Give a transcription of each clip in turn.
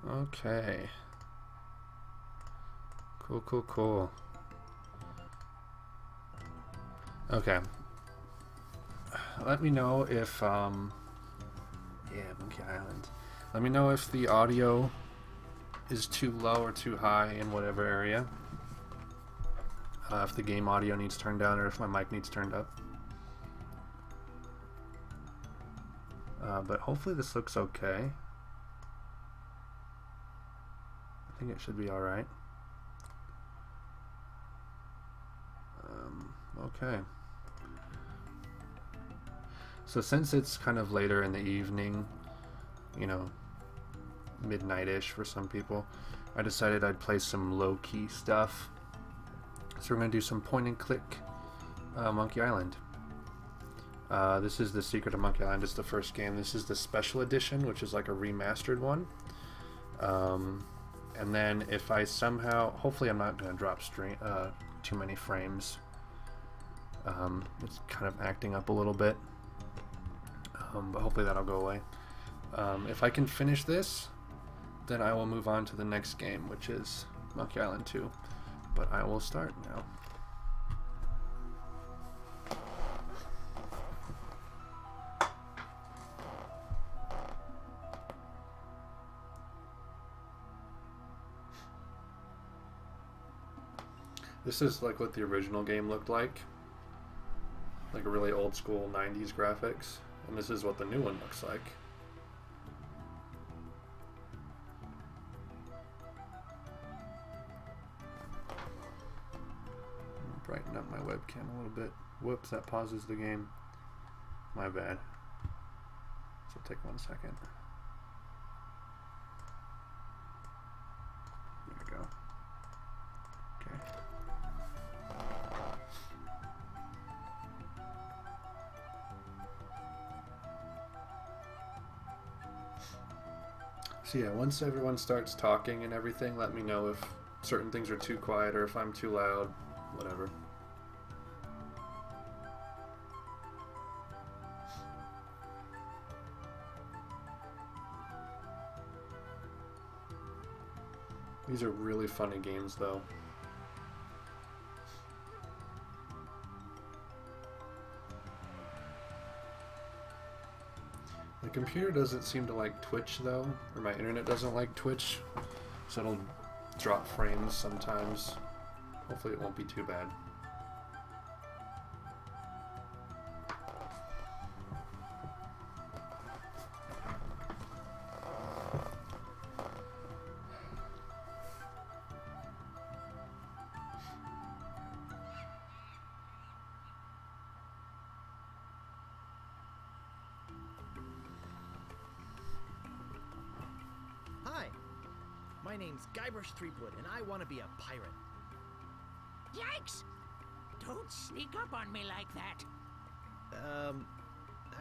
Okay. Cool, cool, cool. Okay. Let me know if, yeah, Monkey Island. Let me know if the audio is too low or too high in whatever area. If the game audio needs turned down or if my mic needs turned up. But hopefully this looks okay. I think it should be alright. Okay. So since it's kind of later in the evening, you know, midnight-ish for some people, I decided I'd play some low-key stuff. So we're going to do some point-and-click Monkey Island. This is The Secret of Monkey Island. It's the first game. This is the special edition, which is like a remastered one. And then if I somehow, hopefully I'm not going to drop too many frames. It's kind of acting up a little bit. But hopefully that'll go away. If I can finish this, then I will move on to the next game, which is Monkey Island 2. But I will start now. This is like what the original game looked like a really old school 90s graphics, and this is what the new one looks like. Brighten up my webcam a little bit. Whoops, that pauses the game. My bad. So take 1 second. There we go. Okay. So yeah, once everyone starts talking and everything, let me know if certain things are too quiet or if I'm too loud, whatever. These are really funny games though. The computer doesn't seem to like Twitch though, or my internet doesn't like Twitch, so it'll drop frames sometimes. Hopefully it won't be too bad. My name's Guybrush Threepwood, and I want to be a pirate. Yikes! Don't sneak up on me like that.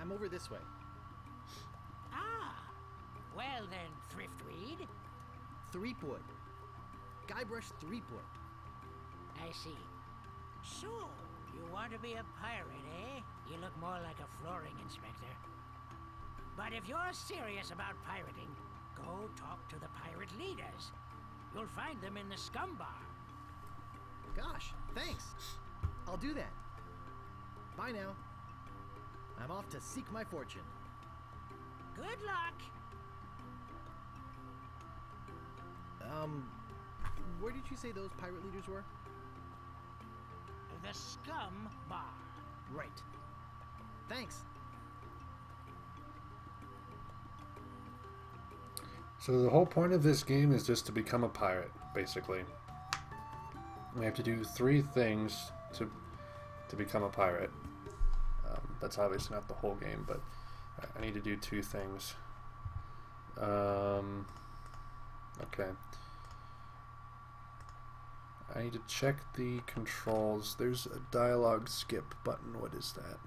I'm over this way. Ah, well then, Thriftweed. Threepwood. Guybrush Threepwood. I see. So, you want to be a pirate, eh? You look more like a flooring inspector. But if you're serious about pirating, go talk to the pirate leaders. You'll find them in the scum bar. Gosh, thanks. I'll do that. Bye now. I'm off to seek my fortune. Good luck. Where did you say those pirate leaders were? The scum bar. Right. Thanks. So the whole point of this game is just to become a pirate, basically. We have to do 3 things to become a pirate. That's obviously not the whole game, but I need to do 2 things. Okay. I need to check the controls. There's a dialogue skip button. What is that?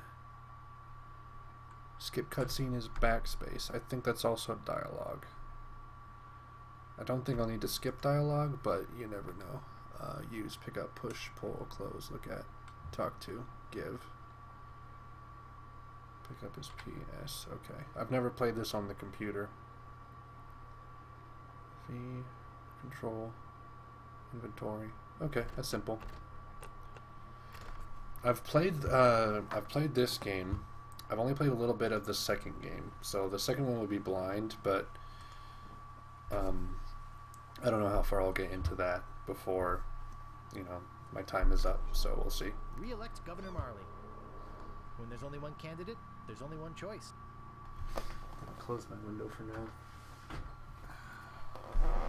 Skip cutscene is backspace. I think that's also dialogue. I don't think I'll need to skip dialogue, but you never know. Use, pick up, push, pull, close, look at, talk to, give. Pick up is PS. Okay. I've never played this on the computer. C, control, inventory. Okay, that's simple. I've played this game. I've only played a little bit of the second game, so the second one would be blind, but I don't know how far I'll get into that before, you know, my time is up, so we'll see. Re-elect Governor Marley. When there's only one candidate, there's only one choice. I'll close my window for now.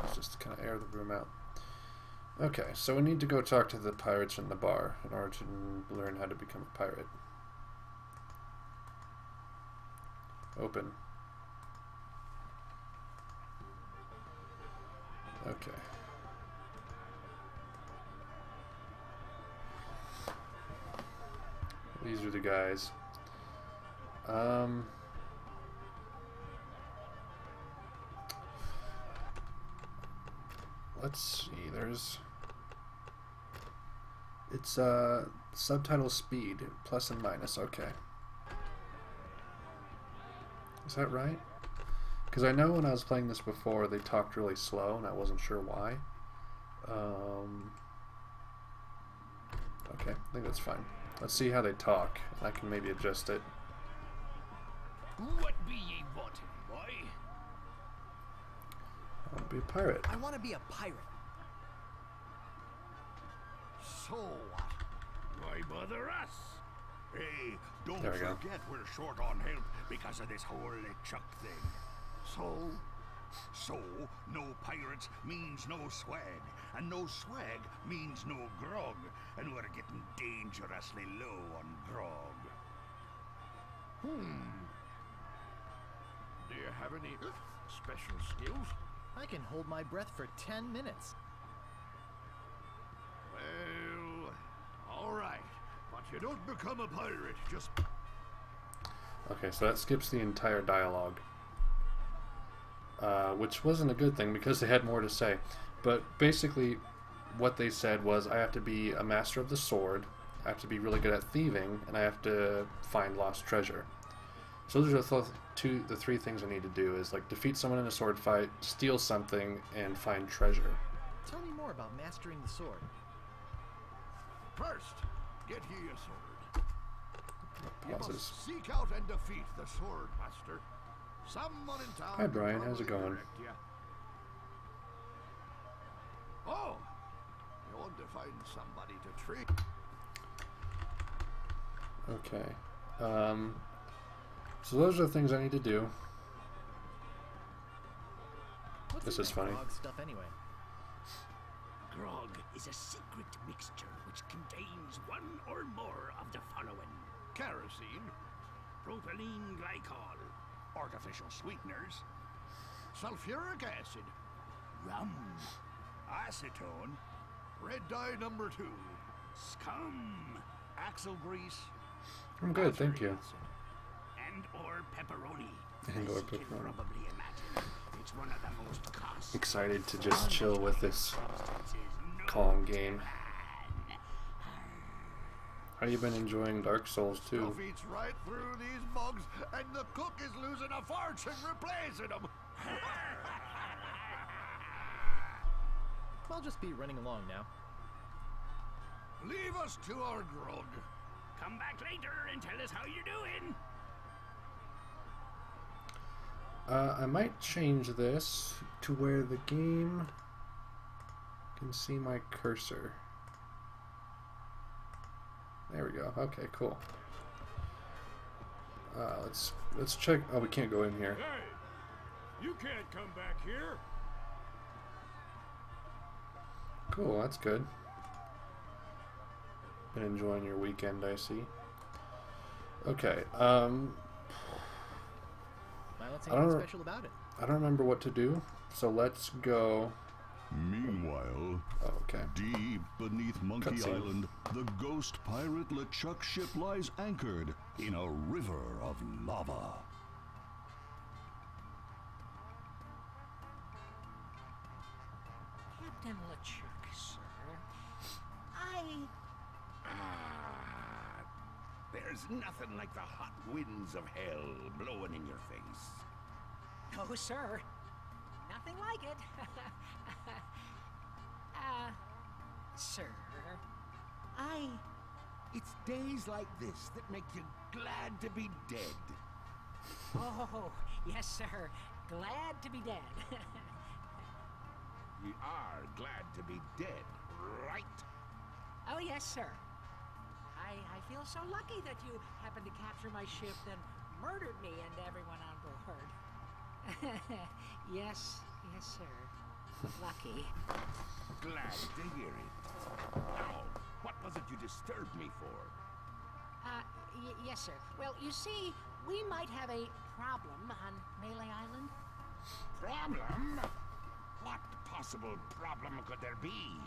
Let's just kind of air the room out. Okay, so we need to go talk to the pirates in the bar in order to learn how to become a pirate. Open. Okay. These are the guys. Let's see, it's subtitle speed, plus and minus, okay. Is that right? Because I know when I was playing this before, they talked really slow, and I wasn't sure why. Okay, I think that's fine. Let's see how they talk, and I can maybe adjust it. What be ye wanting, boy? I want to be a pirate. I want to be a pirate. So what? Why bother us? Hey, don't There we go. forget we're short on help because of this whole LeChuck thing. So, no pirates means no swag, and no swag means no grog, and we're getting dangerously low on grog. Do you have any special skills? I can hold my breath for 10 minutes. Well, all right, but you don't become a pirate, just... Okay, so that skips the entire dialogue. Which wasn't a good thing because they had more to say. But basically, what they said was I have to be a master of the sword, I have to be really good at thieving, and I have to find lost treasure. So those are the three things I need to do, is like defeat someone in a sword fight, steal something, and find treasure. Tell me more about mastering the sword. First, get ye a sword. You Pauses. must seek out and defeat the sword master. Someone in town. Hi, Brian. can How's it probably going? direct ya. Oh, you want to find somebody to trick? Okay. So those are the things I need to do. What's This in is that funny. grog stuff anyway? Grog is a secret mixture which contains one or more of the following: Kerosene, propylene glycol, artificial sweeteners, sulfuric acid, rum, acetone, red dye number 2, scum, axle grease, I'm good, thank you. and or pepperoni. And As or you can pepperoni. probably imagine, it's one of the most costly Excited to just chill with this substances known calm to game. man. How you been enjoying Dark Souls 2? stuff eats right through these mugs, and the cook is losing a fortune replacing them. I'll just be running along now. Leave us to our grog. Come back later and tell us how you're doing. I might change this to where the game can see my cursor. There we go. Okay, cool. Let's check. Oh, we can't go in here. Hey, you can't come back here. Cool, that's good. Been enjoying your weekend, I see. Okay, I don't see I don't anything know. special about it. I don't remember what to do, so let's go. Meanwhile, Oh, okay. deep beneath Monkey Cutscene. Island, the ghost pirate LeChuck ship lies anchored in a river of lava. Captain LeChuck, sir. There's nothing like the hot winds of hell blowing in your face. No, sir. Not nothing like it. Sir, It's days like this that make you glad to be dead. Oh, yes, sir. Glad to be dead. You are glad to be dead, right? Oh, yes, sir. I feel so lucky that you happened to capture my ship and murdered me and everyone on board. Yes, sir. Lucky. Glad to hear it. Now, what was it you disturbed me for? Yes, sir. Well, you see, we might have a problem on Melee Island. Problem? What possible problem could there be?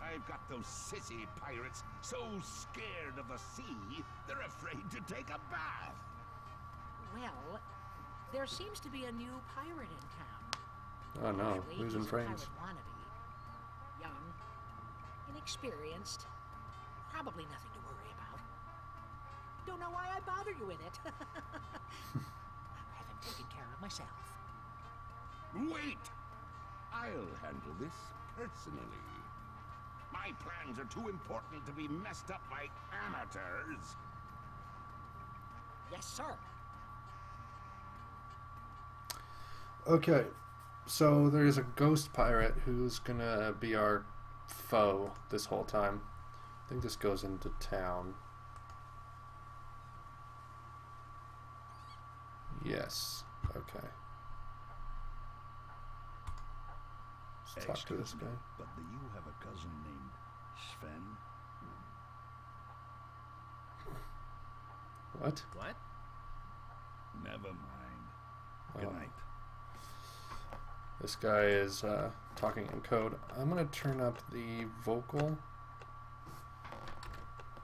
I've got those sissy pirates so scared of the sea, they're afraid to take a bath. Well, there seems to be a new pirate in town. Oh no, Actually, losing he's a frames. pirate wannabe. Young, inexperienced, probably nothing to worry about. Don't know why I bother you in it. I'll have him taken care of myself. Wait! I'll handle this personally. My plans are too important to be messed up by amateurs. Yes, sir. Okay, so there's a ghost pirate who's gonna be our foe this whole time. I think this goes into town. Yes. Okay. Let's talk to this Excuse guy. me, but do you have a cousin named Sven? What? What? Never mind. Good Oh. night. This guy is talking in code. I'm gonna turn up the vocal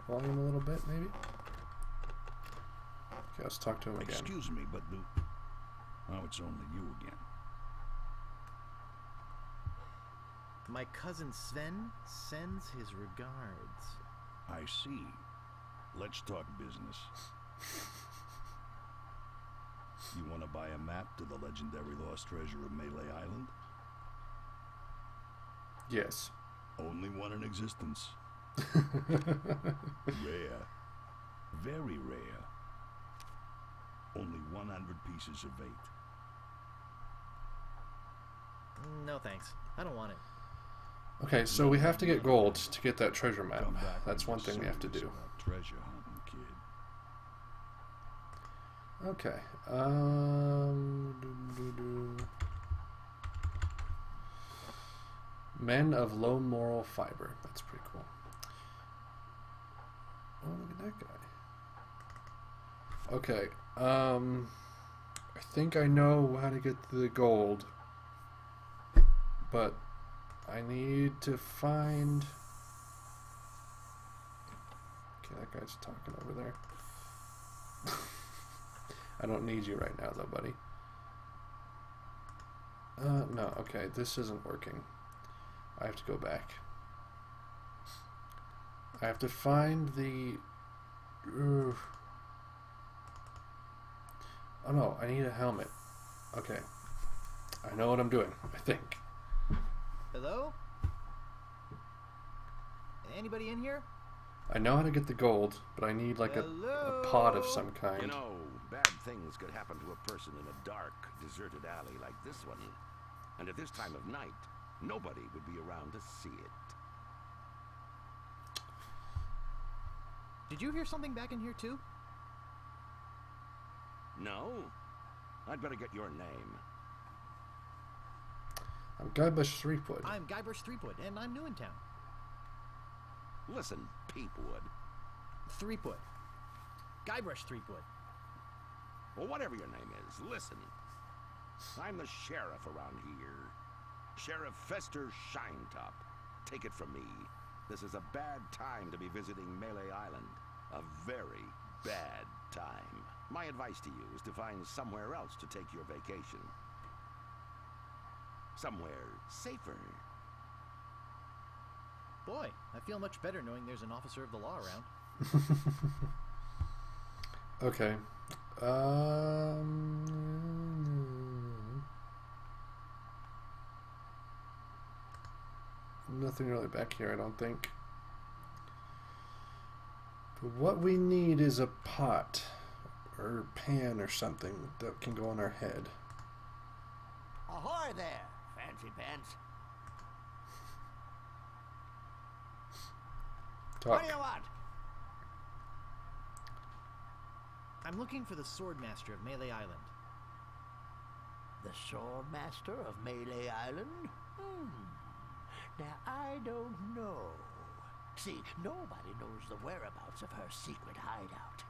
volume a little bit, maybe. Okay, let's talk to him again. Excuse me, but do... Now it's only you again. My cousin Sven sends his regards. I see. Let's talk business. You want to buy a map to the legendary lost treasure of Melee Island? Yes. Only one in existence. Rare. Very rare. Only 100 pieces of 8. No thanks. I don't want it. Okay, so we have to get gold to get that treasure map. Come back That's when one you're thing we have to serious do. about treasure hunting, kid. Okay. Men of low moral fiber. That's pretty cool. Oh, look at that guy. Okay. I think I know how to get the gold, but I need to find. Okay, that guy's talking over there. I don't need you right now, though, buddy. No, okay, this isn't working. I have to go back. I have to find the... Oh no, I need a helmet. Okay. I know what I'm doing, I think. Hello? Anybody in here? I know how to get the gold, but I need like a pot of some kind. You know, bad things could happen to a person in a dark, deserted alley like this one. And at this time of night, nobody would be around to see it. Did you hear something back in here too? No? I'd better get your name. I'm Guybrush Threepwood. I'm Guybrush Threepwood, and I'm new in town. Listen, Peepwood. Threepwood. Guybrush Threepwood. Well, whatever your name is, listen. I'm the sheriff around here. Sheriff Fester Shinetop. Take it from me. This is a bad time to be visiting Melee Island. A very bad time. My advice to you is to find somewhere else to take your vacation. Somewhere safer. Boy, I feel much better knowing there's an officer of the law around. Okay. Nothing really back here, I don't think. But what we need is a pot or pan or something that can go on our head. Ahoy there, fancy pants. Talk. What do you want? I'm looking for the Swordmaster of Melee Island. The Swordmaster of Melee Island? Now, I don't know. See, nobody knows the whereabouts of her secret hideout.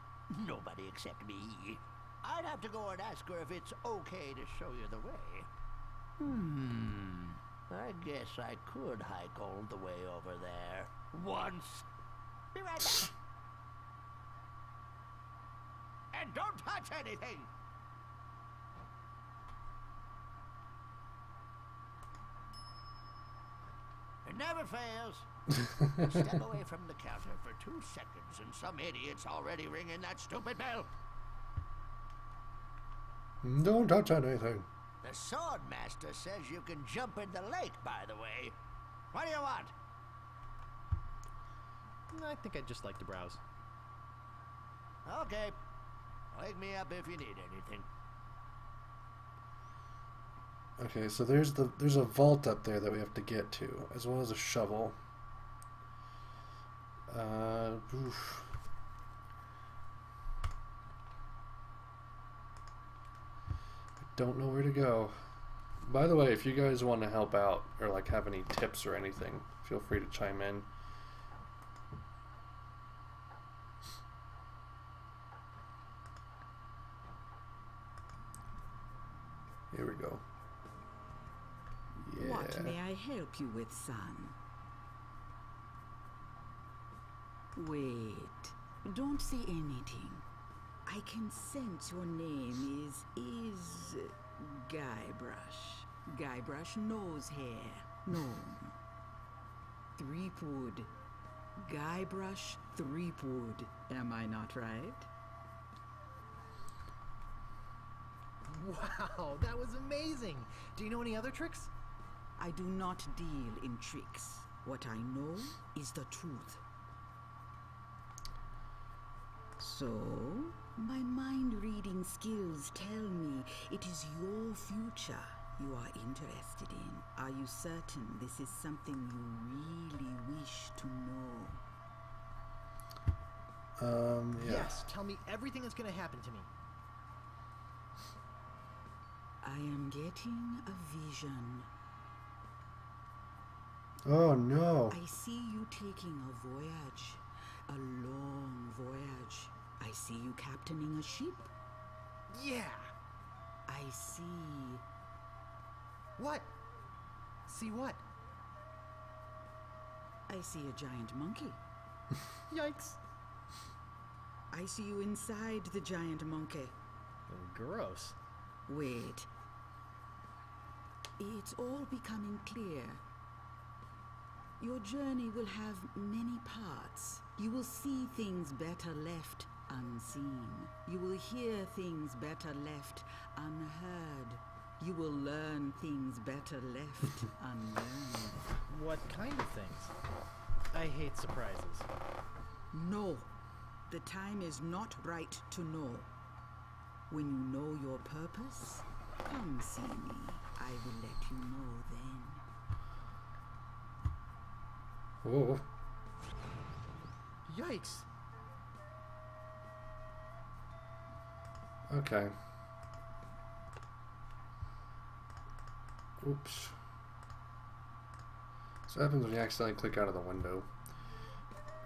Nobody except me. I'd have to go and ask her if it's okay to show you the way. I guess I could hike all the way over there. Once. Be right back. And don't touch anything! It never fails. Step away from the counter for 2 seconds and some idiot's already ringing that stupid bell. Don't touch anything. The Swordmaster says you can jump in the lake, by the way. What do you want? I think I'd just like to browse. Okay. Wake me up if you need anything. Okay, so there's a vault up there that we have to get to, as well as a shovel. Oof. I don't know where to go. By the way, if you guys want to help out or like have any tips or anything, feel free to chime in. Here we go. Yeah. What may I help you with, son? Wait, don't say anything. I can sense your name is Guybrush. Guybrush nose hair. Gnome. Threepwood. Guybrush Threepwood. Am I not right? Wow, that was amazing. Do you know any other tricks? I do not deal in tricks. What I know is the truth. So, my mind-reading skills tell me it is your future you are interested in. Are you certain this is something you really wish to know? Yeah. Yes, tell me everything that's going to happen to me. I am getting a vision. Oh no. I see you taking a voyage. A long voyage. I see you captaining a ship. Yeah. I see... What? See what? I see a giant monkey. Yikes. I see you inside the giant monkey. Gross. Wait. It's all becoming clear. Your journey will have many parts. You will see things better left unseen. You will hear things better left unheard. You will learn things better left unlearned. What kind of things? I hate surprises. No. The time is not right to know. When you know your purpose, come see me. I will let you know then. Whoa. Yikes. Okay. Oops. So what happens when you accidentally click out of the window?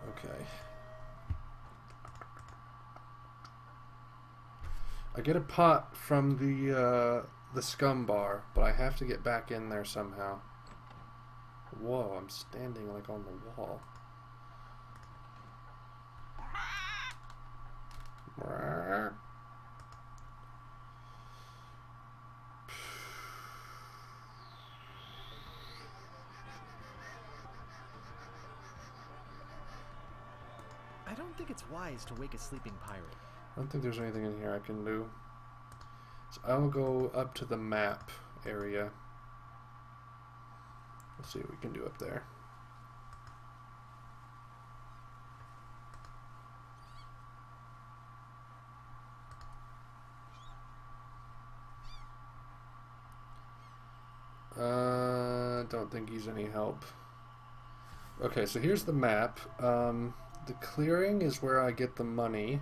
Okay. I get a pot from the scum bar, but I have to get back in there somehow. Whoa, I'm standing like on the wall. I don't think it's wise to wake a sleeping pirate. I don't think there's anything in here I can do. So I will go up to the map area. Let's see what we can do up there. Don't think he's any help. Okay, so here's the map. The clearing is where I get the money.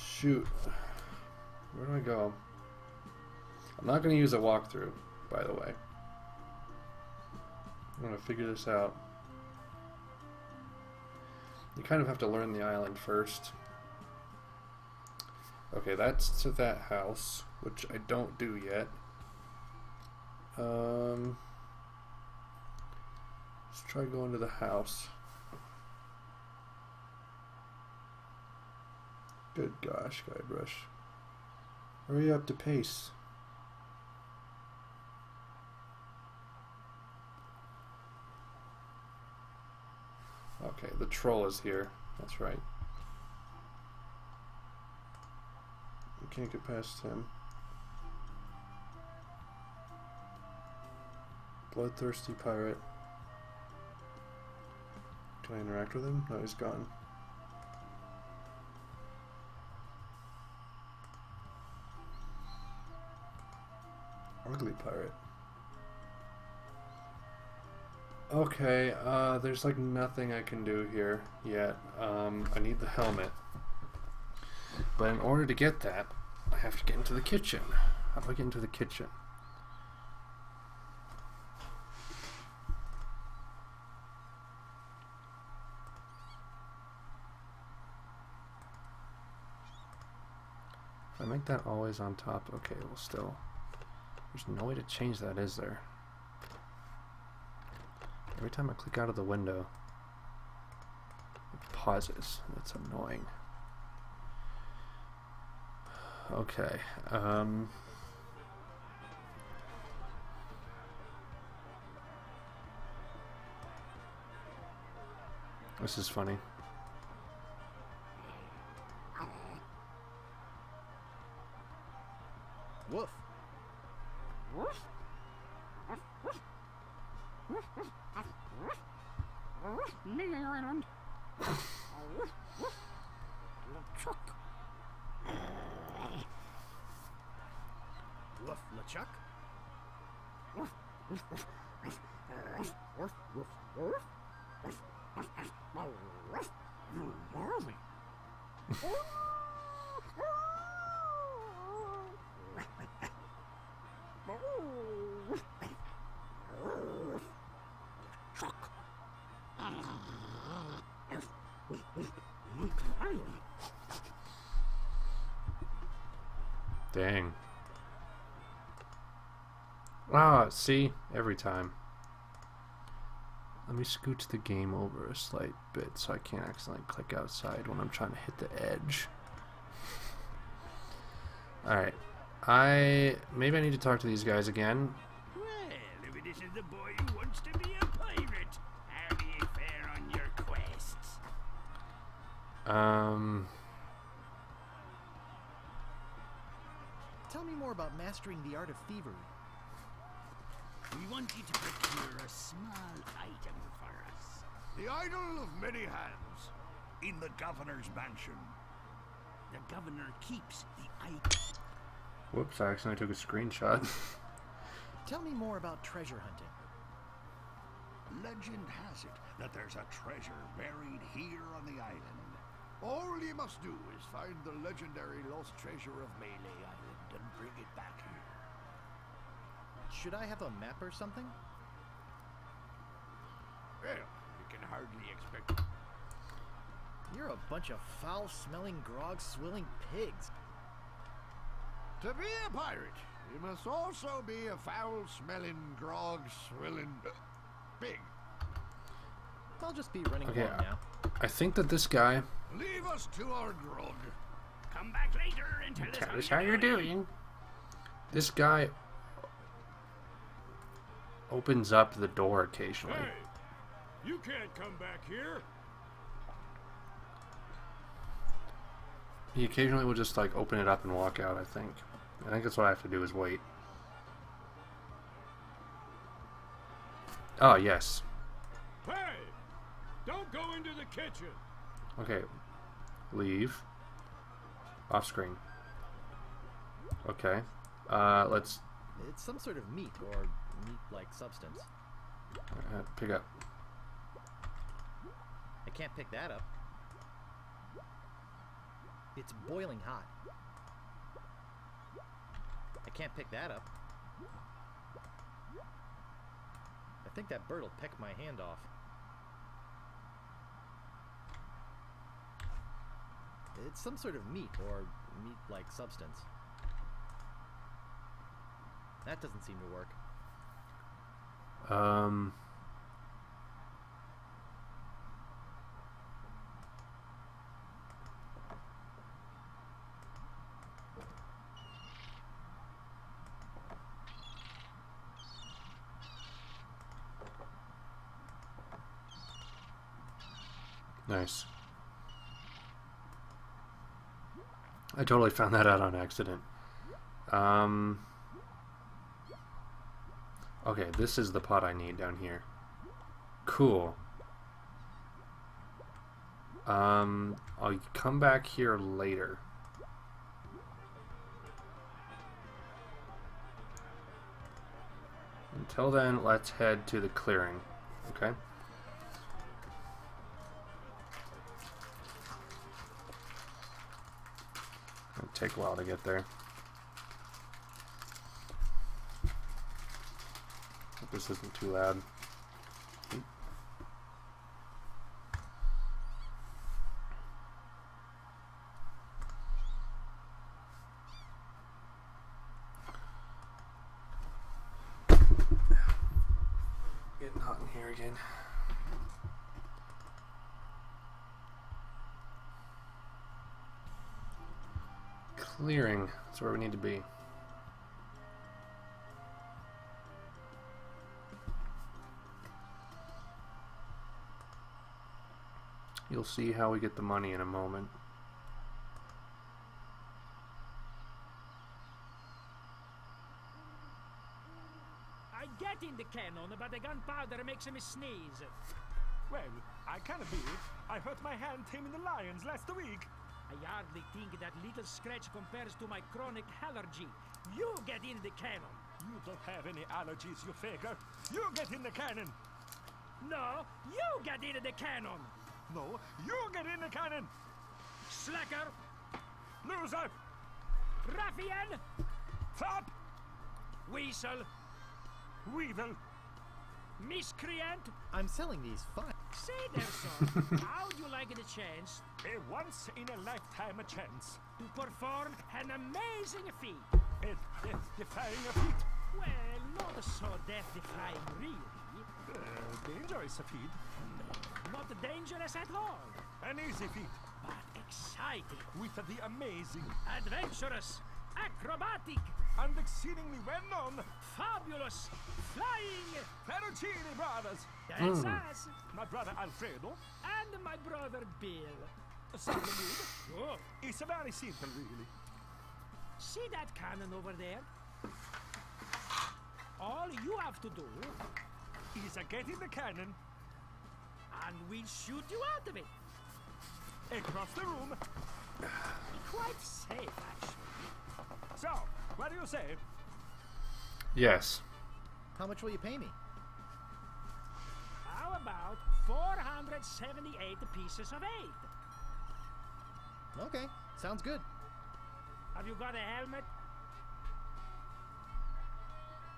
Shoot. Where do I go? I'm not going to use a walkthrough, by the way. I'm going to figure this out. You kind of have to learn the island first. Okay, that's to that house, which I don't do yet. Let's try going to the house. Good gosh, Guybrush. Hurry up to pace. Okay, the troll is here. That's right. We can't get past him. Bloodthirsty pirate. Can I interact with him? No, he's gone. Ugly pirate. Okay, there's like nothing I can do here yet. I need the helmet. But in order to get that, I have to get into the kitchen. How do I get into the kitchen? If I make that always on top, okay, well still. There's no way to change that, is there? Every time I click out of the window, it pauses. It's annoying. Okay. This is funny. Woof. Woof, LeChuck. Dang. Ah, see? Every time. Let me scoot the game over a slight bit so I can't accidentally click outside when I'm trying to hit the edge. Alright. Maybe I need to talk to these guys again. Well, if it isn't the boy who wants to be a pirate, how do you fare on your quests? Tell me more about mastering the art of thievery. We want you to procure a small item for us. The idol of many hands in the governor's mansion. The governor keeps the item. Whoops, I accidentally took a screenshot. Tell me more about treasure hunting. Legend has it that there's a treasure buried here on the island. All you must do is find the legendary lost treasure of Melee Island and bring it back here. Should I have a map or something? Well, you can hardly expect... You're a bunch of foul-smelling, grog-swilling pigs. To be a pirate, you must also be a foul-smelling, grog-swilling pig. I'll just be running Okay, along now. I think that this guy... Leave us to our grog. Come back later and Tell us how you're doing. This guy opens up the door occasionally. Hey, you can't come back here. He occasionally will just like open it up and walk out, I think. I think that's what I have to do is wait. Oh, yes. Hey, don't go into the kitchen. Okay. Leave. Off screen. Okay. Let's... It's some sort of meat or meat-like substance. pick up. I can't pick that up. It's boiling hot. I can't pick that up. I think that bird will peck my hand off. It's some sort of meat or meat-like substance. That doesn't seem to work. Nice. I totally found that out on accident. Okay, this is the pot I need down here. Cool. I'll come back here later. Until then, let's head to the clearing. Okay? It'll take a while to get there. Hope this isn't too loud. Getting hot in here again. Clearing. That's where we need to be. You'll see how we get the money in a moment. I get in the cannon, but the gunpowder makes me sneeze. Well, I can be. I hurt my hand taming the lions last week. I hardly think that little scratch compares to my chronic allergy. You get in the cannon. You don't have any allergies, you faker. You get in the cannon. No, you get in the cannon. No, you get in the cannon. Slacker, Loser. ruffian, Fop. weasel, Weevil. miscreant. I'm selling these fine. Say there, son. How'd you like the chance A once-in-a-lifetime chance. to perform an amazing feat? A death-defying feat. Well, not so death-defying, really. Dangerous feat. Not dangerous at all, An easy feat. but exciting, With the amazing adventurous, acrobatic, and exceedingly well-known fabulous, flying. Ferrucini brothers. That's us. My brother Alfredo. And my brother Bill. Salomon. Oh, It's very simple, really. see that cannon over there? All you have to do, Is get in the cannon, and we'll shoot you out of it. across the room. Quite safe, actually. So, what do you say? Yes. How much will you pay me? How about 478 pieces of 8? Okay, sounds good. Have you got a helmet?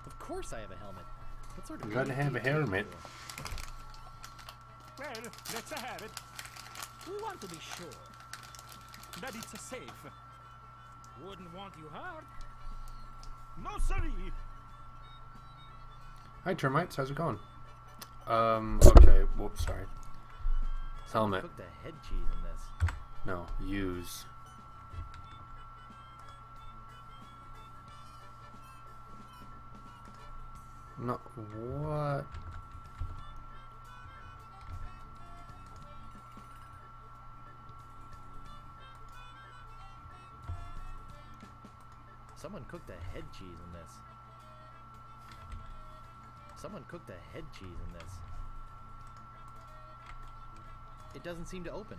Of course I have a helmet. What sort of You gotta idiot have do a you take me helmet. for? Well, let's have it. We want to be sure. That it's safe. Wouldn't want you hurt. No, siree. Hi, termites. How's it going? Okay. Whoops, sorry. Helmet. Cook the head cheese in this. No, use. No, what? Someone cooked the head cheese in this. Someone cooked the head cheese in this. It doesn't seem to open.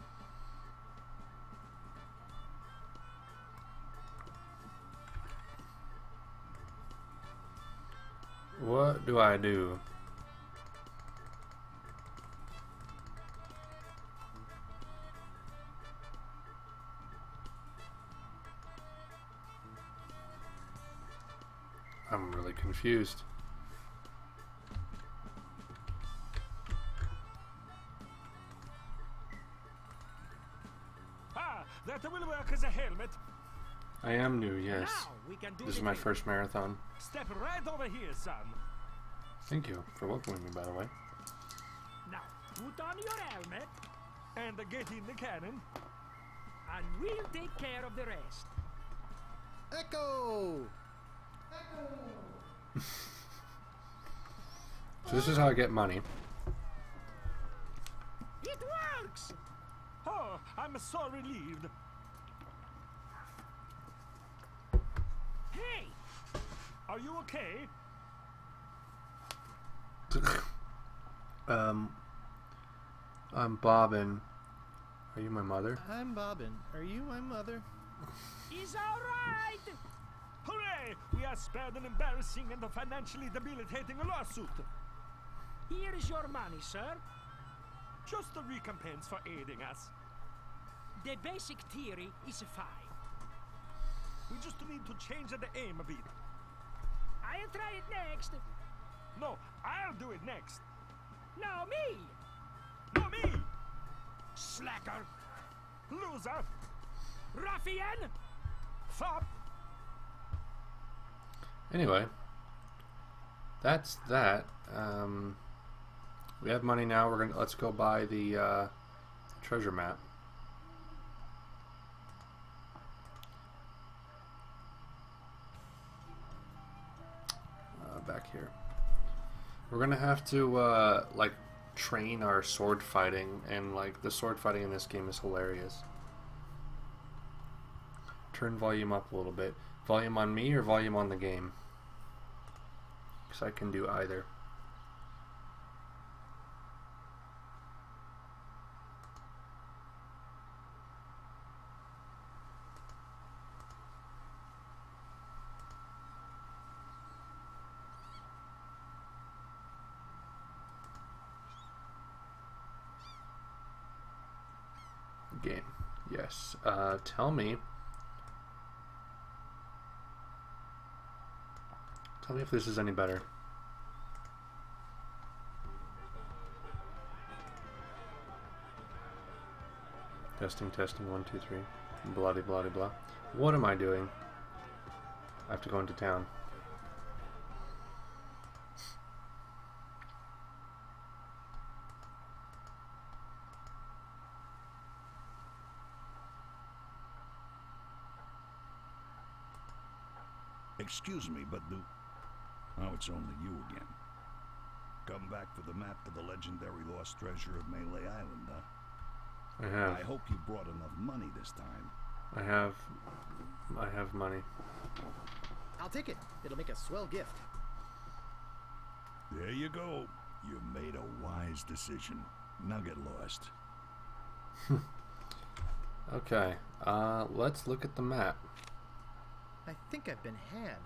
What do I do? I'm really confused. Ah, that will work as a helmet. I am new, yes. Now we can do This is the my thing. first marathon. Step right over here, son. Thank you for welcoming me, by the way. Now, put on your helmet, And get in the cannon. and we'll take care of the rest. Echo! So this is how I get money. It works! Oh, I'm so relieved. Hey, Are you okay? I'm Bobbin. Are you my mother? I'm Bobbin. Are you my mother? he's all right! Hooray! We are spared an embarrassing and a financially debilitating lawsuit. Here is your money, sir. Just a recompense for aiding us. The basic theory is fine. We just need to change the aim a bit. I'll try it next. No, I'll do it next. No, me! No, me! Slacker! Loser! Ruffian! Fop! Anyway, that's that. We have money now. Let's go buy the treasure map. Back here. We're gonna have to like train our sword fighting, and like the sword fighting in this game is hilarious. Turn volume up a little bit. Volume on me or volume on the game? Because I can do either. Game. Yes. Tell me if this is any better. Testing, 1, 2, 3. Blah, blah, blah, blah. What am I doing? I have to go into town. Excuse me, but oh, it's only you again. Come back for the map to the legendary lost treasure of Melee Island, huh? I hope you brought enough money this time. I have money. I'll take it. It'll make a swell gift. There you go. You made a wise decision. Now get lost. Okay, let's look at the map. I think I've been had.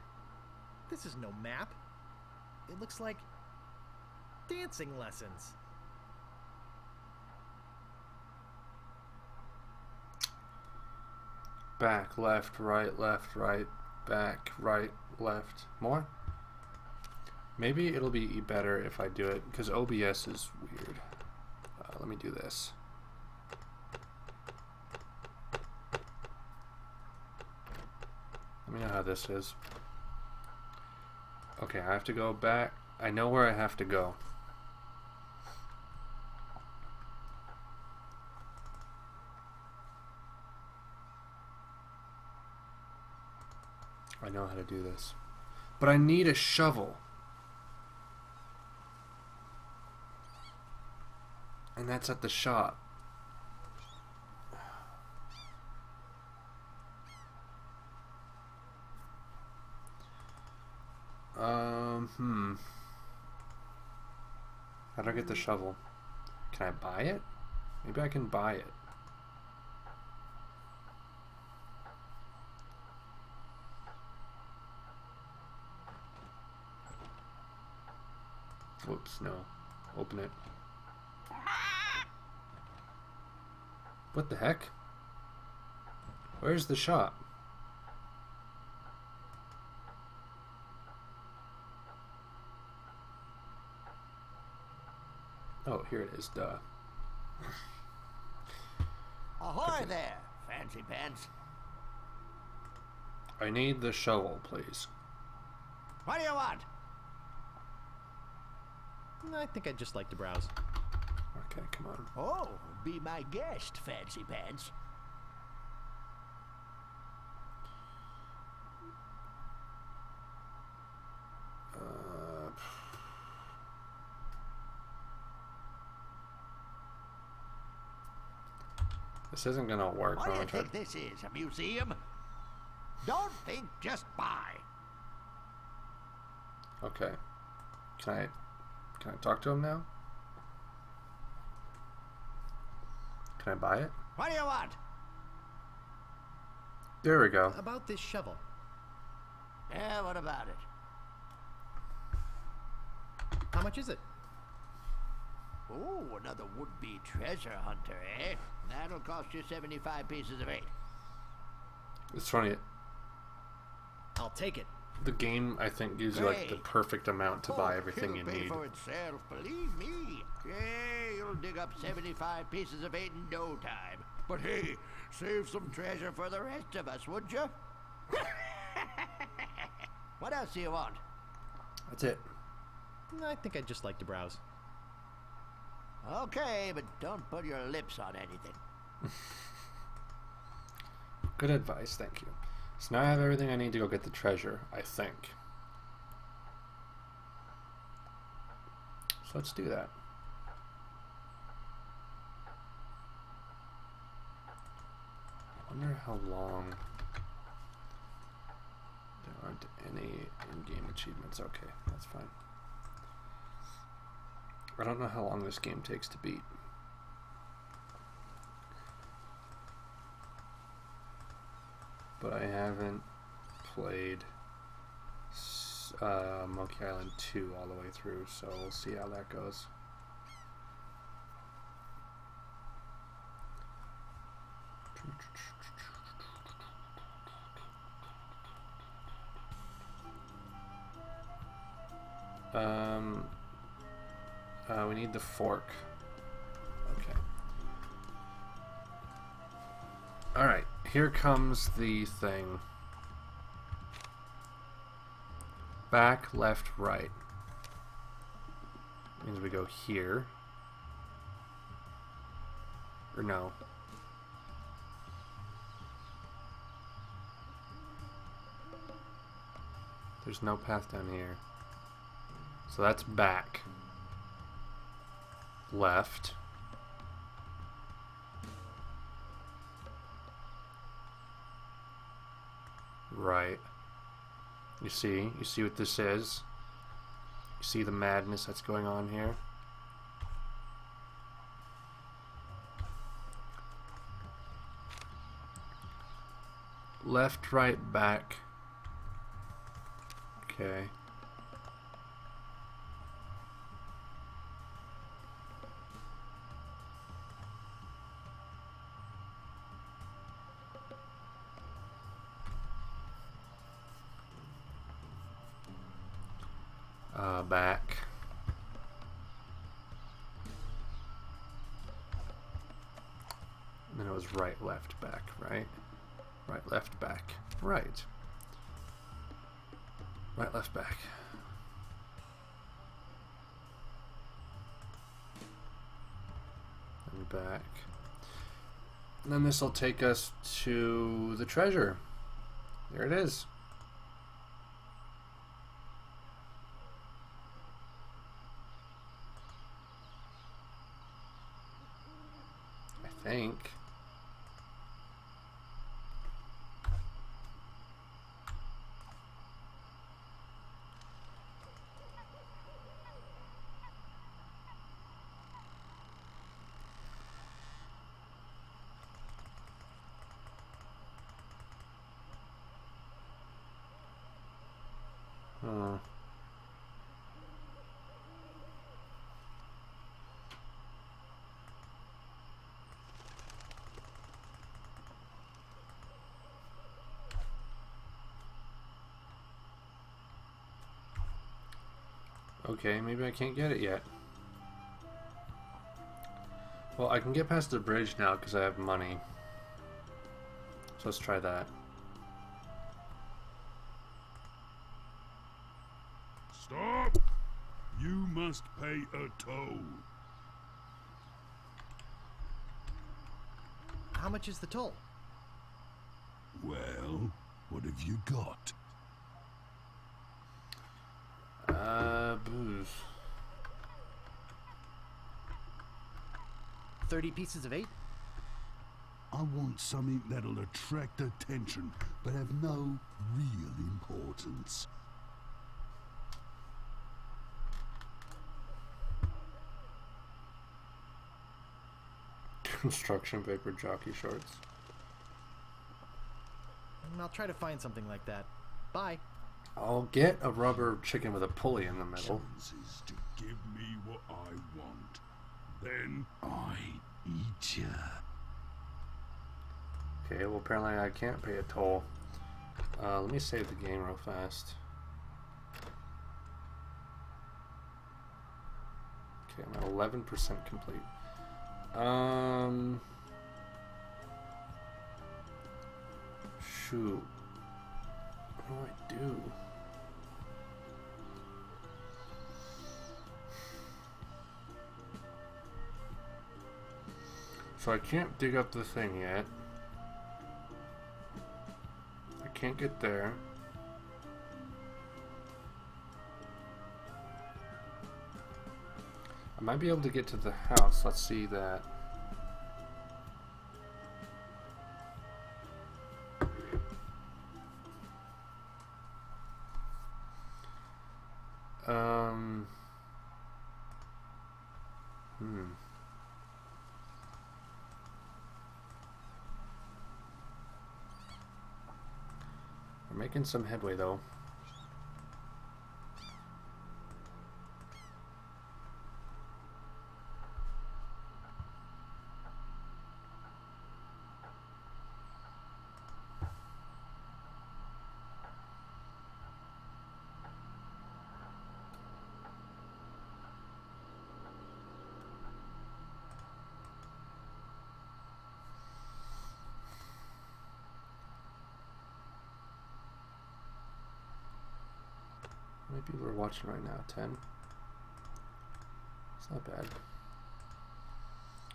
This is no map. It looks like dancing lessons. Back, left, right, back, right, left. More? Maybe it'll be better if I do it, because OBS is weird. Let me do this. Let me know how this is. Okay, I have to go back. I know where I have to go. I know how to do this. But I need a shovel. And that's at the shop. How do I get the shovel? Can I buy it? Maybe I can buy it. Whoops, no. Open it. What the heck? Where's the shop? Oh, here it is, duh. Ahoy there, fancy pants. I need the shovel, please. What do you want? I think I'd just like to browse. Okay, come on. Oh, be my guest, fancy pants. This isn't gonna work. What do you think this is, a museum? Don't think, just buy. Okay. Can I talk to him now? Can I buy it? What do you want? There we go. About this shovel. Yeah, what about it? How much is it? Oh, another would-be treasure hunter, eh? That'll cost you 75 pieces of 8. It's funny. I'll take it. The game, I think, gives you like the perfect amount to buy everything you it'll pay need. for itself, believe me. Yeah, you'll dig up 75 pieces of 8 in no time. But hey, save some treasure for the rest of us, would you? What else do you want? That's it. I think I'd just like to browse. Okay, but don't put your lips on anything. Good advice, thank you. So now I have everything I need to go get the treasure, I think. So let's do that. I wonder how long. There aren't any in-game achievements. Okay, that's fine. I don't know how long this game takes to beat. But I haven't played Monkey Island 2 all the way through, so we'll see how that goes. We need the fork. Okay. Alright, here comes the thing. Back, left, right. Means we go here. Or no. There's no path down here. So that's back. Left. Right. You see what this is? You see the madness that's going on here? Left, right, back. Okay. Back. And then it was right, left, back, right? Right, left, back, right. Right, left, back. And back. And then this will take us to the treasure. There it is. I think. Okay, maybe I can't get it yet. Well, I can get past the bridge now because I have money. So let's try that. Stop! You must pay a toll. How much is the toll? Well, what have you got? Booze. 30 pieces of 8? I want something that'll attract attention, but have no real importance. Construction paper jockey shorts. I'll try to find something like that. Bye. I'll get a rubber chicken with a pulley in the middle. Chances to give me what I want. Then I eat ya. Okay, well apparently I can't pay a toll. Let me save the game real fast. Okay, I'm at 11% complete. Shoot. What do I do? So I can't dig up the thing yet. I can't get there. I might be able to get to the house. Let's see that. We're making some headway though. How many people are watching right now? 10? It's not bad.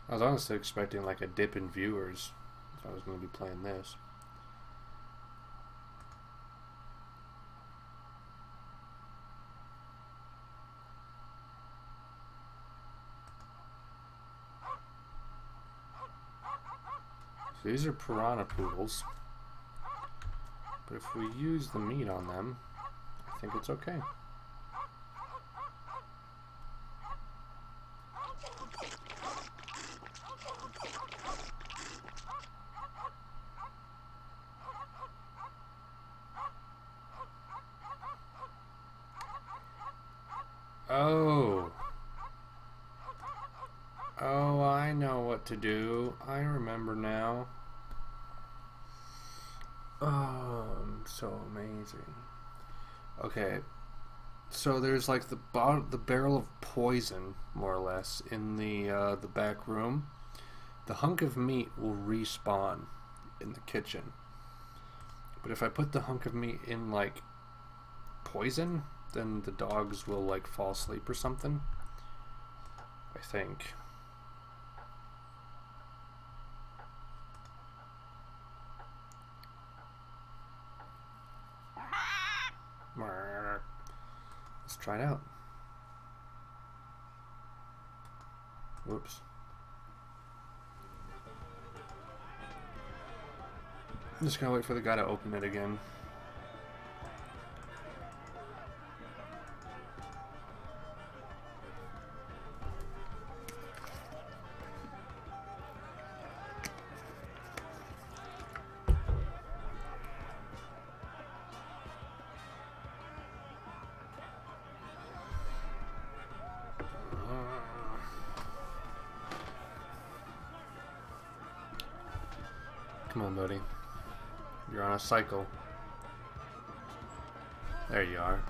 I was honestly expecting like a dip in viewers if I was going to be playing this. So these are piranha poodles. But if we use the meat on them, I think it's okay. Oh. Oh, I know what to do. I remember now. Oh, so amazing. Okay, so there's like the barrel of poison, more or less, in the back room. The hunk of meat will respawn in the kitchen, but if I put the hunk of meat in like poison, then the dogs will like fall asleep or something. I think. Let's try it out. Whoops. I'm just gonna wait for the guy to open it again. Come on, buddy. You're on a cycle. There you are.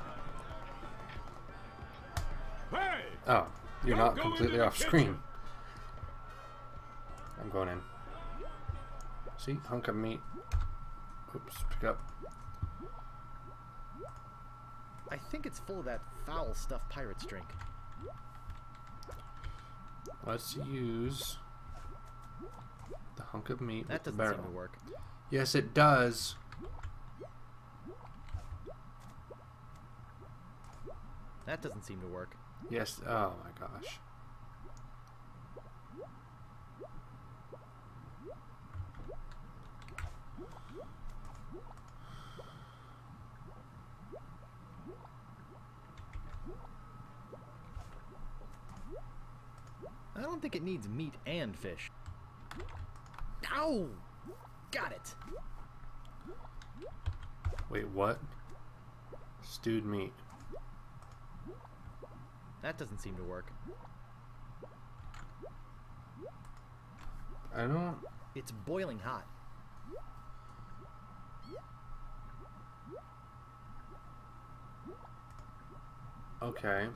Oh, you're not completely off screen. I'm going in. See? Hunk of meat. Oops, pick up. I think it's full of that foul stuff pirates drink. Let's use the hunk of meat That with the doesn't barrel. seem to work. Yes, it does. That doesn't seem to work. Yes. Oh my gosh. I don't think it needs meat and fish. Ow! Got it. Wait, what? Stewed meat. That doesn't seem to work. I don't... It's boiling hot. Okay.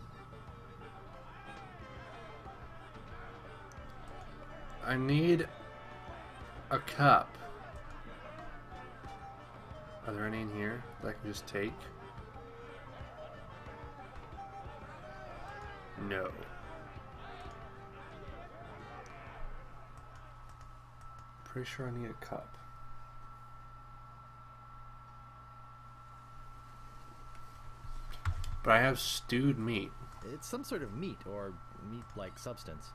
I need a cup. Are there any in here that I can just take? No. Pretty sure I need a cup. But I have stewed meat. It's some sort of meat or meat-like substance.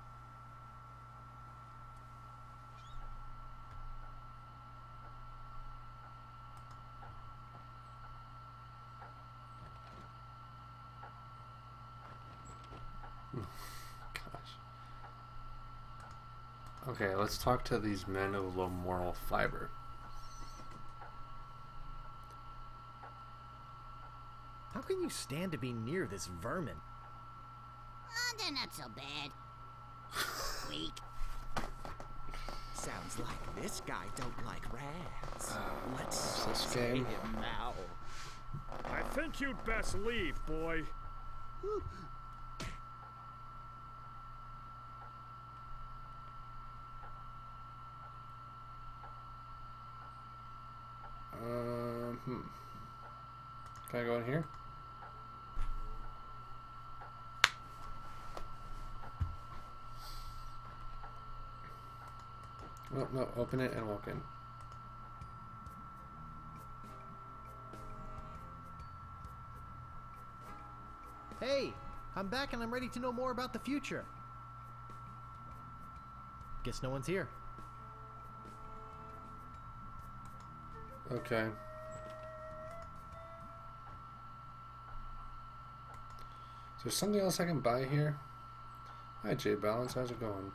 Okay, let's talk to these men of low moral fiber. How can you stand to be near this vermin? They're not so bad. Weak. Sounds like this guy don't like rats. Let's this say game. him now. I think you'd best leave, boy. Can I go in here? No, no, open it and walk in. Hey, I'm back and I'm ready to know more about the future. Guess no one's here. Okay. Is there something else I can buy here? Hi, J Balance. How's it going?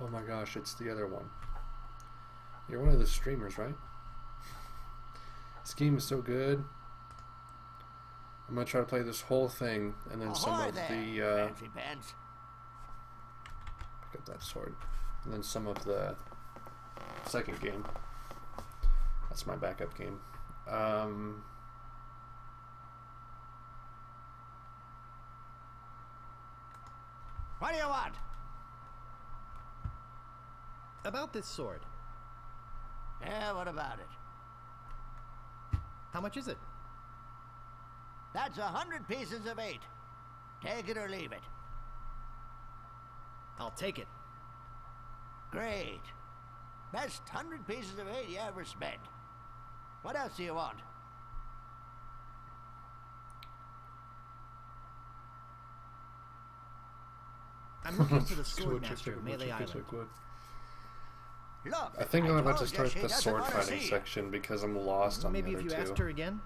Oh my gosh, it's the other one. You're one of the streamers, right? This game is so good. I'm gonna try to play this whole thing, and then some of the fancy pants. pick up that sword, and then some of the second game. That's my backup game. What do you want? About this sword. Yeah, what about it? How much is it? That's 100 pieces of 8. Take it or leave it. I'll take it. Great. Best 100 pieces of 8 you ever spent. What else do you want? I'm looking for the sword master of Melee Island. Look, I think I'm about to told you start she the doesn't sword wanna fighting see you. section because I'm lost on Maybe the if other you asked two. her again.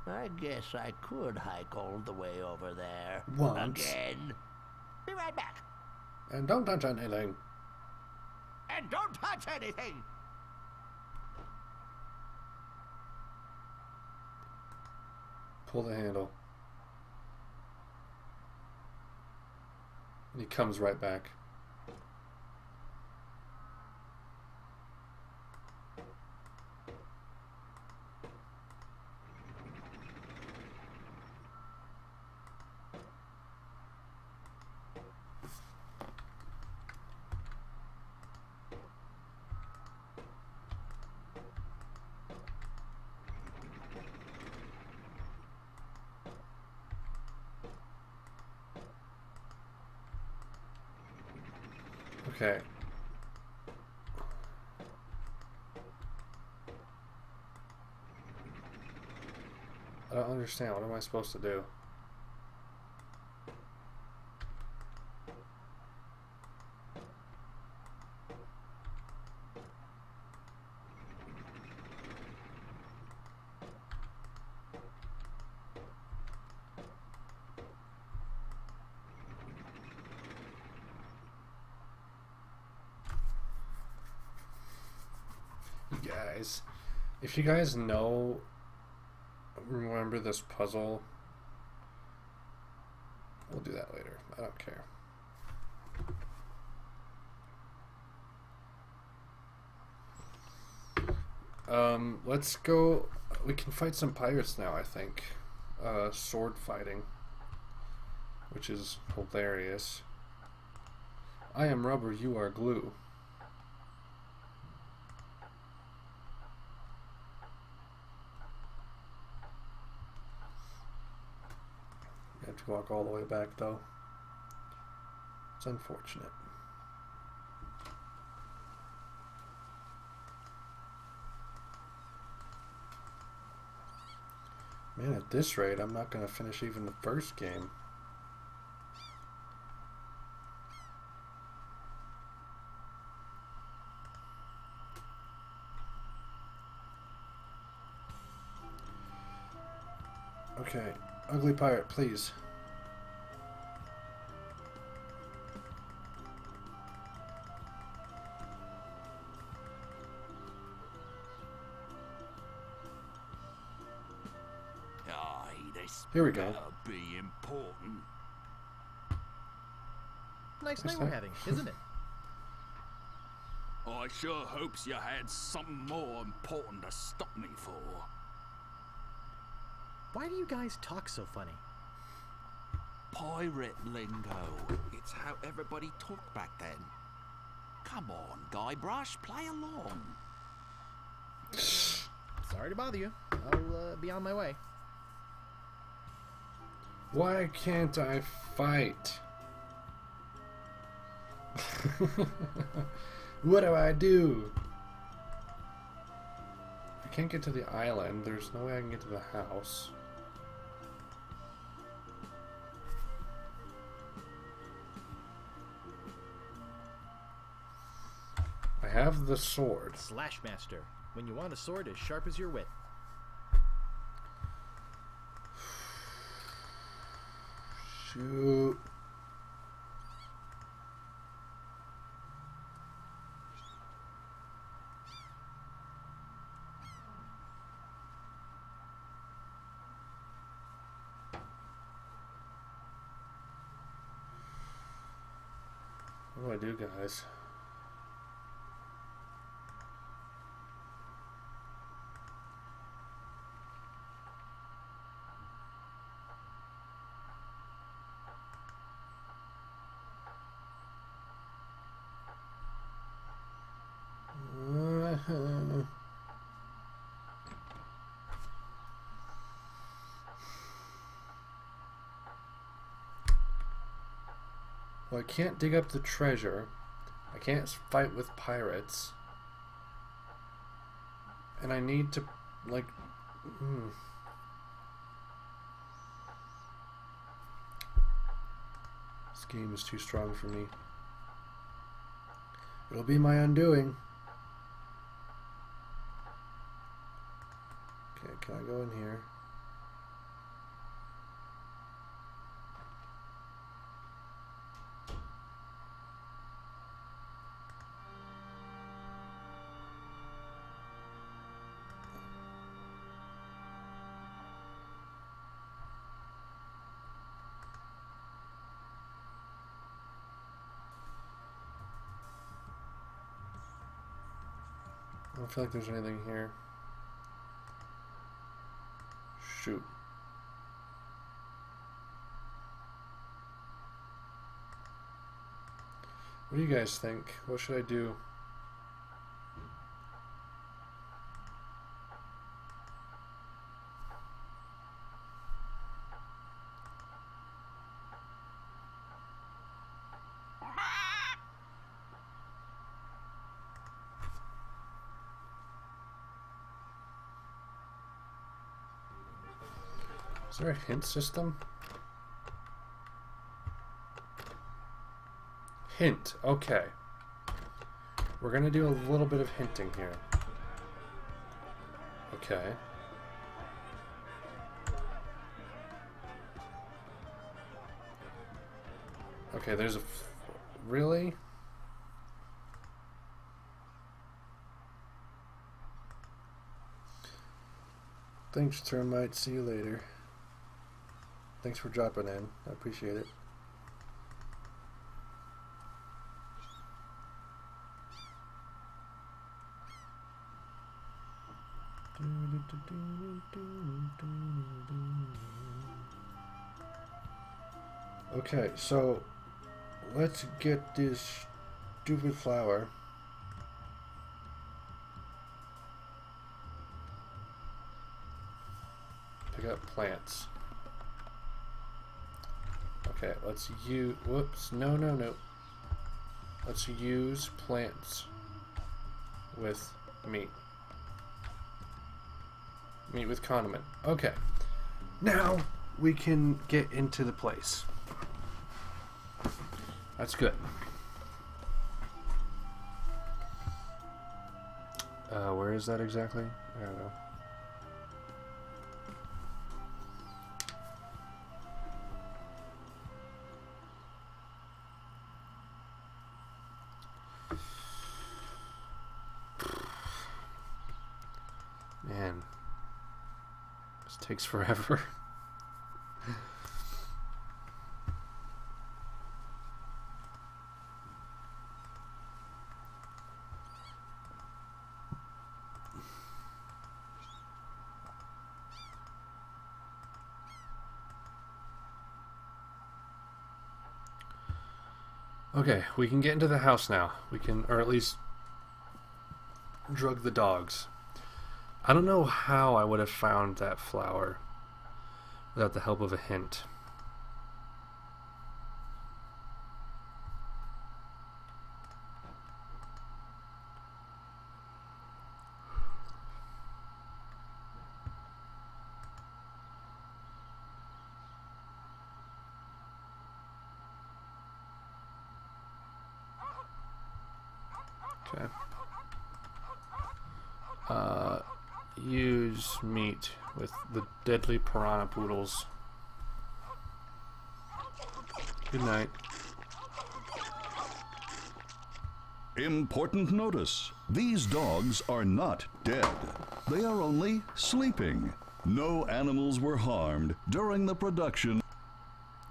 I guess I could hike all the way over there. Once. Again. Be right back. And don't touch anything. And don't touch anything. Pull the handle. And he comes right back. Okay. I don't understand. What am I supposed to do? Guys, if you guys remember this puzzle, we'll do that later. I don't care. Let's go. We can fight some pirates now, I think. Sword fighting, which is hilarious. I am rubber, you are glue. You have to walk all the way back, though. It's unfortunate. Man, at this rate, I'm not going to finish even the first game. Okay, ugly pirate, please. Here we go. Be important. Nice night we're having, isn't it? I sure hopes you had something more important to stop me for. Why do you guys talk so funny? Pirate lingo. It's how everybody talked back then. Come on, Guybrush, play along. Sorry to bother you. I'll be on my way. Why can't I fight? What do I do? I can't get to the island. There's no way I can get to the house. I have the sword. Slash Master. When you want a sword as sharp as your wit. Shoot. What do I do, guys? Well, I can't dig up the treasure. I can't fight with pirates. And I need to, like... This game is too strong for me. It'll be my undoing. Okay, can I go in here? I don't feel like there's anything here. Shoot. What do you guys think? What should I do? there a hint system? Hint. Okay. We're gonna do a little bit of hinting here. Okay. Okay, there's a... Really? Thanks, Termite. See you later. Thanks for dropping in. I appreciate it. Okay, so let's get this stupid flower. Pick up plants. Okay, let's use... Whoops. No, no, no. Let's use plants with meat. Meat with condiment. Okay. Now we can get into the place. That's good. Where is that exactly? I don't know. Man, this takes forever. Okay, we can get into the house now. We can, or at least drug the dogs. I don't know how I would have found that flower without the help of a hint. Okay. Use meat with the deadly piranha poodles. Good night. Important notice. These dogs are not dead. They are only sleeping. No animals were harmed during the production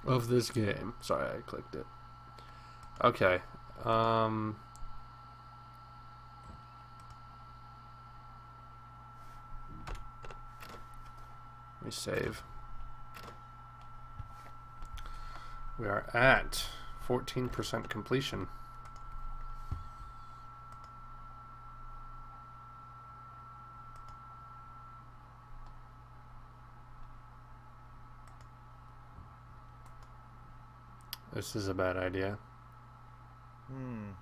Of this game. Sorry, I clicked it. Okay. Let me save. We are at 14% completion. This is a bad idea.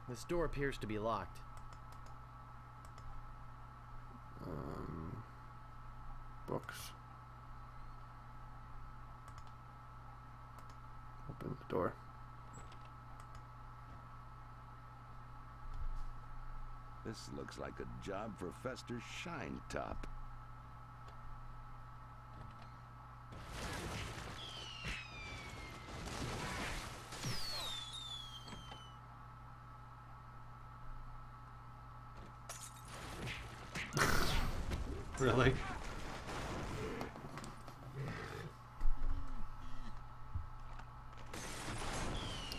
This door appears to be locked. Books. Open the door. This looks like a job for Fester Shinetop. Really?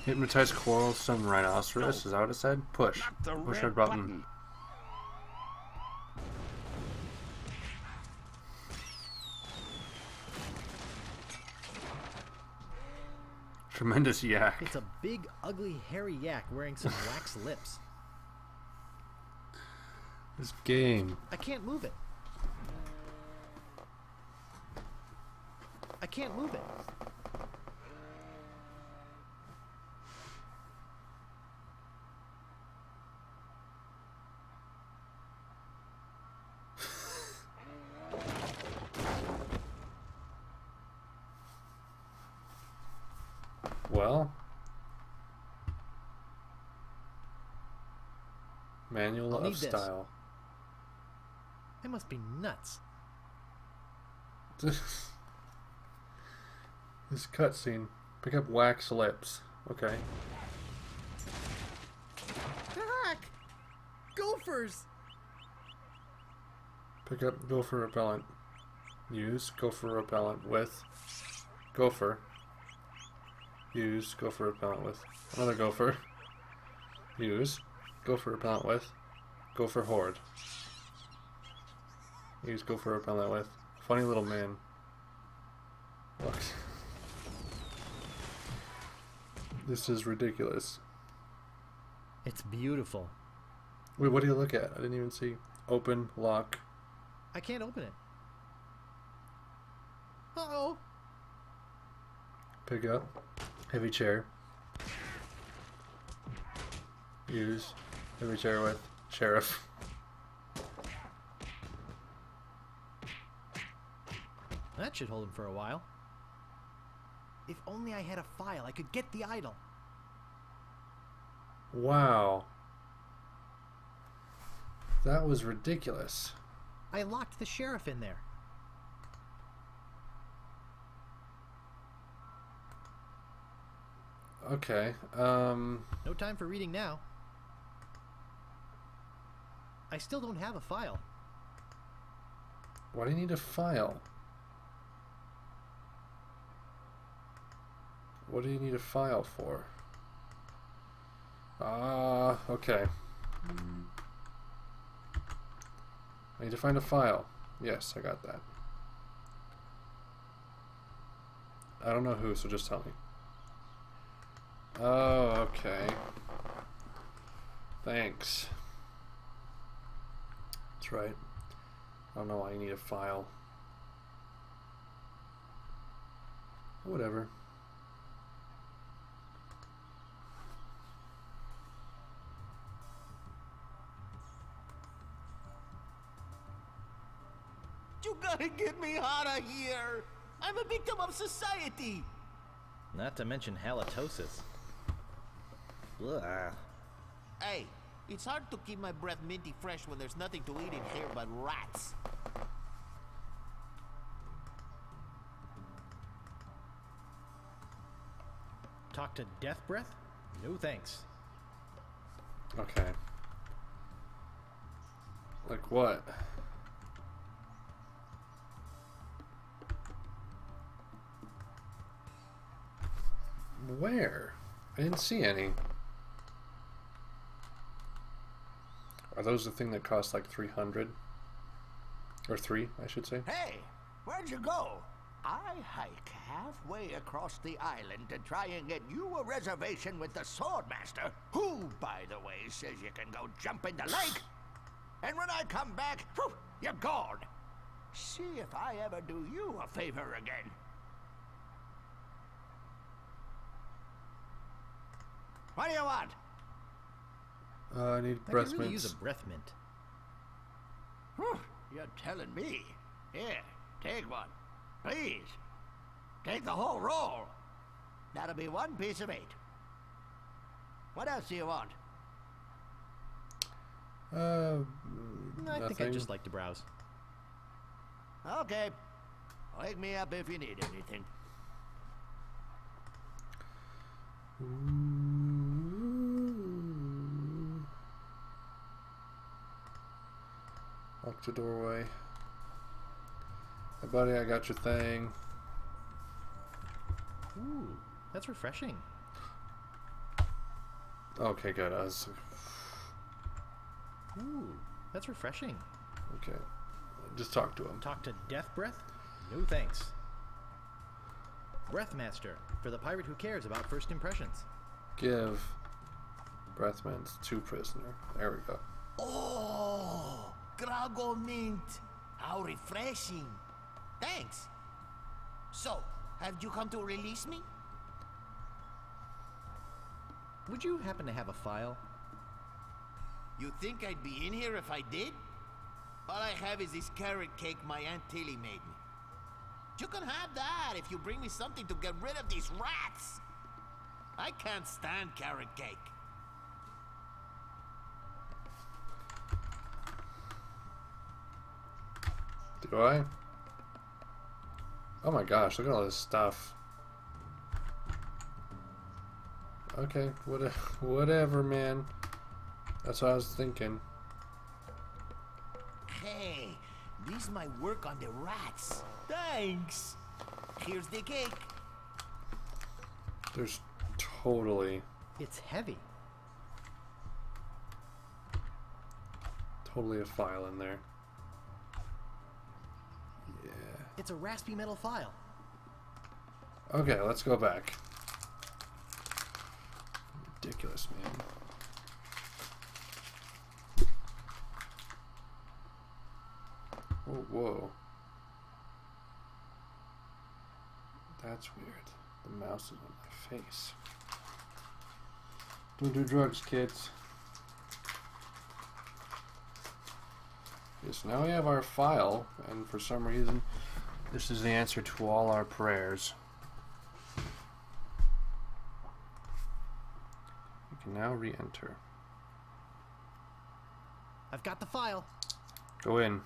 Hypnotize coral sun rhinoceros, is that what it said? Push. Push red button. Tremendous yak. It's a big, ugly, hairy yak wearing some wax lips. This game. I can't move it. I can't move it. Well, manual I'll need of this. style. I must be nuts. This cutscene. Pick up wax lips. Okay. Heck! Gophers! Pick up gopher repellent. Use gopher repellent with gopher. Use gopher repellent with another gopher. Use gopher repellent with gopher horde. Use gopher repellent with funny little man. Look. This is ridiculous. It's beautiful. Wait, what do you look at? I didn't even see. Open, lock. I can't open it. Uh-oh. Pick up. Heavy chair. Use heavy chair with sheriff. That should hold him for a while. If only I had a file, I could get the idol. Wow. That was ridiculous. I locked the sheriff in there. Okay, No time for reading now. I still don't have a file. why do you need a file? What do you need a file for? Okay. I need to find a file. Yes, I got that. I don't know who, so just tell me. Oh, okay. Thanks. That's right. I don't know why you need a file. Whatever. You gotta get me out of here! I'm a victim of society! Not to mention halitosis. Ugh. Hey, it's hard to keep my breath minty fresh when there's nothing to eat in here but rats. Talk to Death Breath? No thanks. Okay. Like what? Where? I didn't see any. Are those the thing that cost like 300? Or 3, I should say. Hey, where'd you go? I hike halfway across the island to try and get you a reservation with the Swordmaster, who, by the way, says you can go jump in the lake. And when I come back, whew, you're gone. See if I ever do you a favor again. What do you want? I need I breath could really mints. use a breath mint. Whew, you're telling me. Here, take one. Please. Take the whole roll. That'll be 1 piece of 8. What else do you want? I Nothing. think I'd just like to browse. Okay. Wake me up if you need anything. Lock the doorway. Hey buddy, I got your thing. Ooh, that's refreshing. Okay, good. I was... Ooh, that's refreshing. Okay. Just talk to him. Talk to Death Breath? No thanks. Breathmaster, for the pirate who cares about first impressions. Give breath mints to prisoner. There we go. Oh, Grago Mint. How refreshing. Thanks. So, have you come to release me? Would you happen to have a file? You think I'd be in here if I did? All I have is this carrot cake my Aunt Tilly made me. You can have that if you bring me something to get rid of these rats. I can't stand carrot cake. Do I? Oh my gosh, look at all this stuff. Okay, whatever, man. That's what I was thinking. Hey, this might work on the rats. Thanks. Here's the cake. There's totally It's heavy. a file in there. Yeah. It's a raspy metal file. Okay, let's go back. Ridiculous, man. Oh, whoa. That's weird. The mouse is on my face. Don't do drugs, kids. Yes, now we have our file, and for some reason, this is the answer to all our prayers. We can now re-enter. I've got the file. Go in.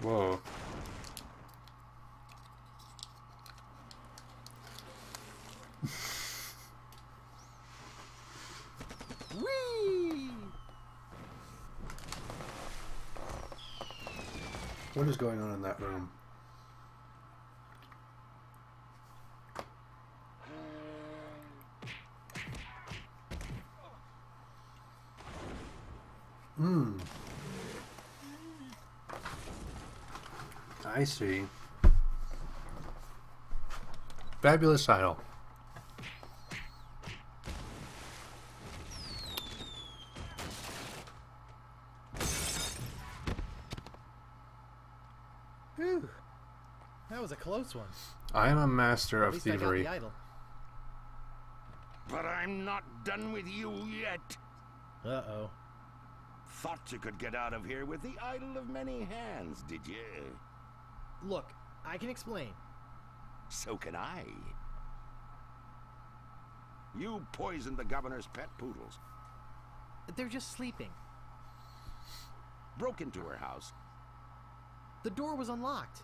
Whoa. Whee! What is going on in that room? I see. Fabulous idol. Whew. That was a close one. I am a master At of least I got thievery. the idol. But I'm not done with you yet. Uh-oh. Thought you could get out of here with the idol of many hands, did you? Look, I can explain. So can I. You poisoned the governor's pet poodles, They're just sleeping. broke into her house, The door was unlocked.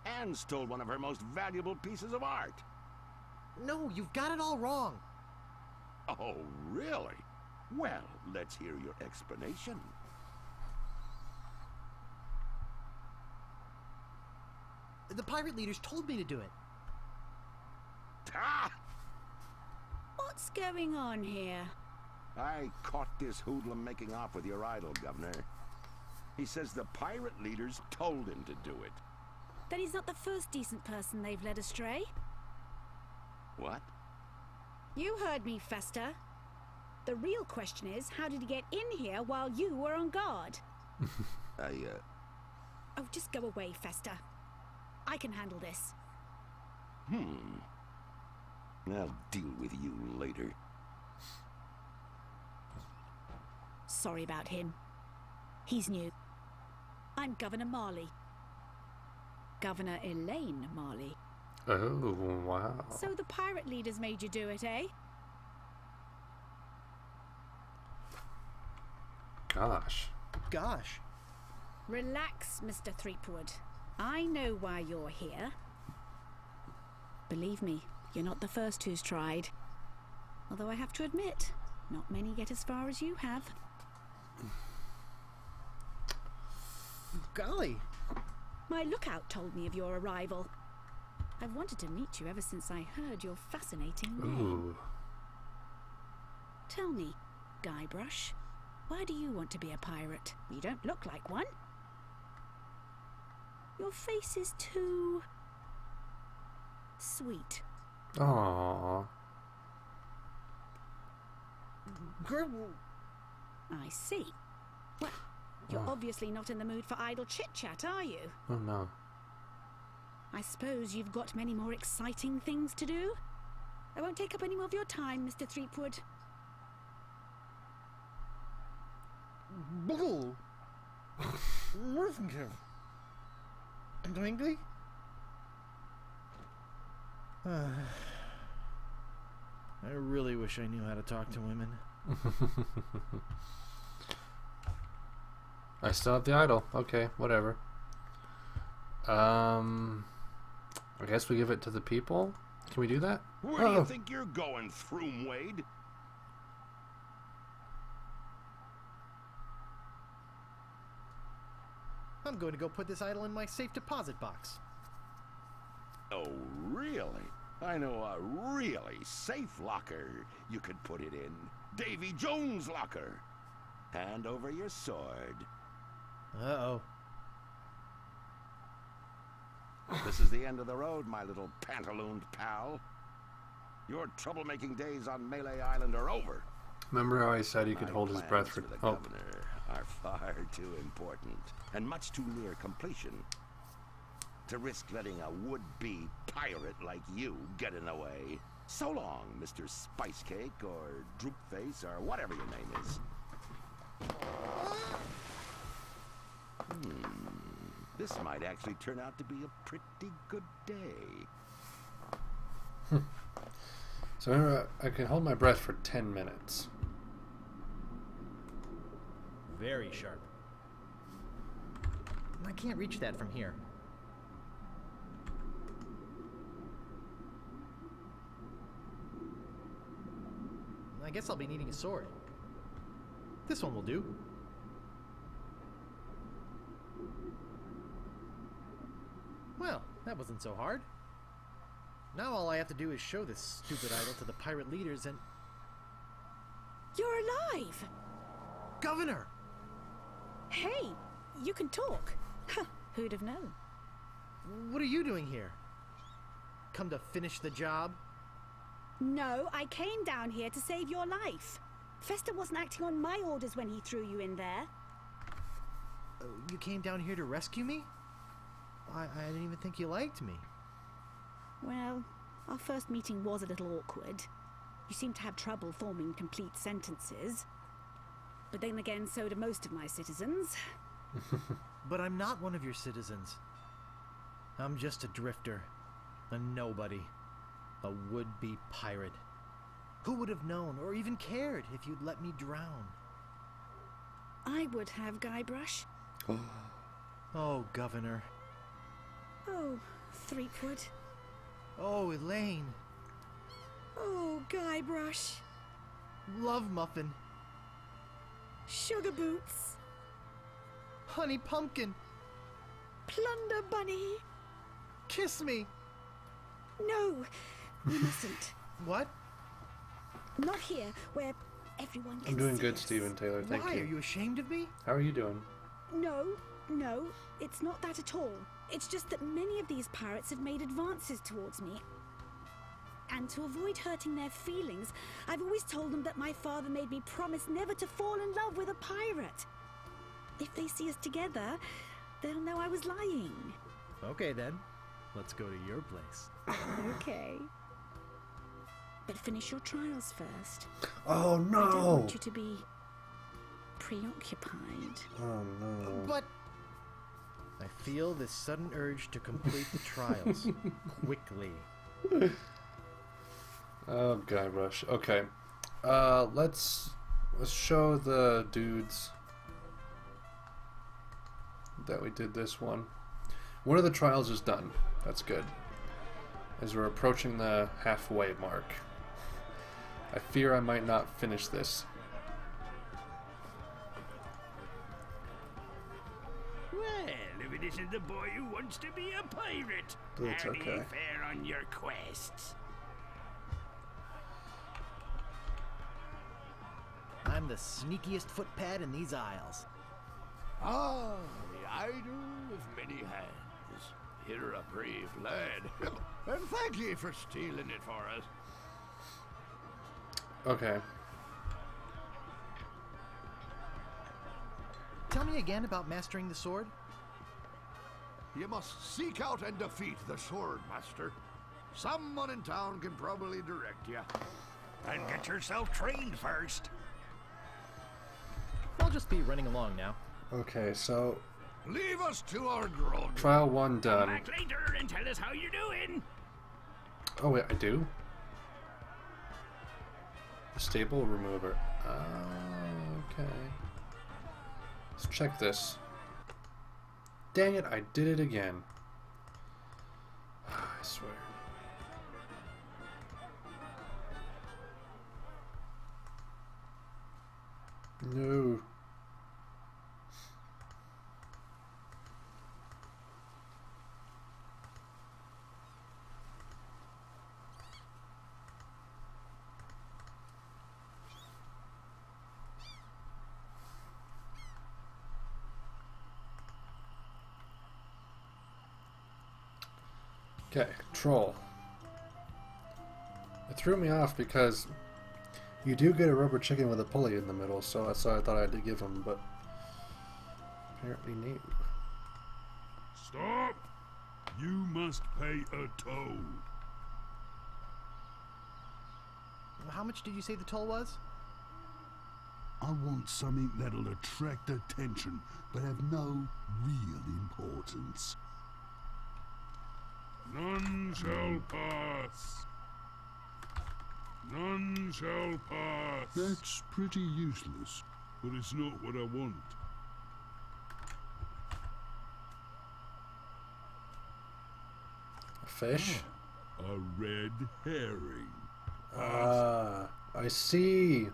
and stole one of her most valuable pieces of art. No, you've got it all wrong. Oh, really? Well, let's hear your explanation. The pirate leaders told me to do it. Ah! What's going on here? I caught this hoodlum making off with your idol, Governor. He says the pirate leaders told him to do it. Then he's not the first decent person they've led astray. What? You heard me, Fester. The real question is, how did he get in here while you were on guard? Oh, just go away, Fester. I can handle this. I'll deal with you later. Sorry about him. He's new. I'm Governor Marley. Governor Elaine Marley. Oh, wow. So the pirate leaders made you do it, eh? Gosh. Gosh. Relax, Mr. Threepwood. I know why you're here. Believe me, you're not the first who's tried. Although I have to admit, not many get as far as you have. Golly. My lookout told me of your arrival. I've wanted to meet you ever since I heard your fascinating name. Ooh. Tell me, Guybrush, why do you want to be a pirate? You don't look like one. Your face is too sweet. Aww. I see. Well, you're obviously not in the mood for idle chit-chat, are you? Oh no. I suppose you've got many more exciting things to do? I won't take up any more of your time, Mr. Threepwood. Bugle. I'm angry. I really wish I knew how to talk to women. I still have the idol. Okay, whatever. I guess we give it to the people. Can we do that? Where do you think you're going, Throom Wade? I'm going to go put this idol in my safe deposit box. Oh, really? I know a really safe locker you could put it in. Davy Jones' locker. Hand over your sword. Uh-oh. This is the end of the road, my little pantalooned pal. Your troublemaking days on Melee Island are over. Remember how I said he could hold his breath for... The governor are far too important and much too near completion to risk letting a would-be pirate like you get in the way. So long, Mr. Spice Cake or Droop Face or whatever your name is. This might actually turn out to be a pretty good day. So I can hold my breath for 10 minutes. Very sharp. I can't reach that from here. I guess I'll be needing a sword. This one will do. Well, that wasn't so hard. Now all I have to do is show this stupid idol to the pirate leaders and... You're alive! Governor! Hey, you can talk. Huh, who'd have known? What are you doing here? Come to finish the job? No, I came down here to save your life. Fester wasn't acting on my orders when he threw you in there. You came down here to rescue me? I didn't even think you liked me. Well, our first meeting was a little awkward. You seemed to have trouble forming complete sentences. But then again, so do most of my citizens. But I'm not one of your citizens. I'm just a drifter. A nobody. A would-be pirate. Who would have known or even cared if you'd let me drown? I would have, Guybrush. Oh, Governor. Oh, Threepwood. Oh, Elaine. Oh, Guybrush. Love Muffin. Sugar Boots. Honey Pumpkin. Plunder Bunny. Kiss me. No, you mustn't. What? Not here, where everyone can I'm doing see good, us. Stephen Taylor. Thank you. Why? Are you ashamed of me? How are you doing? No, it's not that at all. It's just that many of these pirates have made advances towards me. And to avoid hurting their feelings, I've always told them that my father made me promise never to fall in love with a pirate. If they see us together, they'll know I was lying. Okay then, let's go to your place. Okay. But finish your trials first. Oh no! I don't want you to be preoccupied. Oh no. But I feel this sudden urge to complete the trials quickly. Oh, Guybrush. Okay. Let's show the dudes that we did this one. One of the trials is done. That's good. As we're approaching the halfway mark. I fear I might not finish this. Well, if it isn't the boy who wants to be a pirate, But it's how do you okay. fare on your quests? I'm the sneakiest footpad in these aisles. Ah, the idol with many hands. You're a brave lad. And thank ye for stealing it for us. Okay. Tell me again about mastering the sword. You must seek out and defeat the Sword Master. Someone in town can probably direct you. And get yourself trained first. I'll just be running along now. Okay, so Leave us to our grog. trial 1 Come done. back later and tell us how you're doing. Oh wait, I do? The stable remover. Okay. Let's check this. Dang it, I did it again. I swear. No. Okay, control. It threw me off because you do get a rubber chicken with a pulley in the middle, so that's why I thought I had to give him, but apparently no. Stop! You must pay a toll. How much did you say the toll was? I want something that'll attract attention, but have no real importance. None shall pass. None shall pass. That's pretty useless, but it's not what I want. A fish? A red herring. Ah, I see.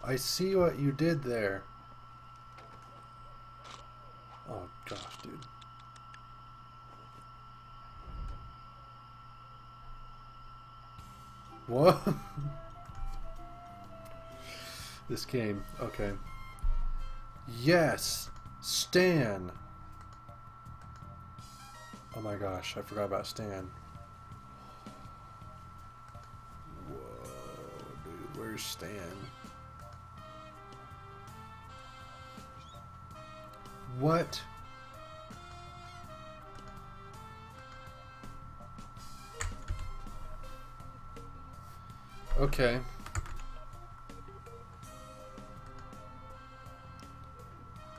I see what you did there. Oh gosh, dude. What? This game. Okay. Yes! Stan! Oh my gosh, I forgot about Stan. Whoa, dude, where's Stan? What? Okay.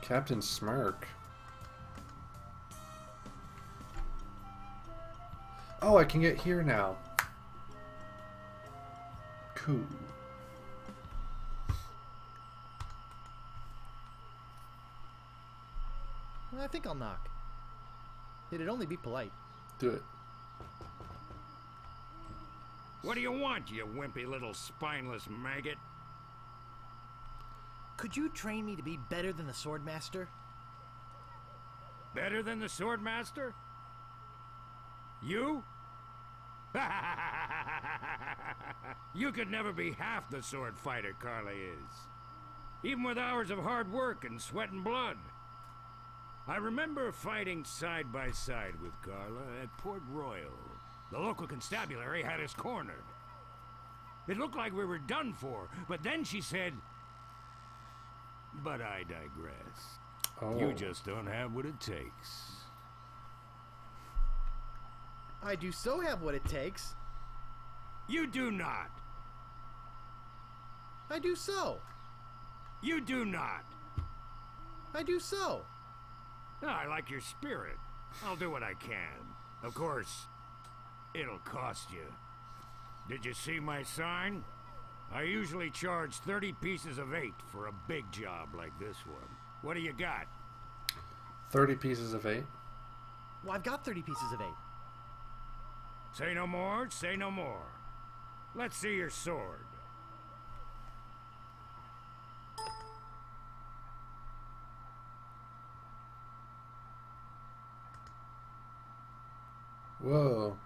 Captain Smirk. Oh, I can get here now. Cool. I think I'll knock. It'd only be polite. Do it. What do you want, you wimpy little spineless maggot? Could you train me to be better than the Swordmaster? Better than the Swordmaster? You? You could never be half the sword fighter Carla is. Even with hours of hard work and sweat and blood. I remember fighting side by side with Carla at Port Royal. The local constabulary had us cornered. It looked like we were done for, but then she said... But I digress. Oh. You just don't have what it takes. I do so have what it takes. You do not. I do so. You do not. I do so. No, I like your spirit. I'll do what I can. Of course, it'll cost you. Did you see my sign? I usually charge 30 pieces of 8 for a big job like this one. What do you got? 30 pieces of 8? Well, I've got 30 pieces of 8. Say no more, say no more. Let's see your sword. Whoa.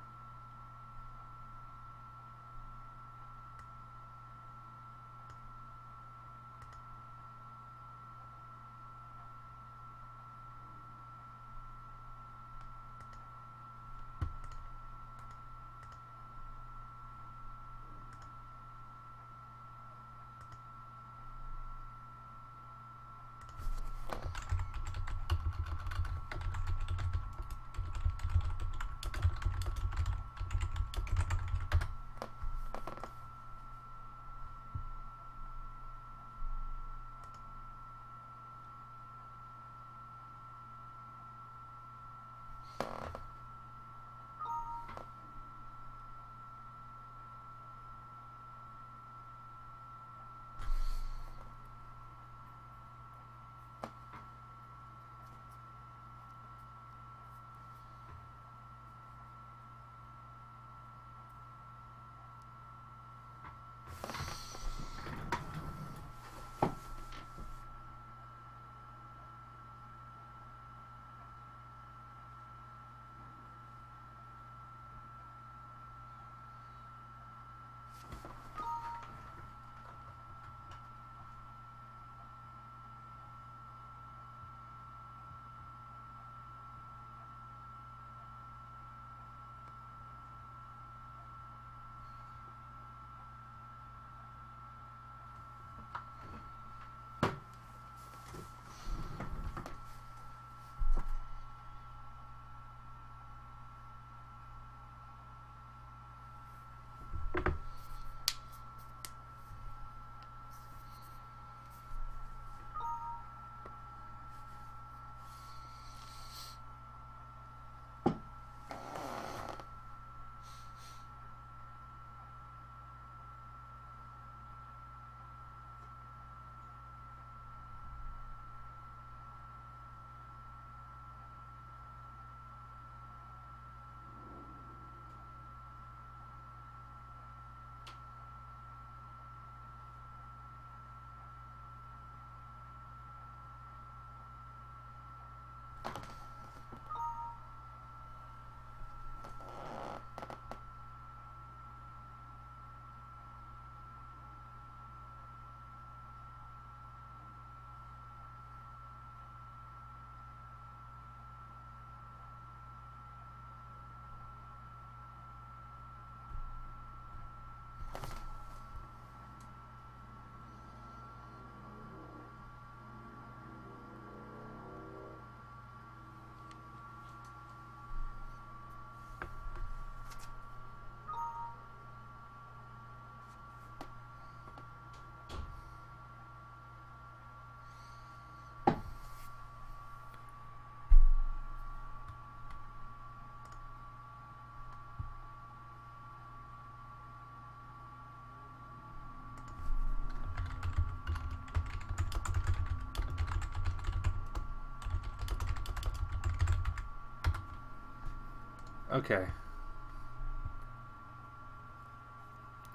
Okay.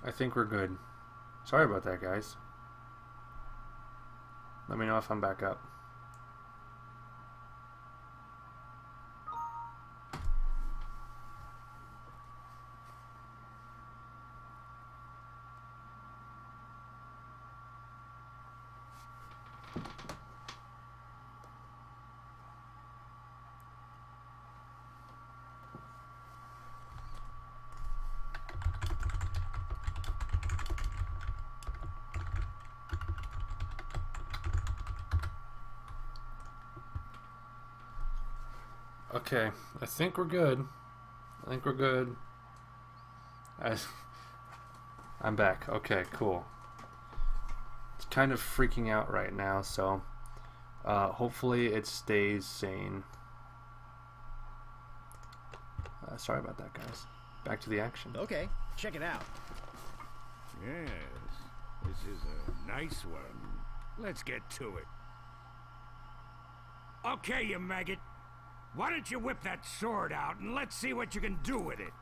I think we're good. Sorry about that, guys. Let me know if I'm back up. Okay, I think we're good. I think we're good. I'm back. Okay, cool. It's kind of freaking out right now, so hopefully it stays sane. Sorry about that, guys. Back to the action. Okay, check it out. Yes, this is a nice one. Let's get to it. Okay, you maggot. Why don't you whip that sword out and let's see what you can do with it?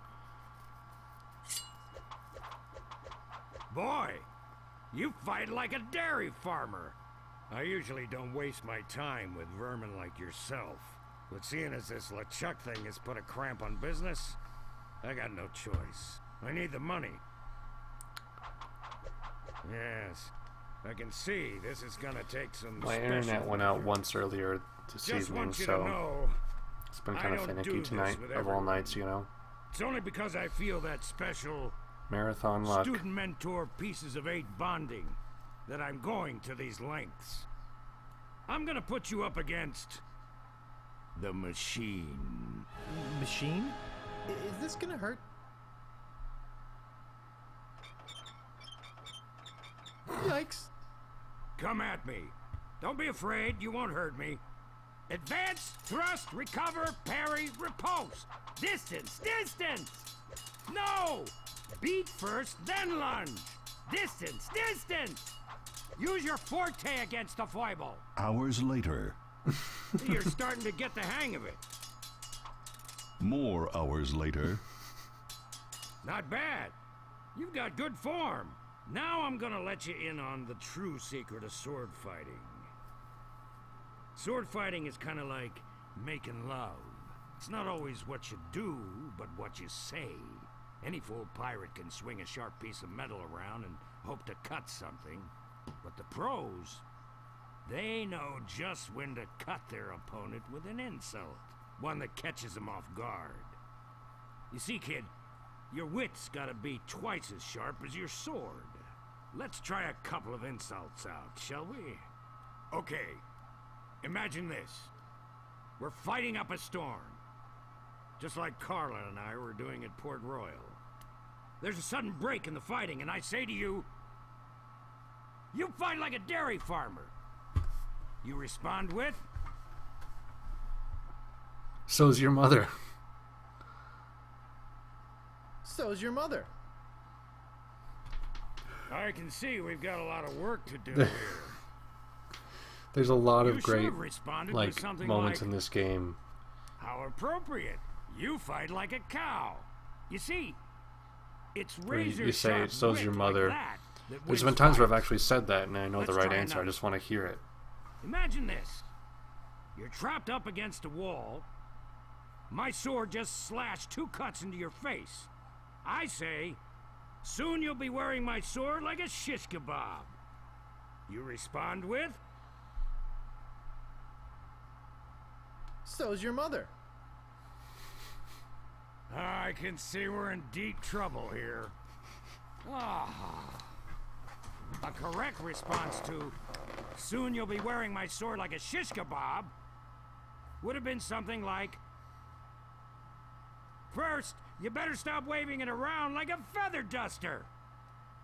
Boy, you fight like a dairy farmer. I usually don't waste my time with vermin like yourself. But seeing as this LeChuck thing has put a cramp on business, I got no choice. I need the money. Yes, I can see this is gonna take some My internet went out once earlier this evening, so it's been kind of finicky tonight of all nights, you know. It's only because I feel that special marathon luck. Student mentor pieces of 8 bonding that I'm going to these lengths. I'm gonna put you up against the machine. Machine? Is this gonna hurt? Yikes. Come at me. Don't be afraid, you won't hurt me. Advance, thrust, recover, parry, repulse. Distance, distance! No! Beat first, then lunge. Distance, distance! Use your forte against the foible. Hours later. You're starting to get the hang of it. More hours later. Not bad. You've got good form. Now I'm gonna let you in on the true secret of sword fighting. Sword fighting is kind of like making love. It's not always what you do, but what you say. Any fool pirate can swing a sharp piece of metal around and hope to cut something. But the pros, they know just when to cut their opponent with an insult. One that catches them off guard. You see, kid, your wit's gotta be twice as sharp as your sword. Let's try a couple of insults out, shall we? Okay. Imagine this. We're fighting up a storm. Just like Carla and I were doing at Port Royal. There's a sudden break in the fighting, and I say to you, you fight like a dairy farmer. You respond with? So's your mother. So's your mother. I can see we've got a lot of work to do here. There's a lot of You great like moments in this game. How appropriate. You fight like a cow. You see, it's razor You say, sharp so's your wit mother. Like that There's wins been times where I've fights. actually said that and I know Let's the right try answer. I another. just want to hear it. Imagine this. You're trapped up against a wall. My sword just slashed 2 cuts into your face. I say, soon you'll be wearing my sword like a shish kebab. You respond with? So's your mother. I can see we're in deep trouble here. A correct response to, soon you'll be wearing my sword like a shish kebab, would have been something like, first, you better stop waving it around like a feather duster.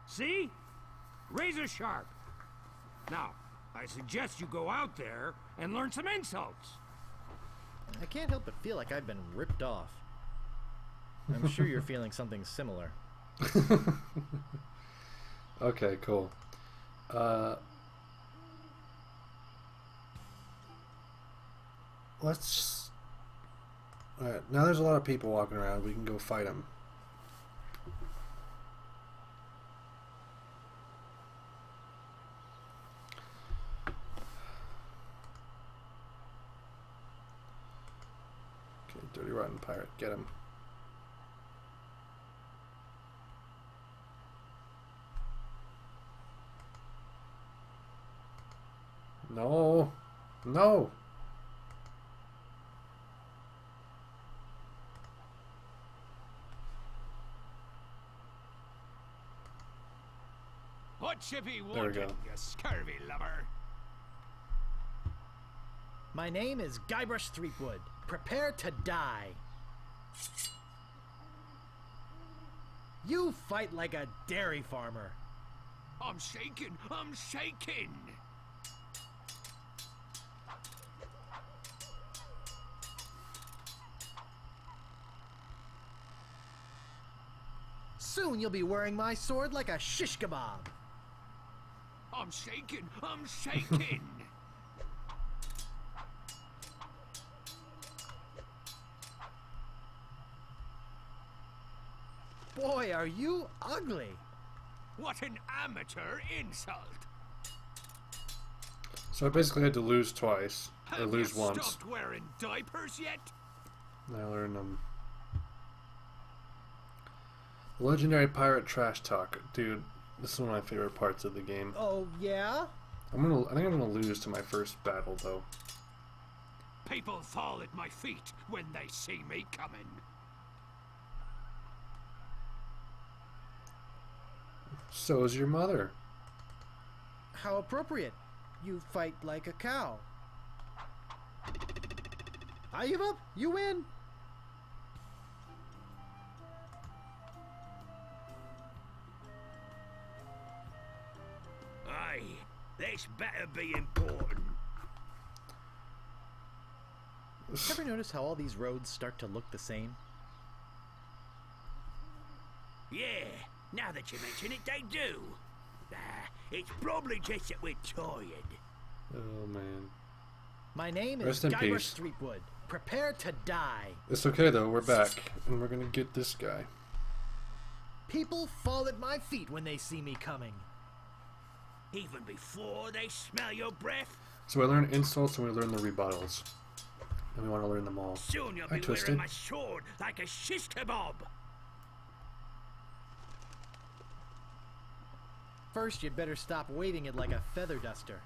See? Razor sharp. Now, I suggest you go out there and learn some insults. I can't help but feel like I've been ripped off. I'm sure you're feeling something similar. Okay, cool. Alright, now there's a lot of people walking around. We can go fight them. Okay, Dirty Rotten Pirate. Get him. No. No. What you be There we wanting, go. you scurvy lover? My name is Guybrush Threepwood. Prepare to die. You fight like a dairy farmer. I'm shaking. I'm shaking. Soon you'll be wearing my sword like a shish kebab. I'm shaking. I'm shaking. Boy, are you ugly. What an amateur insult. So I basically had to lose twice. Or Have lose you once. stopped wearing diapers yet? I learned them. Legendary Pirate Trash Talk. Dude, this is one of my favorite parts of the game. Oh, yeah? I think I'm gonna lose to my first battle, though. People fall at my feet when they see me coming. So is your mother. How appropriate. You fight like a cow. I give up. You win. Aye, this better be important. Ever notice how all these roads start to look the same? Yeah, now that you mention it, they do. It's probably just that we're tired. Oh, man. My name is Rest in Guybrush peace. Threepwood. Prepare to die. It's okay, though. We're back. And we're gonna get this guy. People fall at my feet when they see me coming. Even before they smell your breath? So I learned insults and we learned the rebuttals. And we want to learn them all. Soon you'll I be twisted. wearing my sword like a shish kebab. First, you'd better stop waving it like a feather duster.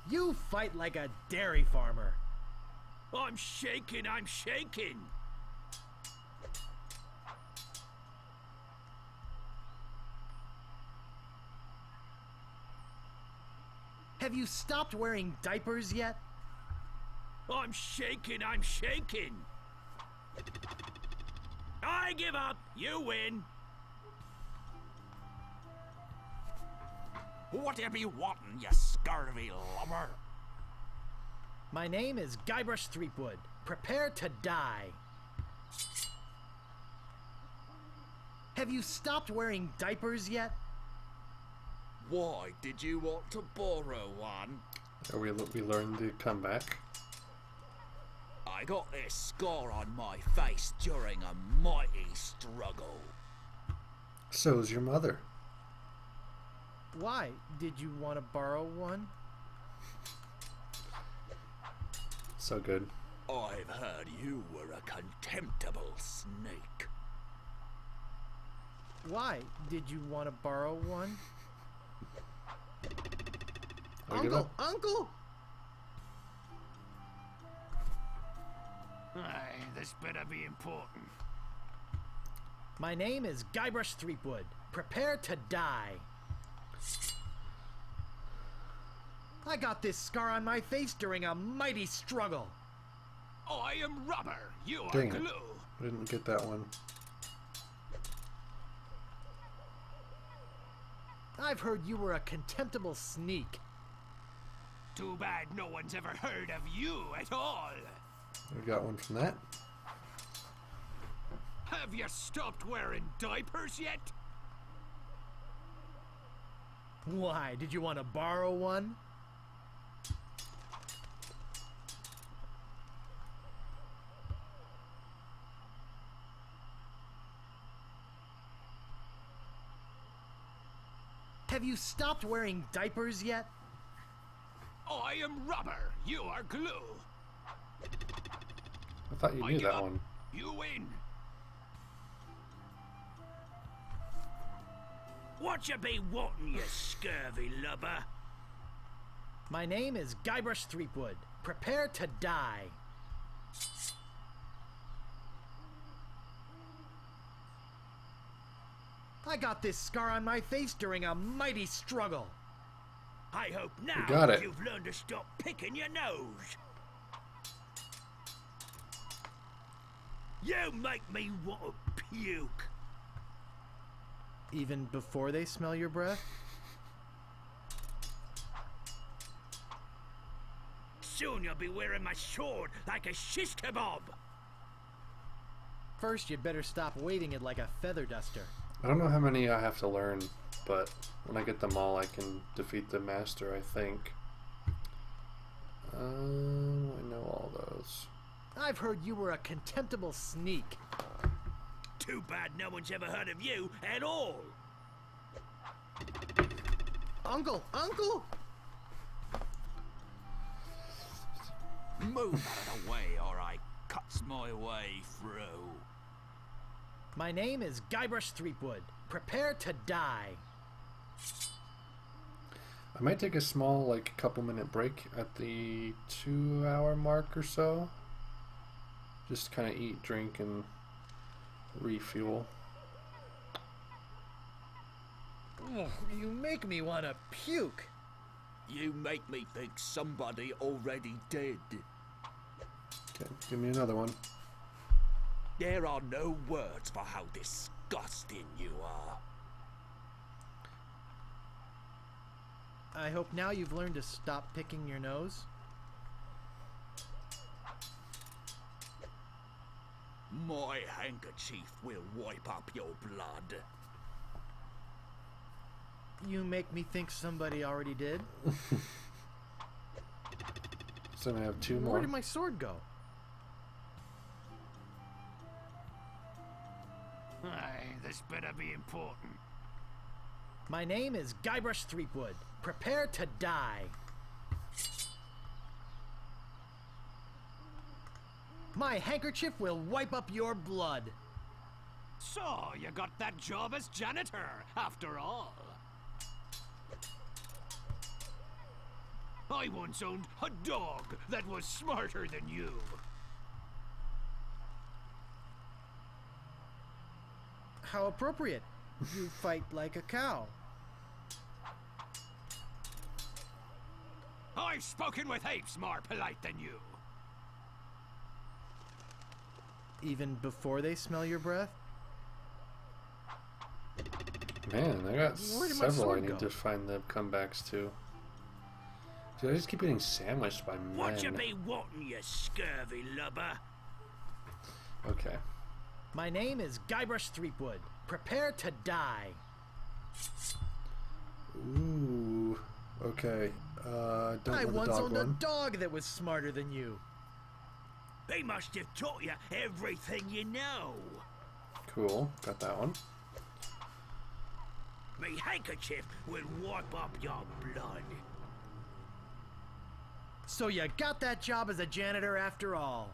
You fight like a dairy farmer. I'm shaking, I'm shaking. Have you stopped wearing diapers yet? I'm shaking, I'm shaking. I give up. You win. Whatever you wantin', you scurvy lumber. My name is Guybrush Threepwood. Prepare to die. Have you stopped wearing diapers yet? Why did you want to borrow one? We learned to come back. I got this scar on my face during a mighty struggle. So's your mother. Why? Did you want to borrow one? So good. I've heard you were a contemptible snake. Why? Did you want to borrow one? I give Uncle! up. Uncle! Aye, this better be important. My name is Guybrush Threepwood. Prepare to die. I got this scar on my face during a mighty struggle. I am rubber. You are Dang it. glue. I didn't get that one. I've heard you were a contemptible sneak. Too bad no one's ever heard of you at all. We got one from that. Have you stopped wearing diapers yet? Why? Did you want to borrow one? Have you stopped wearing diapers yet? I am rubber. You are glue. I thought you knew that one. You win. What you be wanting, you scurvy lubber? My name is Guybrush Threepwood. Prepare to die. I got this scar on my face during a mighty struggle. I hope now you've learned to stop picking your nose. You make me want to puke. Even before they smell your breath? Soon you'll be wearing my sword like a shish kebab. First, you'd better stop waving it like a feather duster. I don't know how many I have to learn, but when I get them all, I can defeat the master, I think. I know all those. I've heard you were a contemptible sneak. Too bad no one's ever heard of you at all. Uncle! Uncle! Move out of the way or I cuts my way through. My name is Guybrush Threepwood. Prepare to die. I might take a small, like, couple-minute break at the 2-hour mark or so. Just kind of eat, drink, and refuel. Oh, you make me want to puke. You make me think somebody already did. Okay, give me another one. There are no words for how disgusting you are. I hope now you've learned to stop picking your nose. My handkerchief will wipe up your blood. You make me think somebody already did. So I have 2 more. Where did my sword go? Aye, this better be important. My name is Guybrush Threepwood. Prepare to die. My handkerchief will wipe up your blood. So, you got that job as janitor, after all. I once owned a dog that was smarter than you. How appropriate. You fight like a cow. I've spoken with apes more polite than you. Even before they smell your breath? Man, I got Where did my several I sword need go? to find the comebacks to. Dude, I just keep getting sandwiched by men. What you be wanting, you scurvy lubber? Okay. My name is Guybrush Threepwood. Prepare to die. Ooh. Okay. Don't I want the once dog owned one. a dog that was smarter than you. They must have taught you everything you know. Cool. Got that one. Me handkerchief will wipe up your blood. So you got that job as a janitor after all.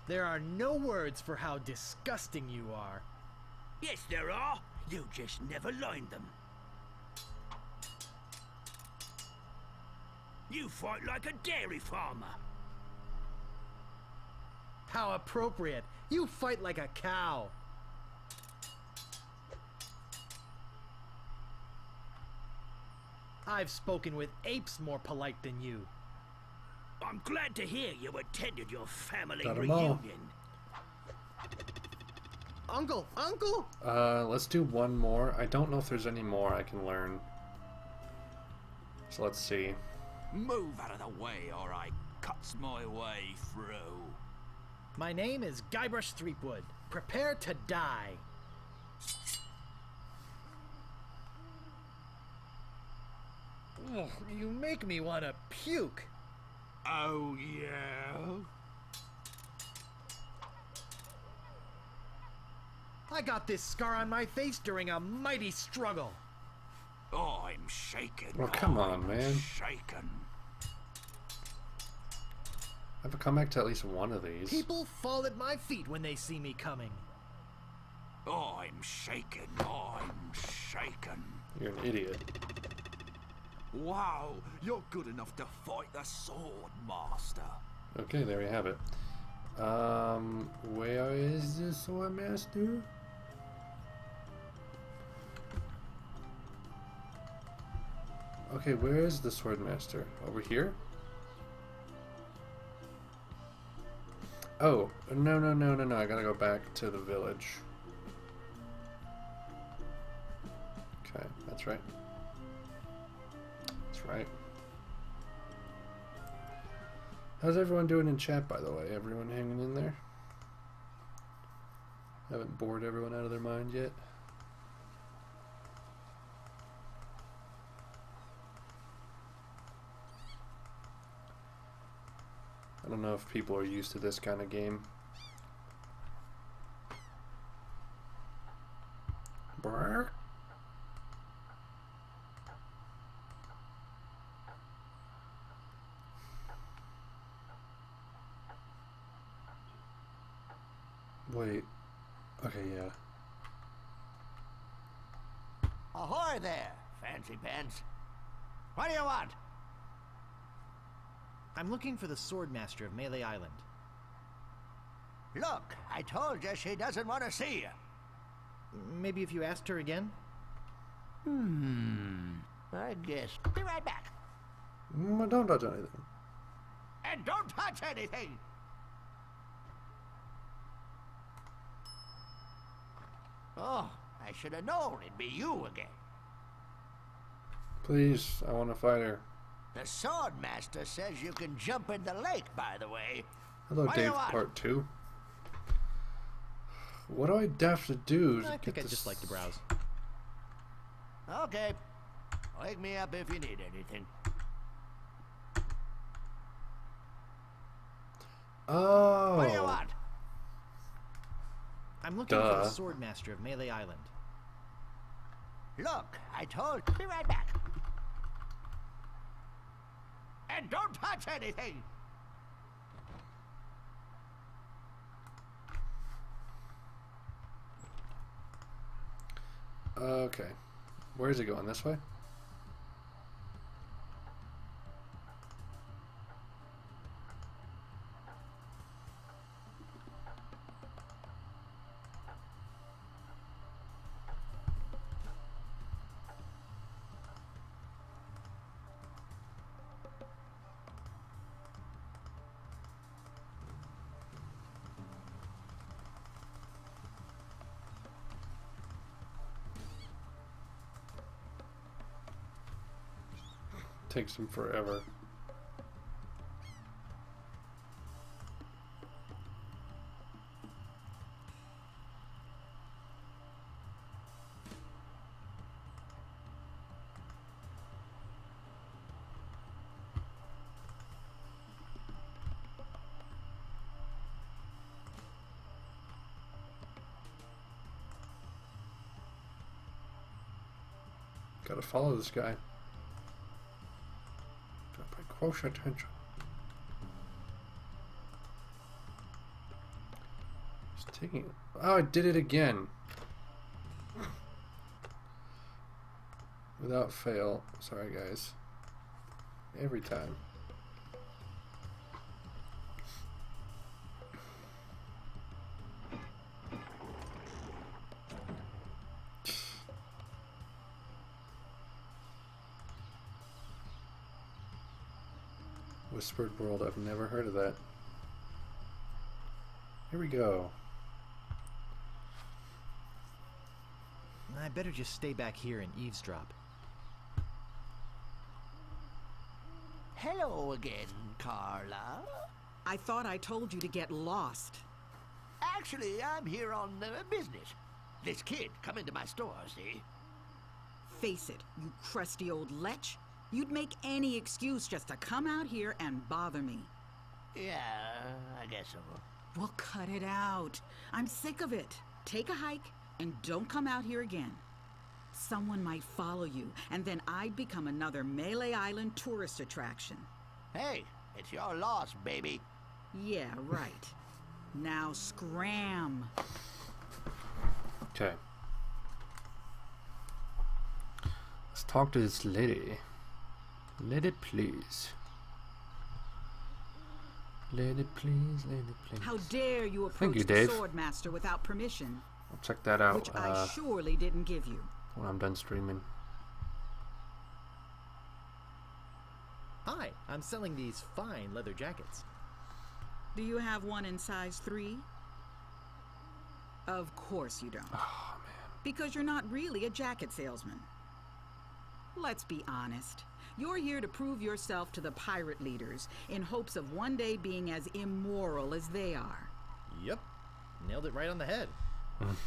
There are no words for how disgusting you are. Yes, there are. You just never learned them. You fight like a dairy farmer. How appropriate. You fight like a cow. I've spoken with apes more polite than you. I'm glad to hear you attended your family Got 'em all. reunion. Uncle! Uncle! Let's do one more. I don't know if there's any more I can learn. So let's see. Move out of the way or I cuts my way through. My name is Guybrush Threepwood. Prepare to die. Ugh, you make me want to puke. Oh, yeah? I got this scar on my face during a mighty struggle. I'm shaken. Well, come on, man. Shaken. I have a comeback to at least one of these. People fall at my feet when they see me coming. I'm shaken. I'm shaken. You're an idiot. Wow, you're good enough to fight the Sword Master. Okay, there we have it. Where is the Sword Master? Okay, where is the Sword Master? Over here? Oh, no, I gotta go back to the village. Okay, that's right. That's right. How's everyone doing in chat, by the way? Everyone hanging in there? Haven't bored everyone out of their mind yet? I don't know if people are used to this kind of game. Brr. Wait. Okay, yeah. Ahoy there, fancy pants. What do you want? I'm looking for the Sword Master of Melee Island. Look, I told you she doesn't want to see you. Maybe if you asked her again? I guess. Be right back. Don't touch anything. And don't touch anything! Oh, I should have known it'd be you again. Please, I want to fight her. The Sword Master says you can jump in the lake, by the way. Hello, What do you Dave, want? part 2. What do I have to do to I get think I'd this? just like to browse. Okay. Wake me up if you need anything. Oh. What do you want? I'm looking for Duh. the Sword Master of Melee Island. Look, I told you. Be right back. And don't touch anything! Okay. Where's it going? This way? Takes him forever. Gotta follow this guy. Gotta pay close attention. He's taking. Oh, I did it again. Without fail. Sorry, guys. Every time. Whispered World, I've never heard of that. Here we go. I better just stay back here and eavesdrop. Hello again, Carla. I thought I told you to get lost. Actually, I'm here on business. This kid come into my store, see? Face it, you crusty old lech. You'd make any excuse just to come out here and bother me. Yeah, I guess so. Well, cut it out. I'm sick of it. Take a hike and don't come out here again. Someone might follow you, and then I'd become another Melee Island tourist attraction. Hey, it's your loss, baby. Yeah, right. Now scram. Okay. Let's talk to this lady. Lady, please. Lady, please, lady, please. How dare you approach Thank you, the Dave. Swordmaster without permission? I'll check that out Which I surely didn't give you. when I'm done streaming. Hi, I'm selling these fine leather jackets. Do you have one in size 3? Of course you don't. Oh, man. Because you're not really a jacket salesman. Let's be honest. You're here to prove yourself to the pirate leaders in hopes of one day being as immoral as they are. Yep, nailed it right on the head.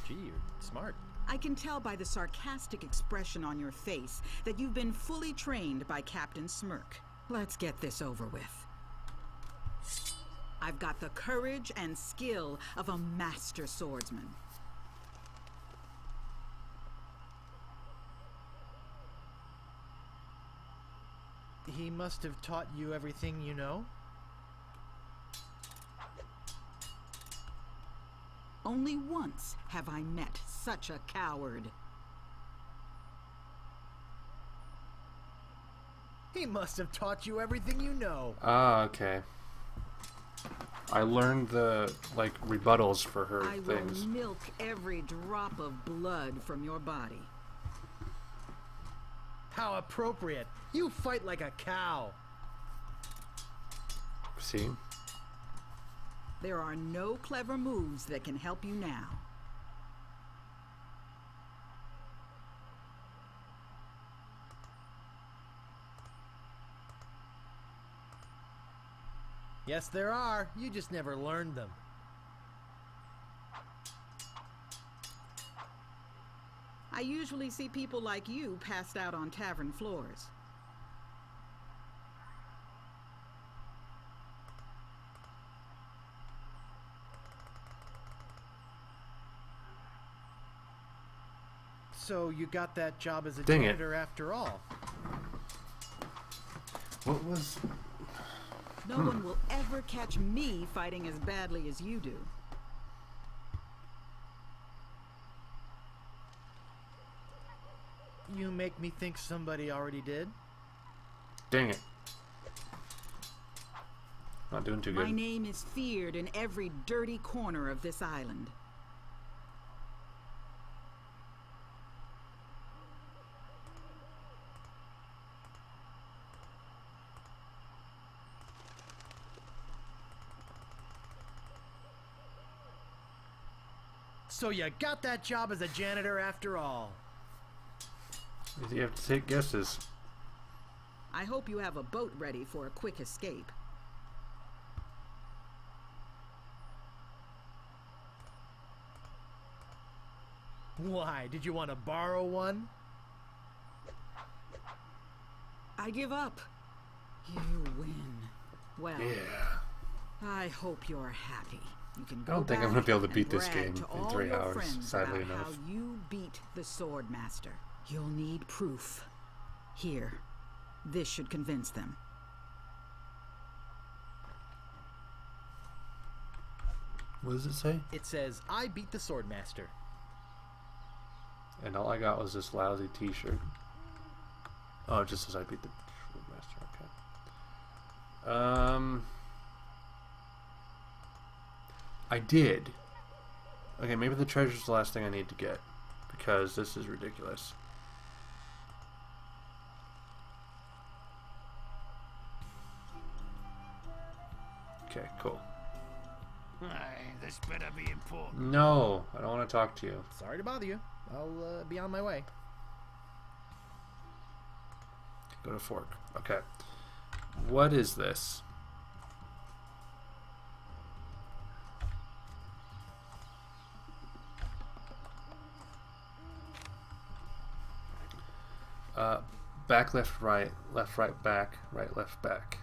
Gee, you're smart. I can tell by the sarcastic expression on your face that you've been fully trained by Captain Smirk. Let's get this over with. I've got the courage and skill of a master swordsman. He must have taught you everything you know? Only once have I met such a coward. He must have taught you everything you know. Ah, okay. I learned the, like, rebuttals for her I things. will milk every drop of blood from your body. How appropriate. You fight like a cow. See? There are no clever moves that can help you now. Yes, there are. You just never learned them. I usually see people like you passed out on tavern floors. So you got that job as a Dang it. janitor after all. What was... No one will ever catch me fighting as badly as you do. You make me think somebody already did. Dang it. Not doing too good. My name is feared in every dirty corner of this island. So you got that job as a janitor after all. You have to take guesses. I hope you have a boat ready for a quick escape. Why? Did you want to borrow one? I give up. You win. Well, Yeah. I hope you're happy. You can go I don't think I'm back going to be able to and beat this brag game to in all 3 your hours, friends sadly about enough. how you beat the Swordmaster. You'll need proof. Here. This should convince them. What does it say? It says, I beat the Swordmaster. And all I got was this lousy t-shirt. Oh, it just says I beat the Swordmaster. Okay. I did. Okay, maybe the treasure's the last thing I need to get. Because this is ridiculous. Okay, cool. This better be important. No, I don't want to talk to you. Sorry to bother you. I'll be on my way. Go to fork. Okay. What is this? Back, left, right, back, right, left, back.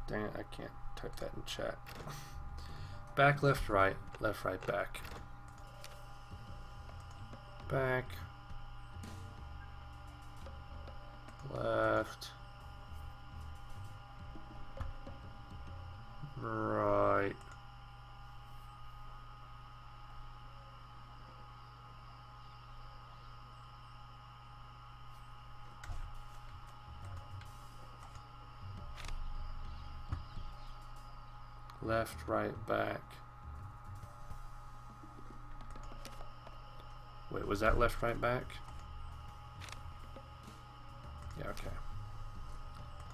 Dang it, I can't type that in chat. Back, left, right, back. Back. Left. Right. Left, right, back. Wait, was that left, right, back? Yeah, okay.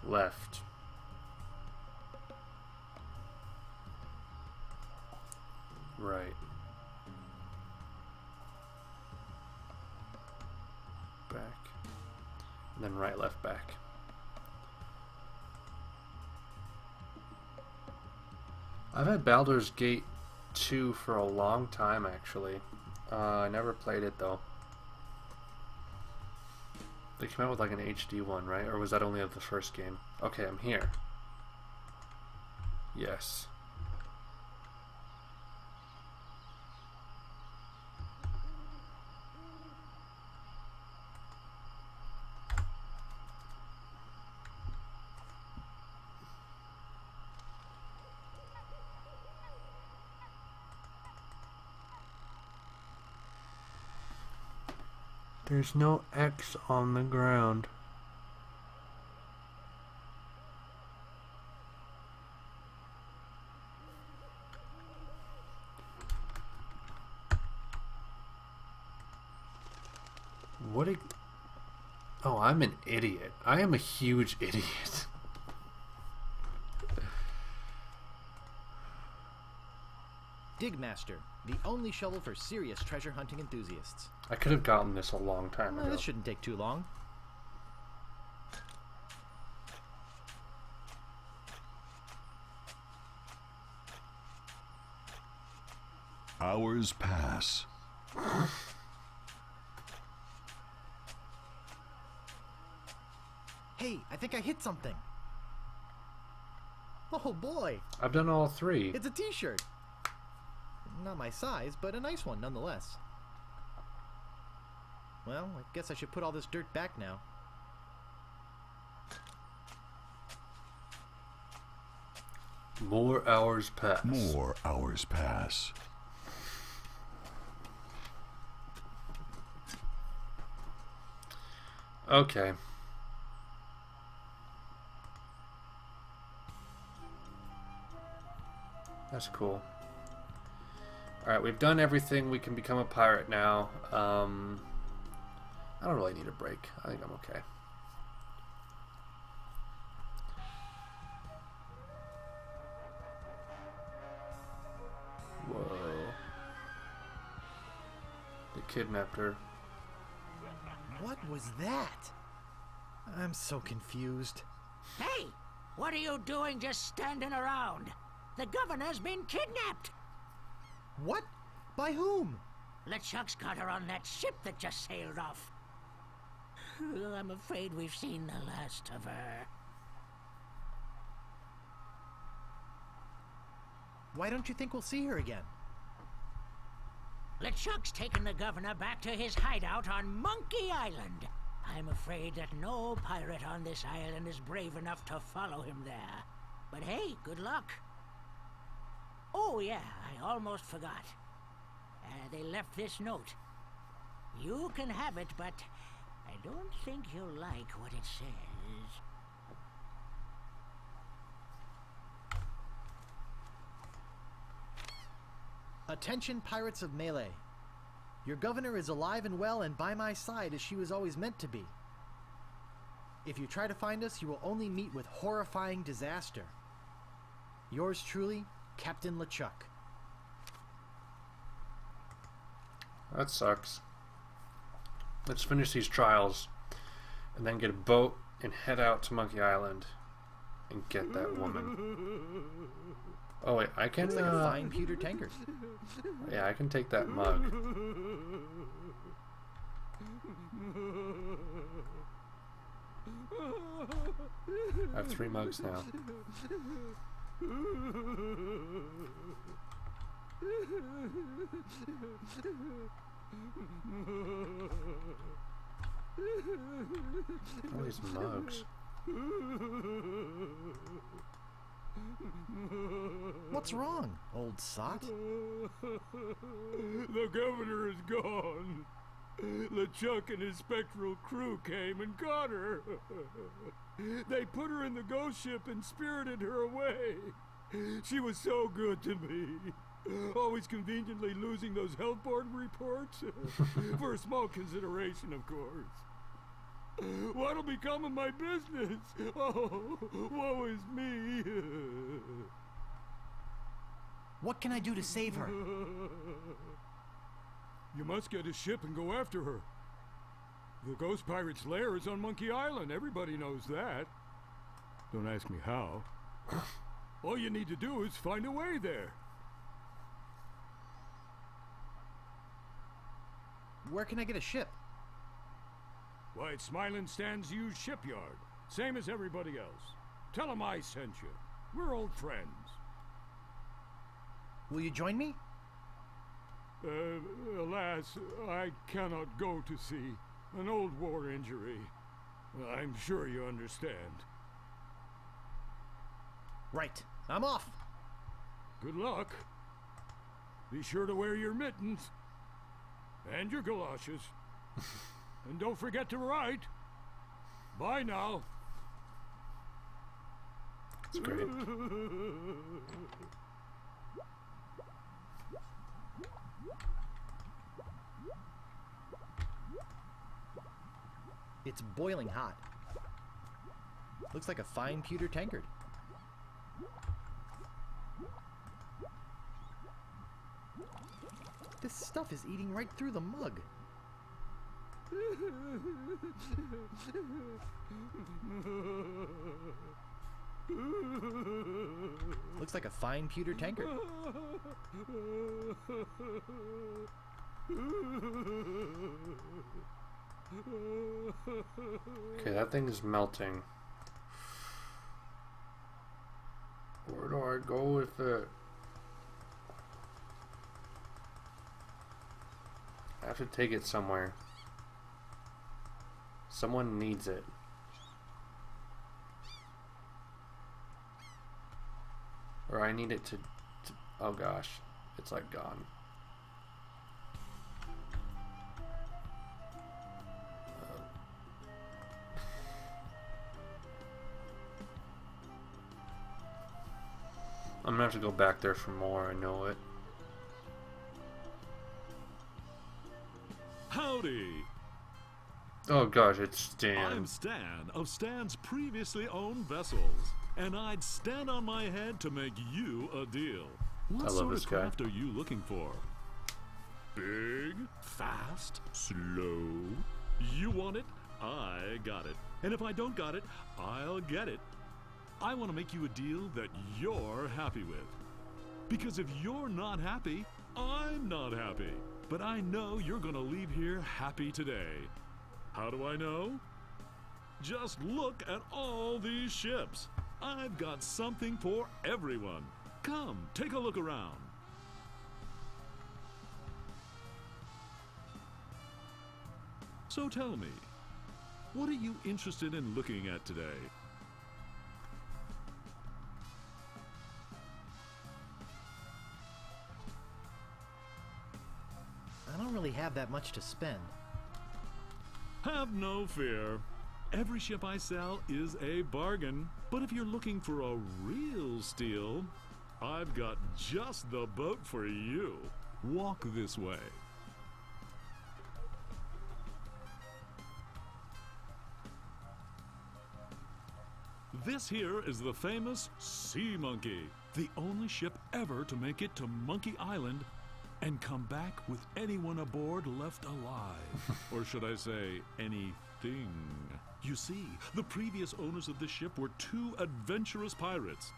Left. Right. Back. And then right, left, back. I've had Baldur's Gate 2 for a long time, actually. I never played it, though. They came out with like an HD one, right? Or was that only of the first game? Okay, I'm here. Yes. There's no X on the ground. What a... Oh, I'm an idiot. I am a huge idiot. Digmaster, the only shovel for serious treasure hunting enthusiasts. I could have gotten this a long time ago. This shouldn't take too long. Hours pass. Hey, I think I hit something. Oh boy. I've done all three. It's a t-shirt. Not my size, but a nice one nonetheless. Well, I guess I should put all this dirt back now. More hours pass. More hours pass. Okay. That's cool. Alright, we've done everything. We can become a pirate now. I don't really need a break. I think I'm okay. Whoa. They kidnapped her. What was that? I'm so confused. Hey! What are you doing just standing around? The governor's been kidnapped! What? By whom? LeChuck's got her on that ship that just sailed off. I'm afraid we've seen the last of her. Why don't you think we'll see her again? LeChuck's taken the governor back to his hideout on Monkey Island. I'm afraid that no pirate on this island is brave enough to follow him there. But hey, good luck. Oh yeah, I almost forgot. They left this note. You can have it, but I don't think you'll like what it says. Attention, pirates of Melee. Your governor is alive and well and by my side as she was always meant to be. If you try to find us, you will only meet with horrifying disaster. Yours truly, Captain LeChuck. That sucks. Let's finish these trials and then get a boat and head out to Monkey Island and get that woman. Oh wait, I can... Looks like a fine pewter tankard. Yeah, I can take that mug. I have 3 mugs now. All these mugs. What's wrong, old sot? The governor is gone. LeChuck and his spectral crew came and got her. They put her in the ghost ship and spirited her away. She was so good to me. Always conveniently losing those health board reports. For a small consideration, of course. What'll become of my business? Oh, woe is me. What can I do to save her? You must get a ship and go after her. The ghost pirate's lair is on Monkey Island. Everybody knows that. Don't ask me how. All you need to do is find a way there. Where can I get a ship? Why, it's Smilin' Stan's used shipyard. Same as everybody else. Tell them I sent you. We're old friends. Will you join me? Alas, I cannot go to sea. An old war injury. I'm sure you understand. Right. I'm off. Good luck. Be sure to wear your mittens. And your galoshes. And don't forget to write. Bye now. That's great. It's boiling hot. Looks like a fine pewter tankard. This stuff is eating right through the mug. Looks like a fine pewter tankard. Okay, that thing is melting. Where do I go with it? I have to take it somewhere. Someone needs it. Or I need it to oh gosh, it's like gone. I'm gonna have to go back there for more, I know it. Howdy! Oh gosh, it's Stan. I'm Stan of Stan's previously owned vessels, and I'd stand on my head to make you a deal. What sort of craft are you looking for? Big, fast, slow? You want it? I got it. And if I don't got it, I'll get it. I want to make you a deal that you're happy with. Because if you're not happy, I'm not happy. But I know you're gonna leave here happy today. How do I know? Just look at all these ships. I've got something for everyone. Come, take a look around. So tell me, what are you interested in looking at today? I don't really have that much to spend. Have no fear. Every ship I sell is a bargain. But if you're looking for a real steal, I've got just the boat for you. Walk this way. This here is the famous Sea Monkey, the only ship ever to make it to Monkey Island and come back with anyone aboard left alive. Or should I say, anything. You see, the previous owners of the ship were two adventurous pirates.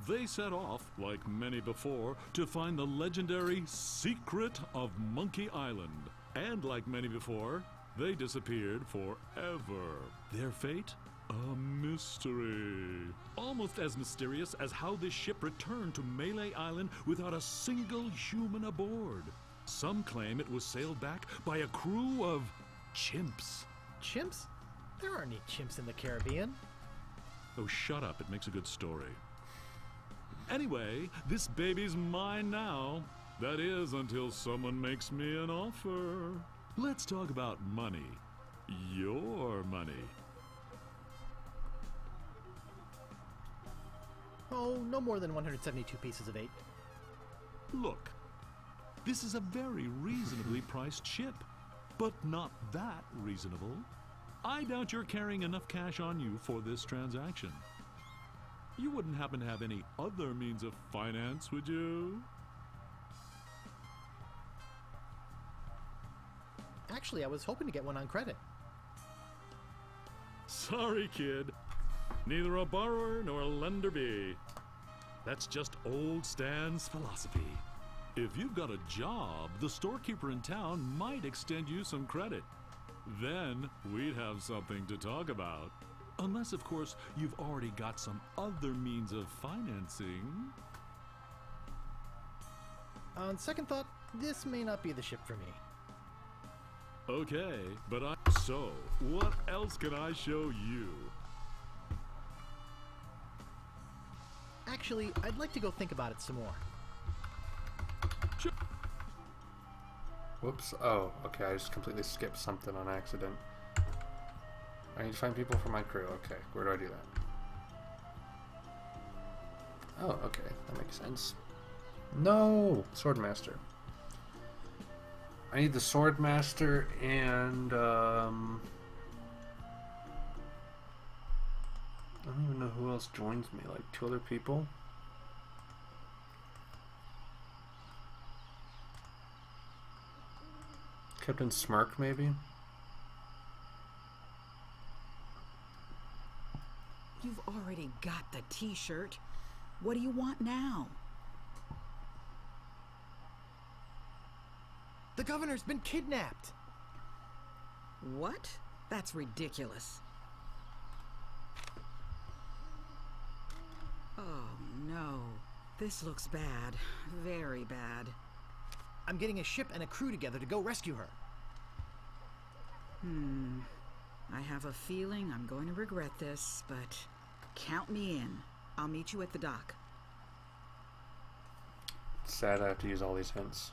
They set off, like many before, to find the legendary secret of Monkey Island. And like many before, they disappeared forever. Their fate? A mystery. Almost as mysterious as how this ship returned to Melee Island without a single human aboard. Some claim it was sailed back by a crew of chimps. Chimps? There aren't any chimps in the Caribbean. Oh, shut up. It makes a good story. Anyway, this baby's mine now. That is, until someone makes me an offer. Let's talk about money. Your money. Oh, no more than 172 pieces of 8. Look, this is a very reasonably priced ship, but not that reasonable. I doubt you're carrying enough cash on you for this transaction. You wouldn't happen to have any other means of finance, would you? Actually, I was hoping to get one on credit. Sorry, kid. Neither a borrower nor a lender be. That's just old Stan's philosophy. If you've got a job, the storekeeper in town might extend you some credit. Then we'd have something to talk about. Unless, of course, you've already got some other means of financing. On second thought, this may not be the ship for me. Okay, but So, what else can I show you? Actually, I'd like to go think about it some more. Whoops. Oh, okay. I just completely skipped something on accident. I need to find people for my crew. Okay, where do I do that? Oh, okay. That makes sense. No! Swordmaster. I need the Swordmaster and, I don't even know who else joins me. Like, 2 other people? Captain Smirk, maybe? You've already got the t-shirt. What do you want now? The governor's been kidnapped. What? That's ridiculous. Oh, no. This looks bad. Very bad. I'm getting a ship and a crew together to go rescue her. I have a feeling I'm going to regret this, but count me in. I'll meet you at the dock. It's sad I have to use all these hints.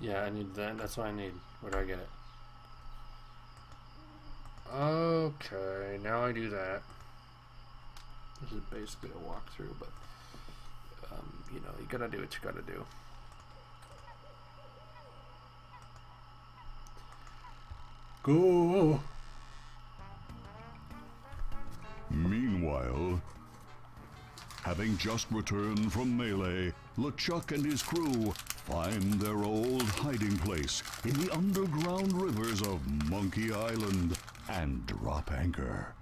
Yeah, I need that. That's what I need. Where do I get it? Okay, now I do that. This is basically a walkthrough, but you know, you gotta do what you gotta do. Go! Meanwhile, having just returned from Melee, LeChuck and his crew find their old hiding place in the underground rivers of Monkey Island and drop anchor.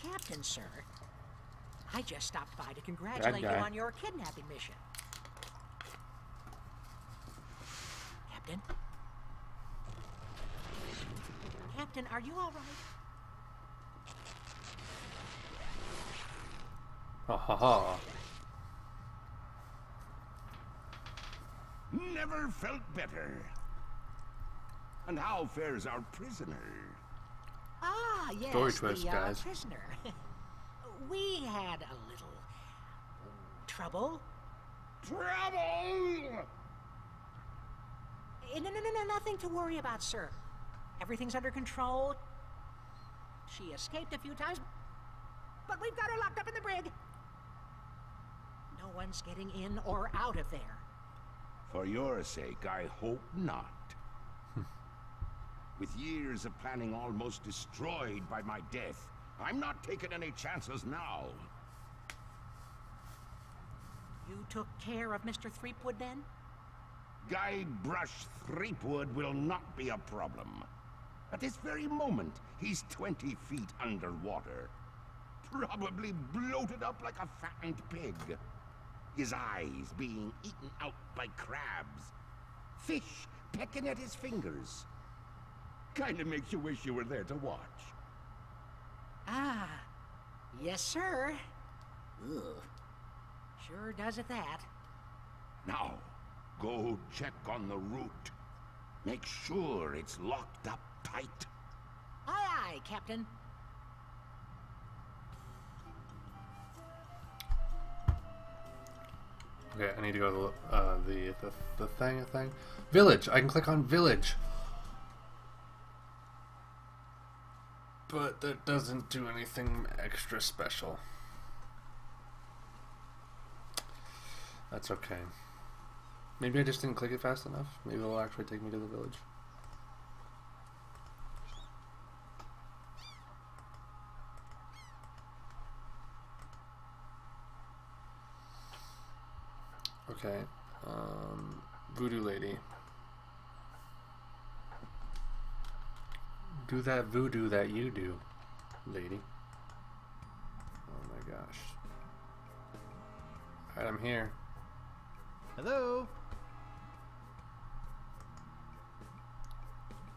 Captain, sir, I just stopped by to congratulate you on your kidnapping mission. Captain? Captain, are you all right? Ha ha ha. Never felt better. And how fares our prisoner? Ah, yes, Story twist, the guys. prisoner. We had a little trouble. Trouble! No, nothing to worry about, sir. Everything's under control. She escaped a few times, but we've got her locked up in the brig. No one's getting in or out of there. For your sake, I hope not. With years of planning almost destroyed by my death, I'm not taking any chances now. took care of Mr. Threepwood then? Guybrush Threepwood will not be a problem. At this very moment, he's 20 feet underwater. Probably bloated up like a fattened pig. His eyes being eaten out by crabs. Fish pecking at his fingers. Kinda makes you wish you were there to watch. Ah, yes, sir. Ugh. Sure does at that. Now, go check on the route. Make sure it's locked up tight. Aye, aye, Captain. Okay, I need to go to the thing. Village. I can click on village, but that doesn't do anything extra special. That's okay. Maybe I just didn't click it fast enough. Maybe it'll actually take me to the village. Okay, voodoo lady. Do that voodoo that you do, lady. Oh my gosh. Alright, I'm here. Hello?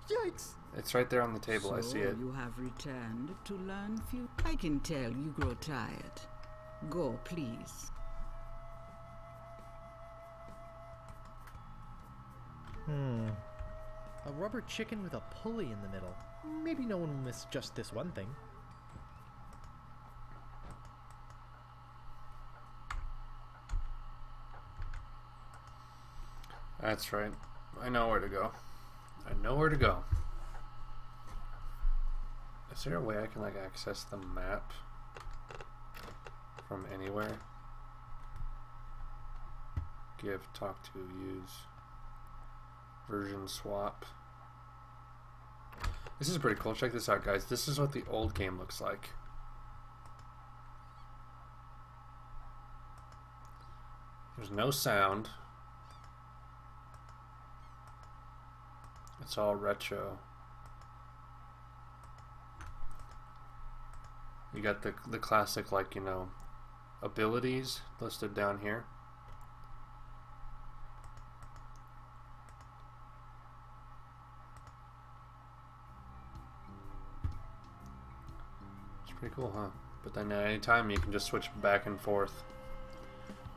Yikes! It's right there on the table, So I see it. You have returned to learn few. I can tell you grow tired. Go, please. A rubber chicken with a pulley in the middle. Maybe no one will miss just this one thing. That's right. I know where to go. I know where to go. Is there a way I can like access the map from anywhere? Give, talk to, use, version swap. This is pretty cool. Check this out, guys. This is what the old game looks like. There's no sound. It's all retro. You got the classic, like, you know, abilities listed down here. It's pretty cool, huh? But then at any time you can just switch back and forth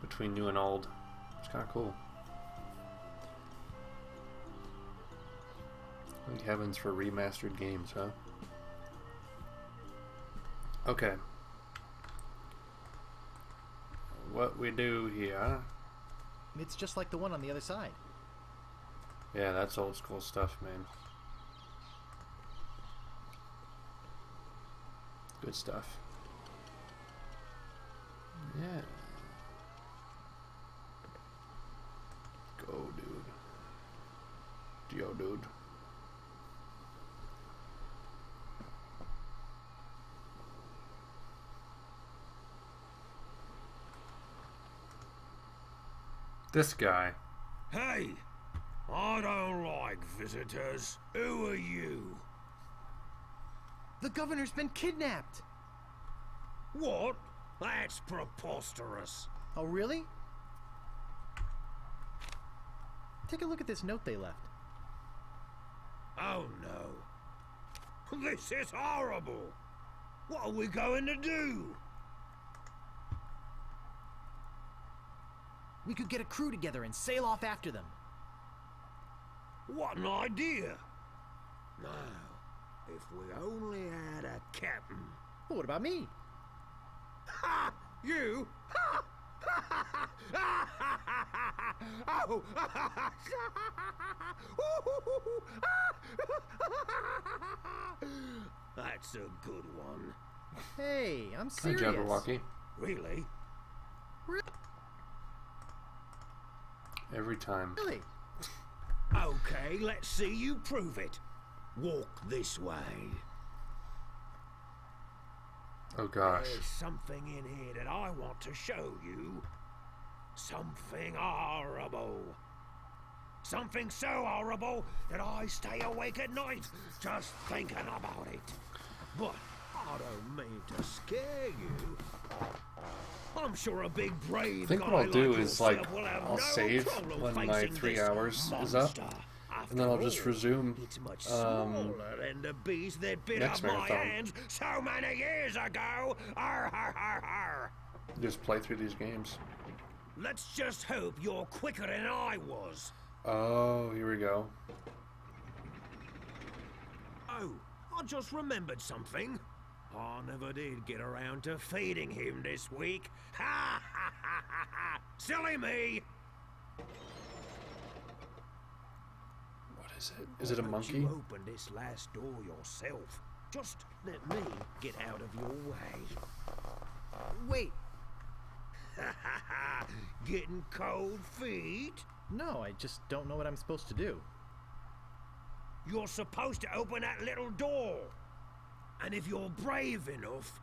between new and old. It's kind of cool. Thank heavens for remastered games, huh? Okay. What we do here... It's just like the one on the other side. Yeah, that's old school stuff, man. Good stuff. Yeah. Go, dude. Yo, dude. This guy. Hey! I don't like visitors. Who are you? The governor's been kidnapped! What? That's preposterous. Oh, really? Take a look at this note they left. Oh no. This is horrible. What are we going to do? We could get a crew together and sail off after them. What an idea. Now, if we only had a captain. Well, what about me? Ha! You? Ha! Oh! That's a good one. Hey, I'm serious. Hi, Jabberwocky. Really? Every time. Really? Okay, let's see you prove it. Walk this way. Oh gosh. There's something in here that I want to show you. something horrible. Something so horrible that I stay awake at night just thinking about it. But I don't mean to scare you. I'm sure a big brave I think what I'll do is, like, I'll save when my 3 hours is up, and then I'll just resume next marathon. So many years ago. Arr, arr, arr, arr. Just play through these games. Let's just hope you're quicker than I was. Oh, here we go. Oh, I just remembered something. I never did get around to feeding him this week. Ha ha ha ha ha! Silly me! What is it? Is it a monkey? You open this last door yourself. Just let me get out of your way. Wait. Ha ha ha! Getting cold feet? No, I just don't know what I'm supposed to do. You're supposed to open that little door. And if you're brave enough,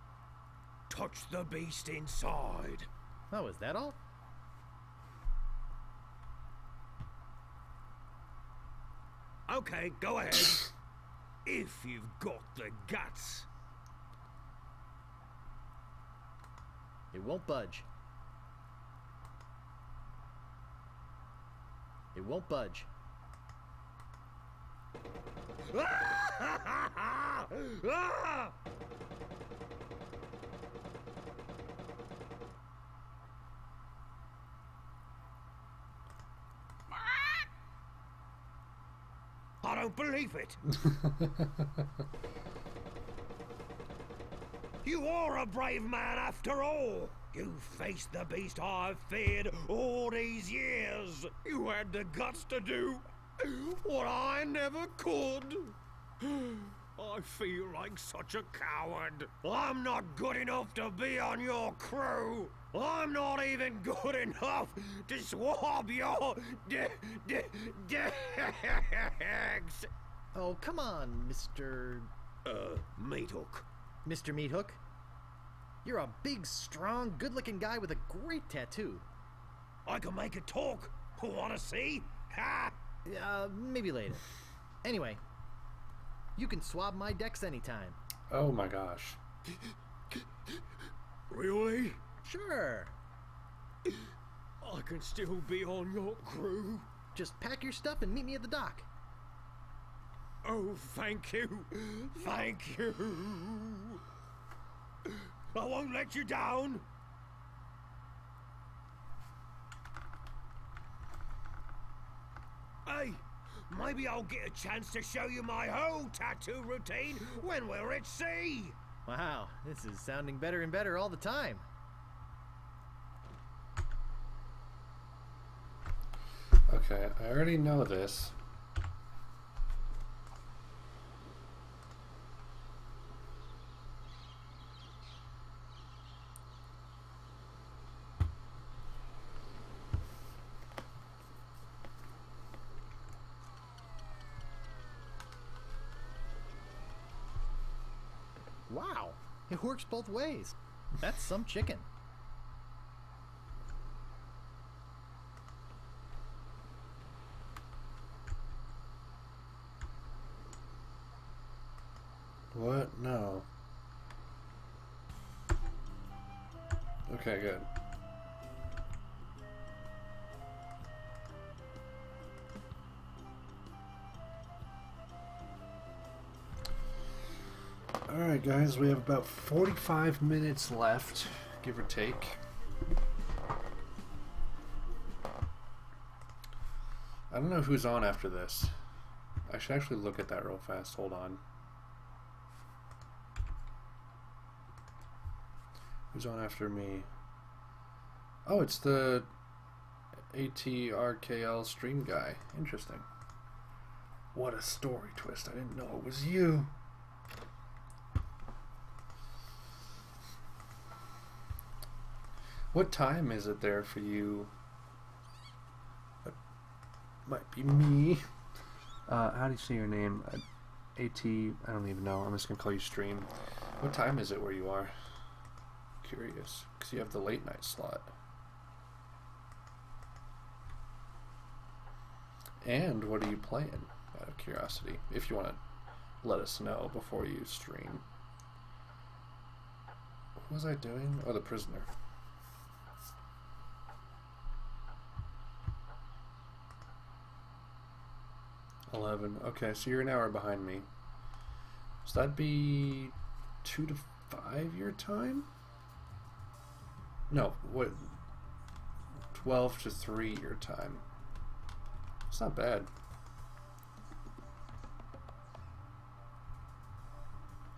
touch the beast inside. Oh, is that all? Okay, go ahead. If you've got the guts. It won't budge. It won't budge. I don't believe it. You are a brave man after all. You faced the beast I've feared all these years. You had the guts to do what I never could. I feel like such a coward. I'm not good enough to be on your crew. I'm not even good enough to swab your decks. Oh, come on, Mr. Meathook. Mr. Meathook? You're a big, strong, good-looking guy with a great tattoo. I can make it talk. Wanna see? Ha! Maybe later. Anyway, you can swab my decks anytime. Oh my gosh. Really? Sure. I can still be on your crew. Just pack your stuff and meet me at the dock. Oh, thank you. Thank you. I won't let you down. Hey, maybe I'll get a chance to show you my whole tattoo routine when we're at sea. Wow, this is sounding better and better all the time. Okay, I already know this. Wow, it works both ways. That's some chicken. What? No. Okay, good. Alright guys, we have about 45 minutes left, give or take. I don't know who's on after this. I should actually look at that real fast, hold on. Who's on after me? Oh, it's the ATRKL stream guy. Interesting. What a story twist. I didn't know it was you. What time is it there for you? It might be me. How do you say your name? AT, I don't even know. I'm just going to call you stream. What time is it where you are? Curious, because you have the late night slot. And what are you playing, out of curiosity, if you want to let us know before you stream. What was I doing? Oh, the prisoner. Okay, so you're an hour behind me. So that'd be 2 to 5 your time? No, what? 12 to 3 your time. It's not bad.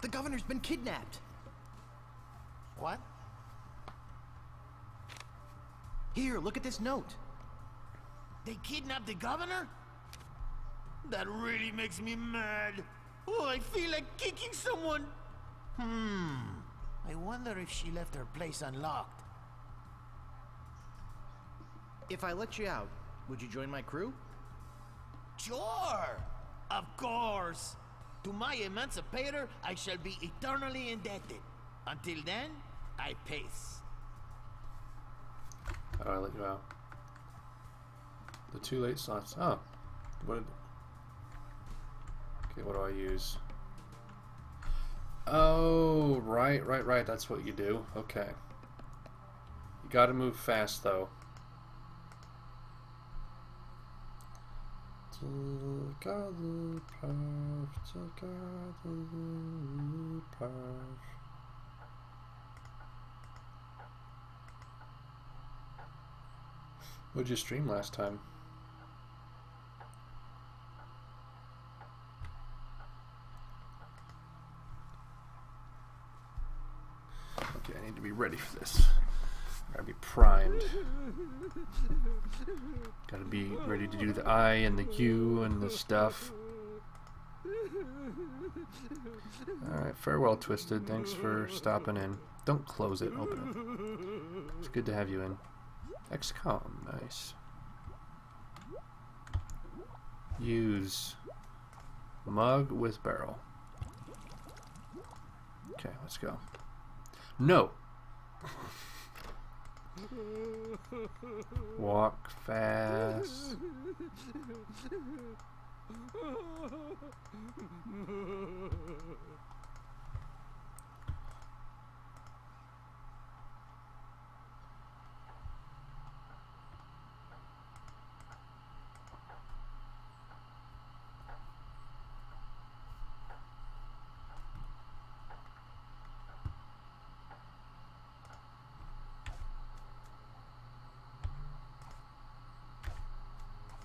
The governor's been kidnapped. What? Here, look at this note. They kidnapped the governor? That really makes me mad. Oh, I feel like kicking someone. I wonder if she left her place unlocked. If I let you out, would you join my crew? Sure! Of course! To my emancipator, I shall be eternally indebted. Until then, I pace. How do I let you out? The 2 late slots. Oh. What did... Okay, what do I use? Oh, right. That's what you do. Okay. You gotta move fast, though. Take out the path, take out the path. What'd you stream last time? Okay, I need to be ready for this. Gotta be primed. Gotta be ready to do the I and the U and the stuff. Alright, farewell, Twisted. Thanks for stopping in. Don't close it, open it. It's good to have you in. XCOM, nice. Use mug with barrel. Okay, let's go. No! Walk fast.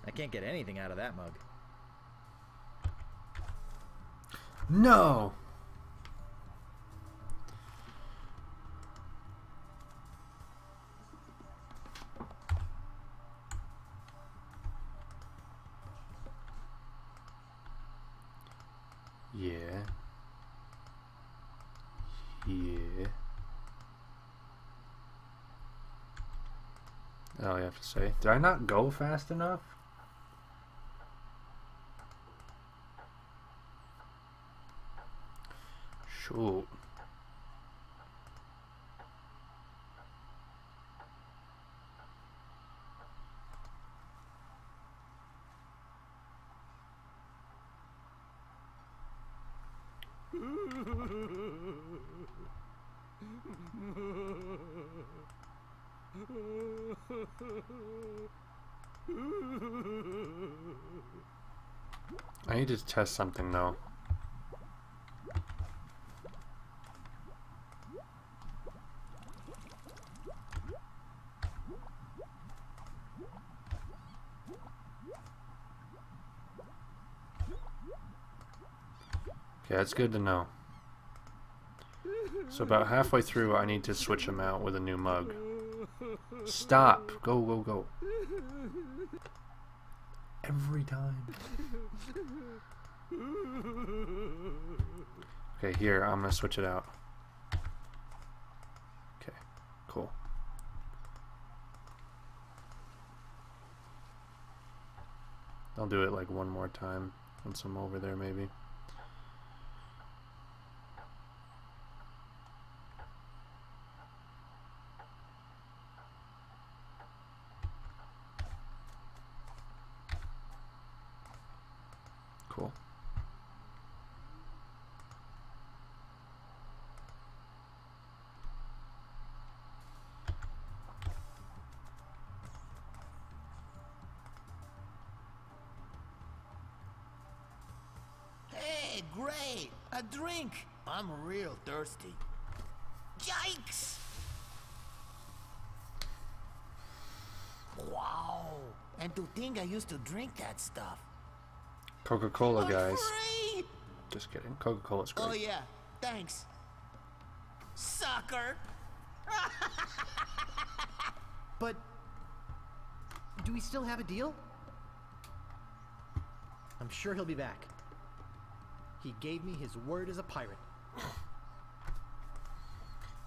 I can't get anything out of that mug. No! Yeah. Oh, you have to say. Did I not go fast enough? Shoot. I need to test something though. Okay, that's good to know. So about halfway through, I need to switch them out with a new mug. Stop! Go, go, go. Every time. Okay, here, I'm gonna switch it out. Okay, cool. I'll do it like one more time once I'm over there, maybe. Cool. Hey, great! A drink! I'm real thirsty. Yikes! Wow! And to think I used to drink that stuff. Coca-Cola, guys. Free! Just kidding. Coca-Cola's great. Oh yeah, thanks. Sucker! But do we still have a deal? I'm sure he'll be back. He gave me his word as a pirate.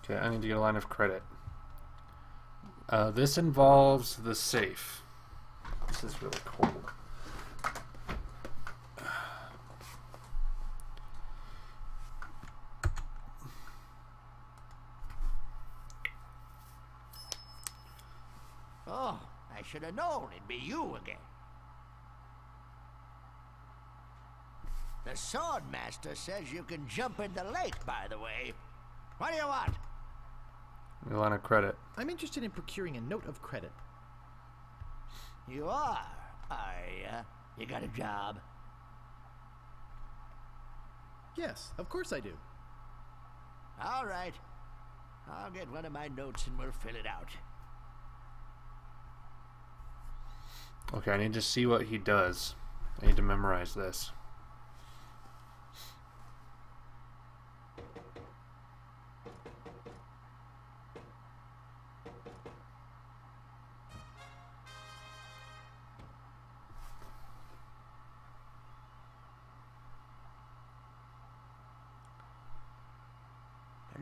Okay, I need to get a line of credit. This involves the safe. This is really cold. Oh, I should have known it'd be you again. The Swordmaster says you can jump in the lake, by the way. What do you want? A line of credit. I'm interested in procuring a note of credit. You are you? You got a job? Yes, of course I do. All right. I'll get one of my notes and we'll fill it out. Okay, I need to see what he does. I need to memorize this.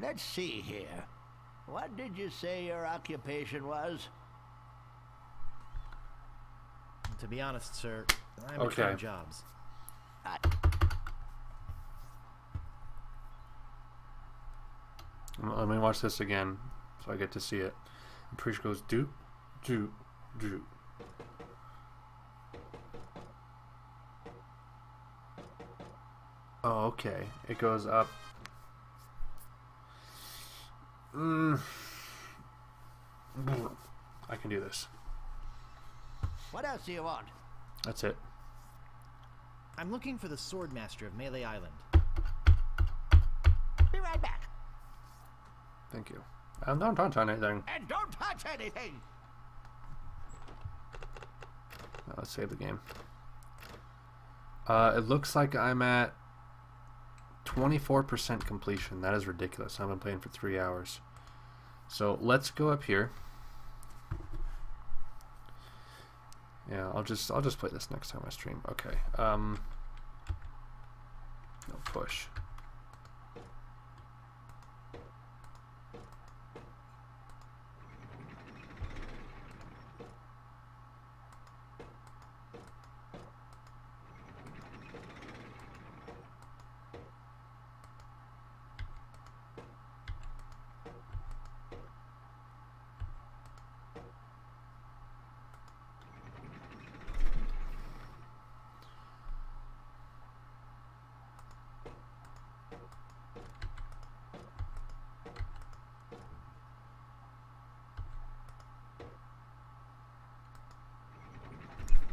Let's see here. What did you say your occupation was? To be honest, sir, I'm okay. between jobs. Let me watch this again so I get to see it. And Preach goes, do. Oh, okay. It goes up. I can do this. What else do you want? That's it. I'm looking for the Swordmaster of Melee Island. Be right back. Thank you. Don't touch anything. And don't touch anything! Now let's save the game. It looks like I'm at 24% completion. That is ridiculous. I've been playing for 3 hours. So let's go up here. Yeah, I'll just play this next time I stream. Okay. No push.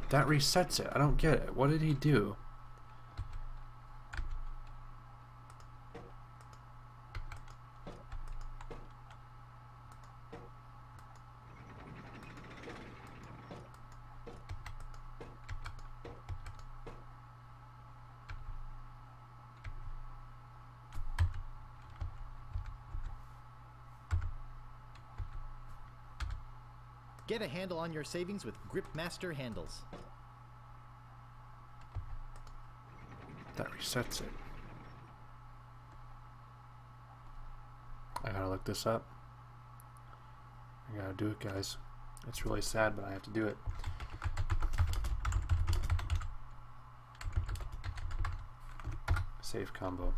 That resets it. I don't get it. What did he do? Get a handle on your savings with Gripmaster handles. That resets it. I gotta look this up. I gotta do it, guys. It's really sad, but I have to do it. Save combo.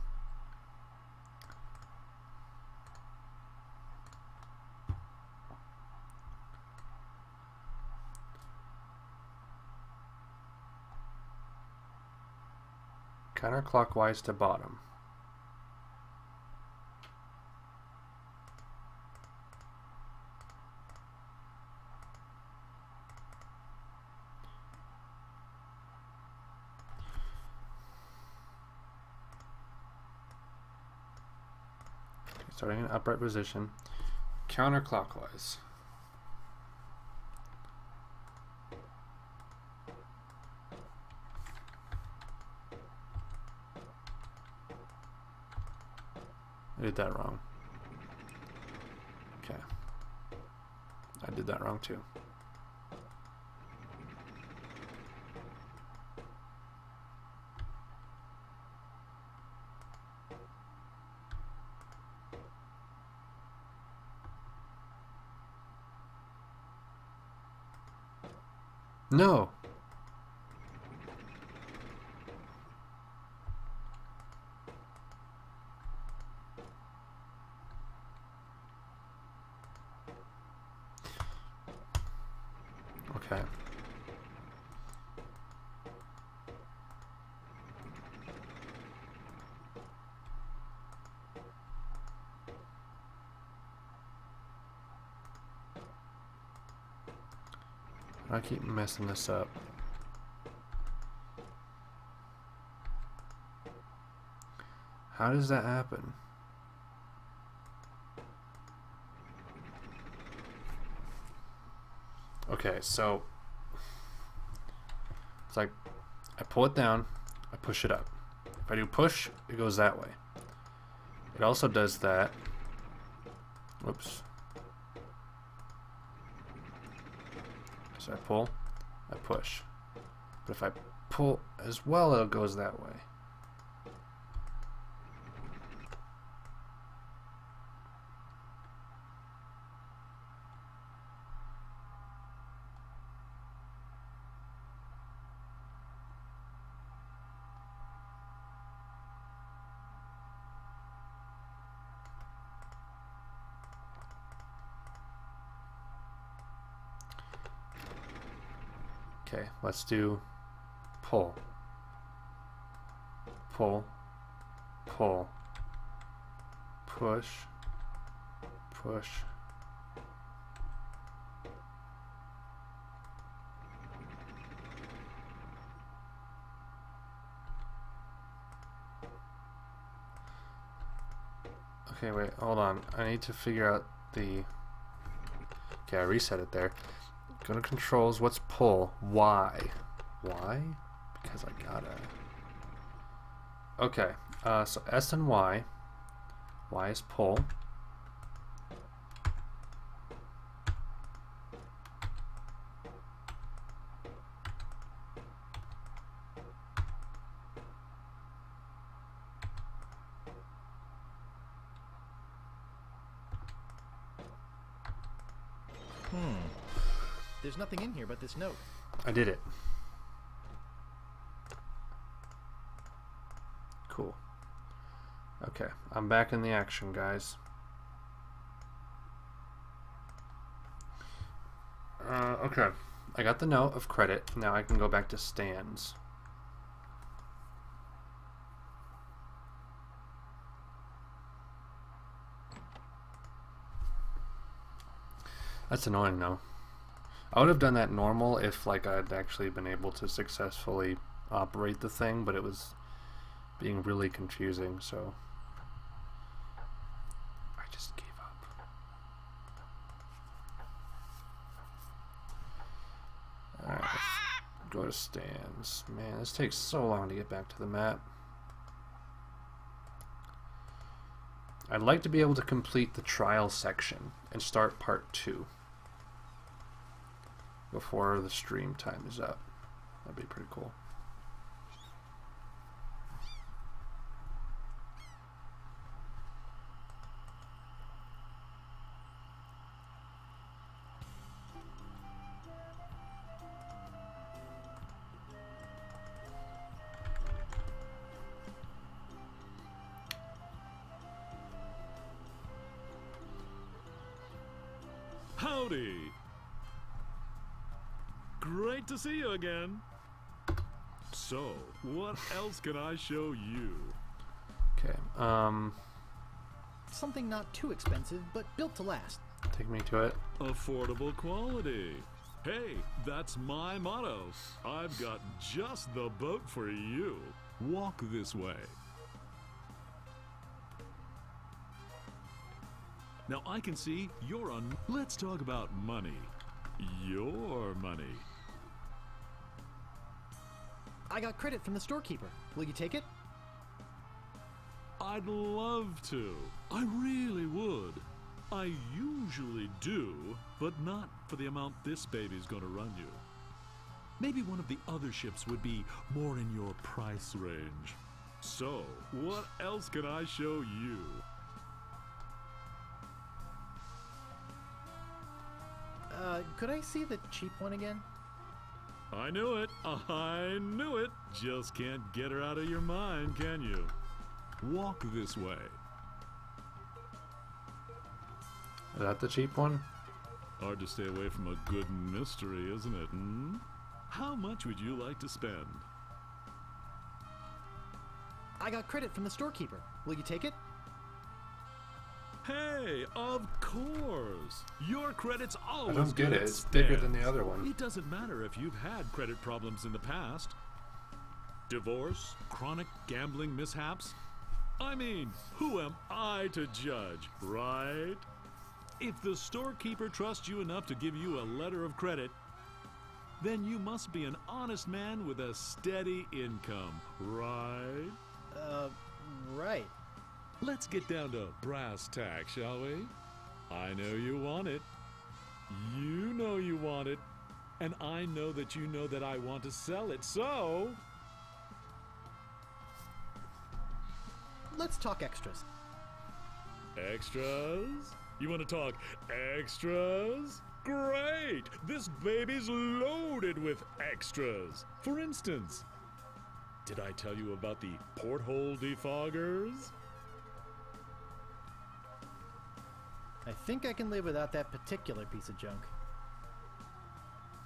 Counterclockwise to bottom. Starting in upright position, counterclockwise. I did that wrong. Okay. I did that wrong too. No. Okay. I keep messing this up. How does that happen? Okay, so it's like I pull it down, I push it up. If I do push, it goes that way. It also does that. Whoops. So I pull, I push. But if I pull as well, it goes that way. Okay, let's do pull, pull, pull, push, push. Okay, wait, hold on. I need to figure out the... Okay, I reset it there. Go to controls, what's pull? Y. Y? Because I gotta... Okay, so S and Y. Y is pull. There's nothing in here but this note. I did it. Cool. Okay, I'm back in the action, guys. Okay, I got the note of credit. Now I can go back to stands. That's annoying, though. I would have done that normal if, like, I'd actually been able to successfully operate the thing, but it was being really confusing, so I just gave up. Alright, go to stands. Man, this takes so long to get back to the map. I'd like to be able to complete the trial section and start part 2 before the stream time is up. That'd be pretty cool. Howdy! Great to see you again. So, what else can I show you? Okay, Something not too expensive, but built to last. take me to it. Affordable quality. Hey, that's my motto. I've got just the boat for you. Walk this way. Now I can see you're on. Let's talk about money. Your money. I got credit from the storekeeper. Will you take it? I'd love to. I really would. I usually do, but not for the amount this baby's gonna run you. Maybe one of the other ships would be more in your price range. So, what else can I show you? Could I see the cheap one again? I knew it. I knew it. Just can't get her out of your mind, can you? Walk this way. Is that the cheap one? Hard to stay away from a good mystery, isn't it? Hmm? How much would you like to spend? I got credit from the storekeeper. Will you take it? Hey, of course! Your credit's always I don't get good it. at It's bigger spends. than the other one. It doesn't matter if you've had credit problems in the past. Divorce, chronic gambling mishaps. I mean, who am I to judge, right? If the storekeeper trusts you enough to give you a letter of credit, then you must be an honest man with a steady income, right? Right. Let's get down to brass tacks, shall we? I know you want it. You know you want it. And I know that you know that I want to sell it, so... Let's talk extras. Extras? You want to talk extras? Great! This baby's loaded with extras. For instance, did I tell you about the porthole defoggers? I think I can live without that particular piece of junk.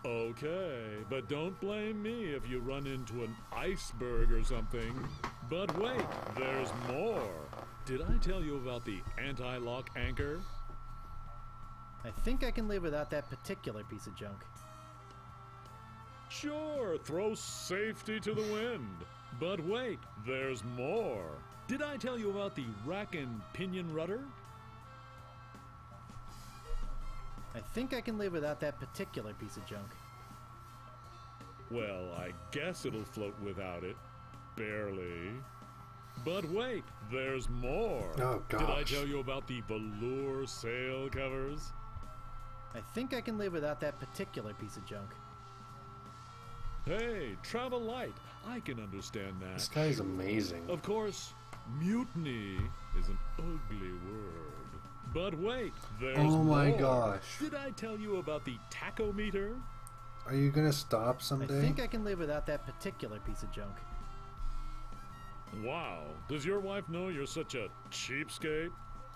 Okay, but don't blame me if you run into an iceberg or something. But wait, there's more. Did I tell you about the anti-lock anchor? I think I can live without that particular piece of junk. Sure, throw safety to the wind. But wait, there's more. Did I tell you about the rack and pinion rudder? I think I can live without that particular piece of junk. Well, I guess it'll float without it. Barely. But wait, there's more. Oh, gosh. Did I tell you about the velour sail covers? I think I can live without that particular piece of junk. Hey, travel light. I can understand that. This guy's amazing. Of course, mutiny is an ugly word. But wait, there's Oh my more. gosh. Did I tell you about the tachometer? Are you gonna stop someday? I think I can live without that particular piece of junk. Wow, does your wife know you're such a cheapskate?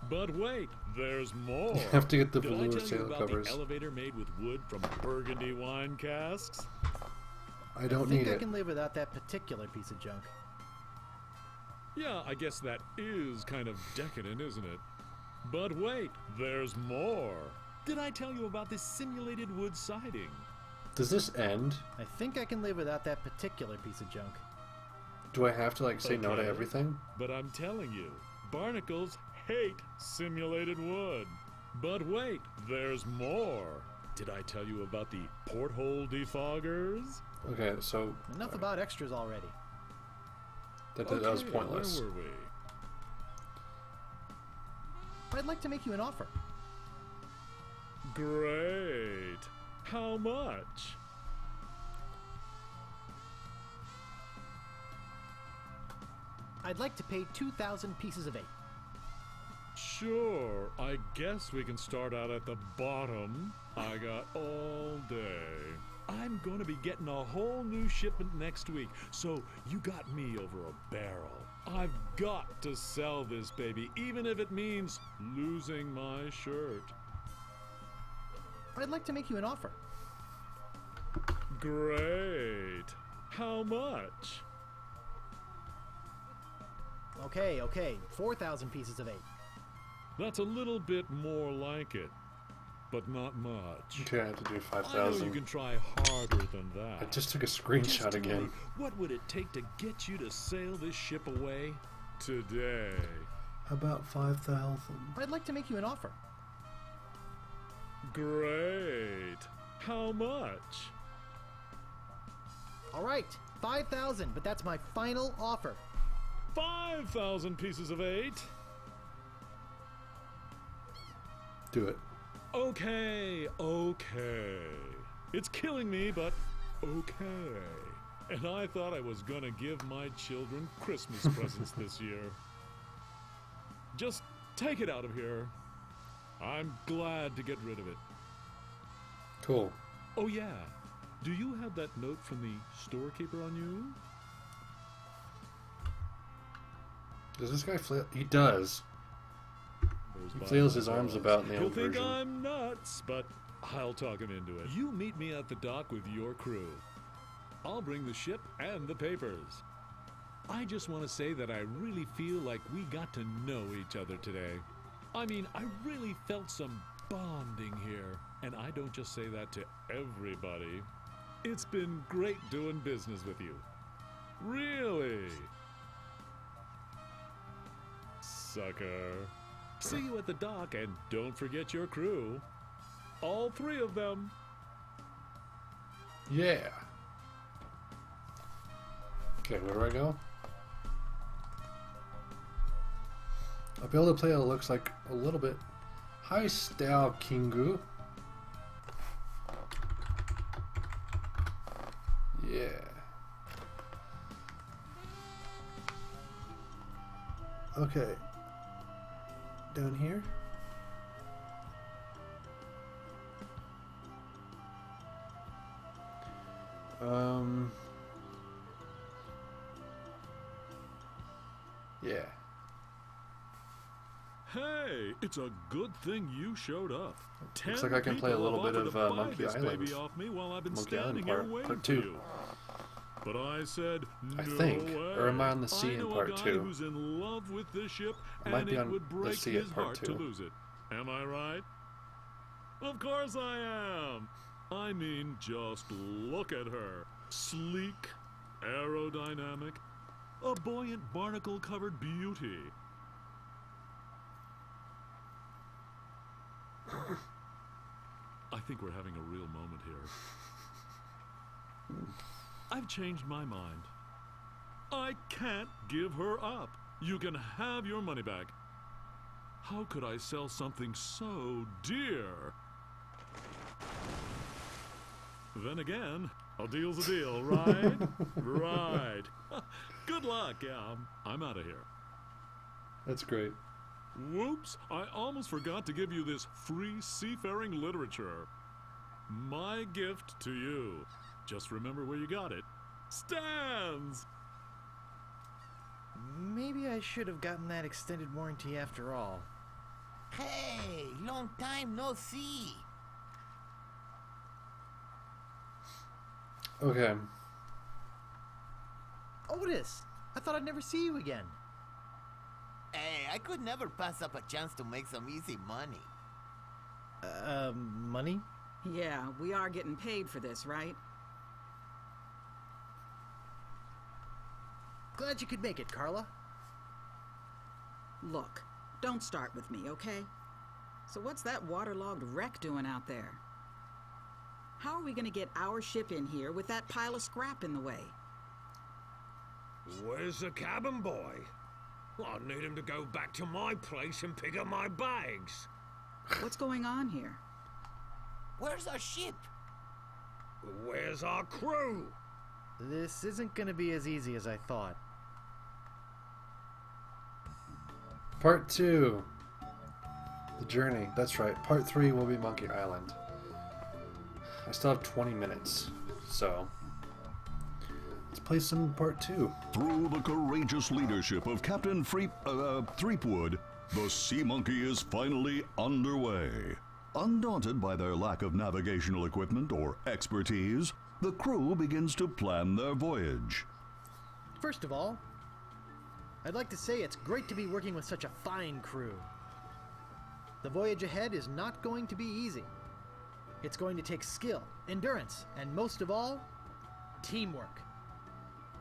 But wait, there's more. You have to get the Did I velour tell you sail about covers. the elevator made with wood from Burgundy wine casks? I don't I think need I it. can live without that particular piece of junk. Yeah, I guess that is kind of decadent, isn't it? But wait, there's more. Did I tell you about this simulated wood siding? Does this end? I think I can live without that particular piece of junk. Do I have to like say no to Okay, everything? But I'm telling you, barnacles hate simulated wood. But wait, there's more. Did I tell you about the porthole defoggers? Okay, so Enough about extras already. that was Okay, pointless. Where were we? I'd like to make you an offer. Great. How much? I'd like to pay 2,000 pieces of 8. Sure, I guess we can start out at the bottom. I got all day. I'm gonna be getting a whole new shipment next week, so you got me over a barrel. I've got to sell this baby, even if it means losing my shirt. I'd like to make you an offer. Great. How much? Okay, 4,000 pieces of 8. That's a little bit more like it, but not much. Okay, I have to do I know 5,000. you can try harder than that. I just took a screenshot Just tell again. me, what would it take to get you to sail this ship away today? How about 5,000? I'd like to make you an offer. Great. How much? All right, 5,000, but that's my final offer. 5,000 pieces of 8. Do it. Okay. It's killing me, but okay. And I thought I was gonna give my children Christmas presents this year. Just take it out of here. I'm glad to get rid of it. Cool. Oh yeah. Do you have that note from the storekeeper on you? Does this guy flail? He does. He flails his arms about in the He'll old think version. I'm nuts, but I'll talk him into it. You meet me at the dock with your crew. I'll bring the ship and the papers. I just want to say that I really feel like we got to know each other today. I mean, I really felt some bonding here. And I don't just say that to everybody. It's been great doing business with you. Really. Sucker. See you at the dock, and don't forget your crew. All 3 of them. Yeah. Okay, where do I go? I'll be able to play it looks like a little bit. Hi, Stao Kingu. Yeah. Okay. Down here. Yeah. Hey, it's a good thing you showed up. Looks like I can play a little bit of Monkey Island. Baby off me while I've been Monkey Island standing here part waiting 2. for you. But I said no I think. way. Or am I on the sea in part 2? I know a guy who's in love with this ship, I might and be it on would the break sea at his part heart 2. to lose it. Am I right? Of course I am. I mean, just look at her. Sleek, aerodynamic, a buoyant barnacle-covered beauty. I think we're having a real moment here. I've changed my mind. I can't give her up. You can have your money back. How could I sell something so dear? Then again, a deal's a deal, right? Right. Good luck, yeah. I'm out of here. That's great. Whoops, I almost forgot to give you this free seafaring literature. My gift to you. Just remember where you got it. Stands! Maybe I should have gotten that extended warranty after all. Hey, long time no see. Okay. Otis, I thought I'd never see you again. Hey, I could never pass up a chance to make some easy money. Money? Yeah, we are getting paid for this, right? Glad you could make it, Carla. Look, don't start with me, okay? So what's that waterlogged wreck doing out there? How are we gonna get our ship in here with that pile of scrap in the way? Where's the cabin boy? I need him to go back to my place and pick up my bags. What's going on here? Where's our ship? Where's our crew? This isn't gonna be as easy as I thought. Part 2. The journey. That's right. Part 3 will be Monkey Island. I still have 20 minutes, so let's play some Part 2. Through the courageous leadership of Captain Threepwood, the Sea Monkey is finally underway. Undaunted by their lack of navigational equipment or expertise, the crew begins to plan their voyage. First of all, I'd like to say it's great to be working with such a fine crew. The voyage ahead is not going to be easy. It's going to take skill, endurance, and most of all, teamwork.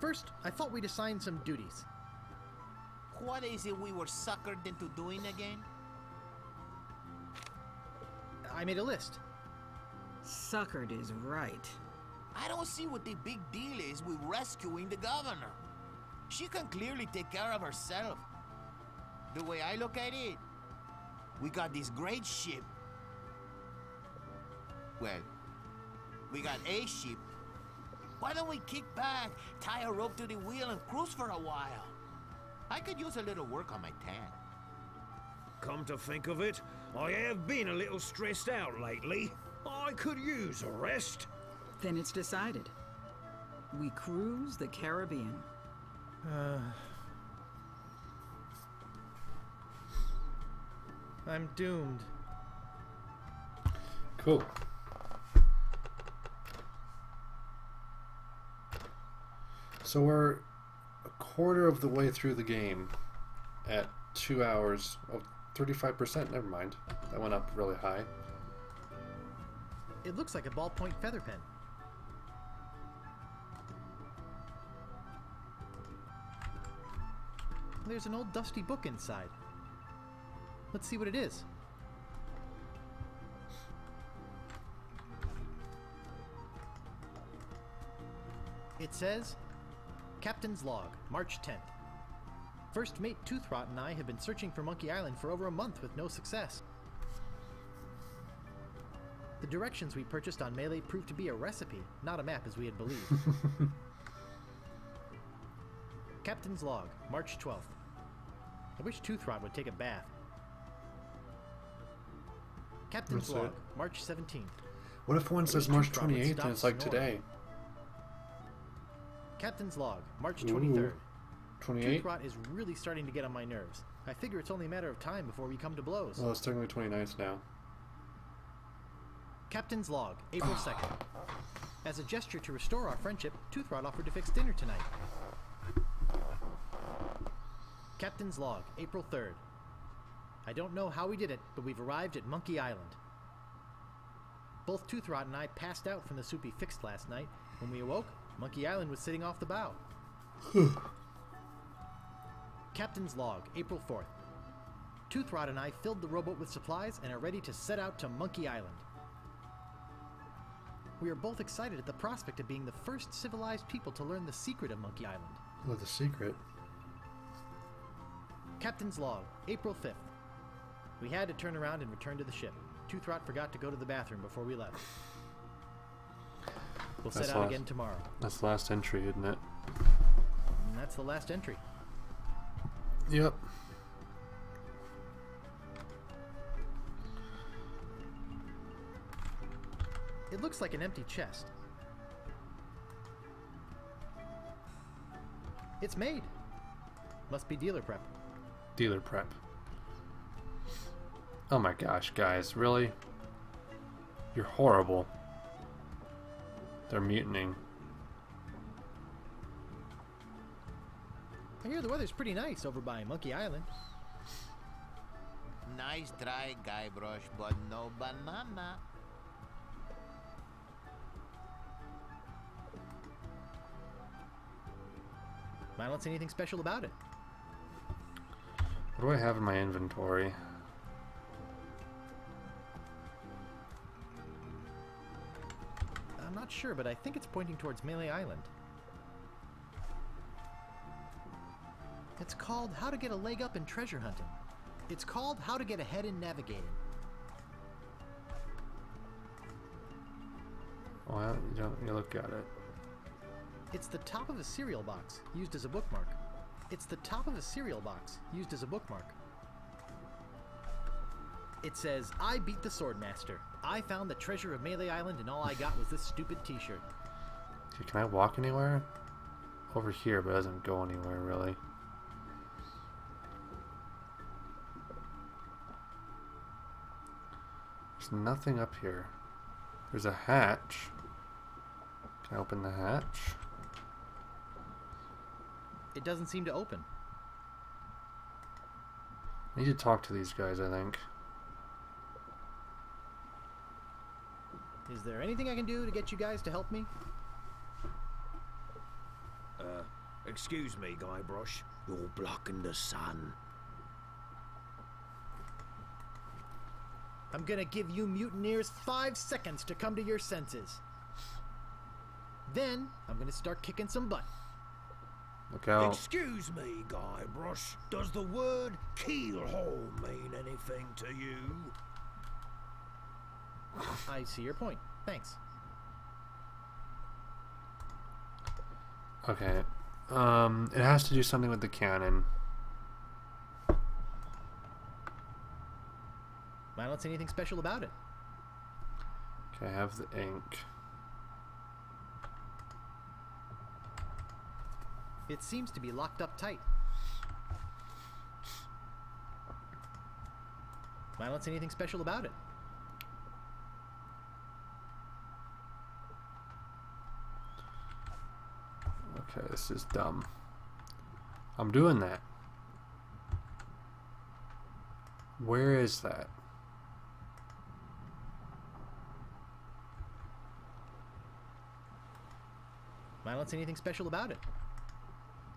First, I thought we'd assign some duties. What is it we were suckered into doing again? I made a list. Suckered is right. I don't see what the big deal is with rescuing the governor. She can clearly take care of herself. The way I look at it, we got this great ship. Well, we got a ship. Why don't we kick back, tie a rope to the wheel, and cruise for a while? I could use a little work on my tan. Come to think of it, I have been a little stressed out lately. I could use a rest. Then it's decided. We cruise the Caribbean. I'm doomed. Cool. So we're a quarter of the way through the game at 2 hours. Oh, 35%. Never mind. That went up really high. It looks like a ballpoint feather pen. There's an old dusty book inside. Let's see what it is. It says, Captain's Log, March 10th. First Mate Toothrot and I have been searching for Monkey Island for over a month with no success. The directions we purchased on Melee proved to be a recipe, not a map as we had believed. Captain's Log, March 12th. I wish Toothrot would take a bath. Captain's Log, March 17th. What if one says March 28th and it's like today? Captain's Log, March 23rd. 28? Toothrot is really starting to get on my nerves. I figure it's only a matter of time before we come to blows. Well, it's technically 29th now. Captain's Log, April 2nd. As a gesture to restore our friendship, Toothrot offered to fix dinner tonight. Captain's Log, April 3rd. I don't know how we did it, but we've arrived at Monkey Island. Both Toothrot and I passed out from the soup he fixed last night. When we awoke, Monkey Island was sitting off the bow. Captain's Log, April 4th. Toothrot and I filled the rowboat with supplies and are ready to set out to Monkey Island. We are both excited at the prospect of being the first civilized people to learn the secret of Monkey Island. Oh, the secret. Captain's Log, April 5th. We had to turn around and return to the ship. Toothrot forgot to go to the bathroom before we left. We'll set out again tomorrow. That's the last entry, isn't it? And that's the last entry. Yep. It looks like an empty chest. It's made. Must be dealer prep. Dealer prep. Oh my gosh, guys, really? You're horrible. They're mutinying. I hear the weather's pretty nice over by Monkey Island. Nice try, Guybrush, but no banana. I don't see anything special about it. What do I have in my inventory? I'm not sure, but I think it's pointing towards Melee Island. It's called How to Get a Leg Up in Treasure Hunting. It's called How to Get Ahead in Navigating. Well, you look at it. It's the top of a cereal box, used as a bookmark. It's the top of a cereal box, used as a bookmark. It says, I beat the Swordmaster. I found the treasure of Melee Island and all I got was this stupid t-shirt. Can I walk anywhere? Over here, but it doesn't go anywhere, really. There's There's nothing up here. There's a hatch. Can I open the hatch? It doesn't seem to open. I need to talk to these guys, I think. Is there anything I can do to get you guys to help me? Excuse me, Guybrush. You're blocking the sun. I'm gonna give you mutineers 5 seconds to come to your senses. Then, I'm gonna start kicking some butt. Look out. Excuse me, Guybrush. Does the word keelhole mean anything to you? I see your point. Thanks. Okay. It has to do something with the cannon. I don't see anything special about it. Okay, I have the ink. It seems to be locked up tight. I don't see anything special about it. Okay, this is dumb. I'm doing that. Where is that? I don't see anything special about it.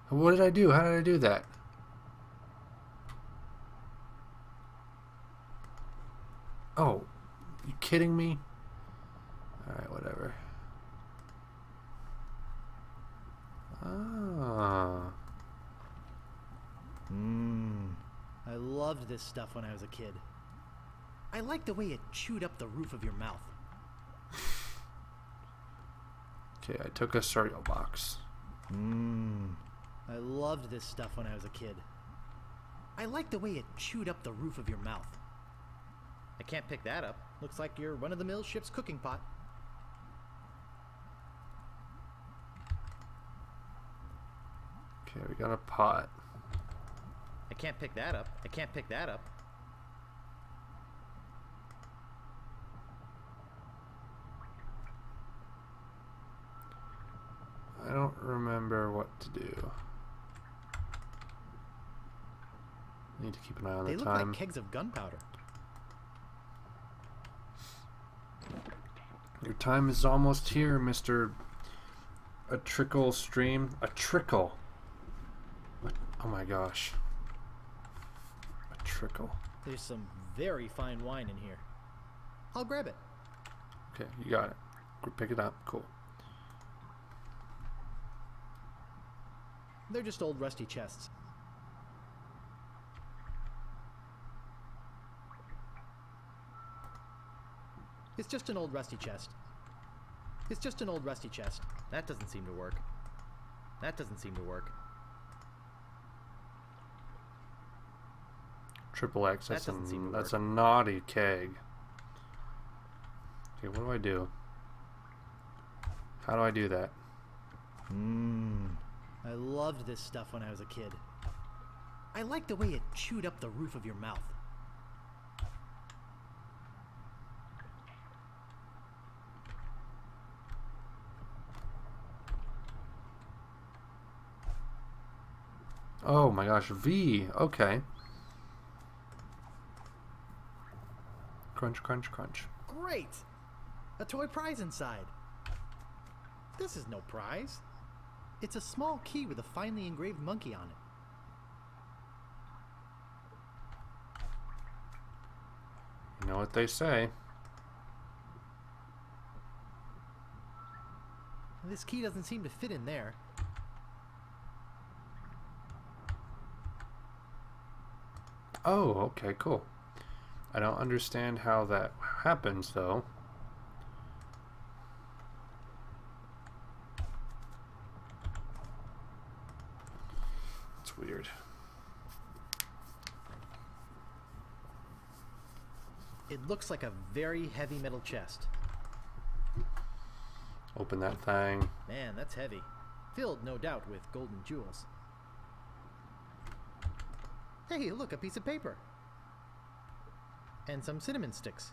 What did I do? How did I do that? Oh, you kidding me? Alright, whatever. Ah. I loved this stuff when I was a kid. I liked the way it chewed up the roof of your mouth. Okay, I took a cereal box. I loved this stuff when I was a kid. I liked the way it chewed up the roof of your mouth. I can't pick that up. Looks like your run-of-the-mill ship's cooking pot. Okay, we got a pot. I can't pick that up. I can't pick that up. I don't remember what to do. I need to keep an eye on the They look time. like kegs of gunpowder. Your time is almost here, Mr. A trickle stream. A trickle. What? Oh my gosh. A trickle. There's some very fine wine in here. I'll grab it. Okay, you got it. Pick it up. Cool. They're just old rusty chests. It's just an old rusty chest. It's just an old rusty chest. That doesn't seem to work. That doesn't seem to work. Triple X. That's a naughty keg. Okay, what do I do? How do I do that? I loved this stuff when I was a kid. I liked the way it chewed up the roof of your mouth. Oh my gosh, V. Okay. Crunch, crunch, crunch. Great! A toy prize inside. This is no prize. It's a small key with a finely engraved monkey on it. You know what they say. This key doesn't seem to fit in there. Oh, okay, cool. I don't understand how that happens, though. It's weird. It looks like a very heavy metal chest. Open that thing. Man, that's heavy. Filled, no doubt, with golden jewels. Hey, look, a piece of paper. And some cinnamon sticks.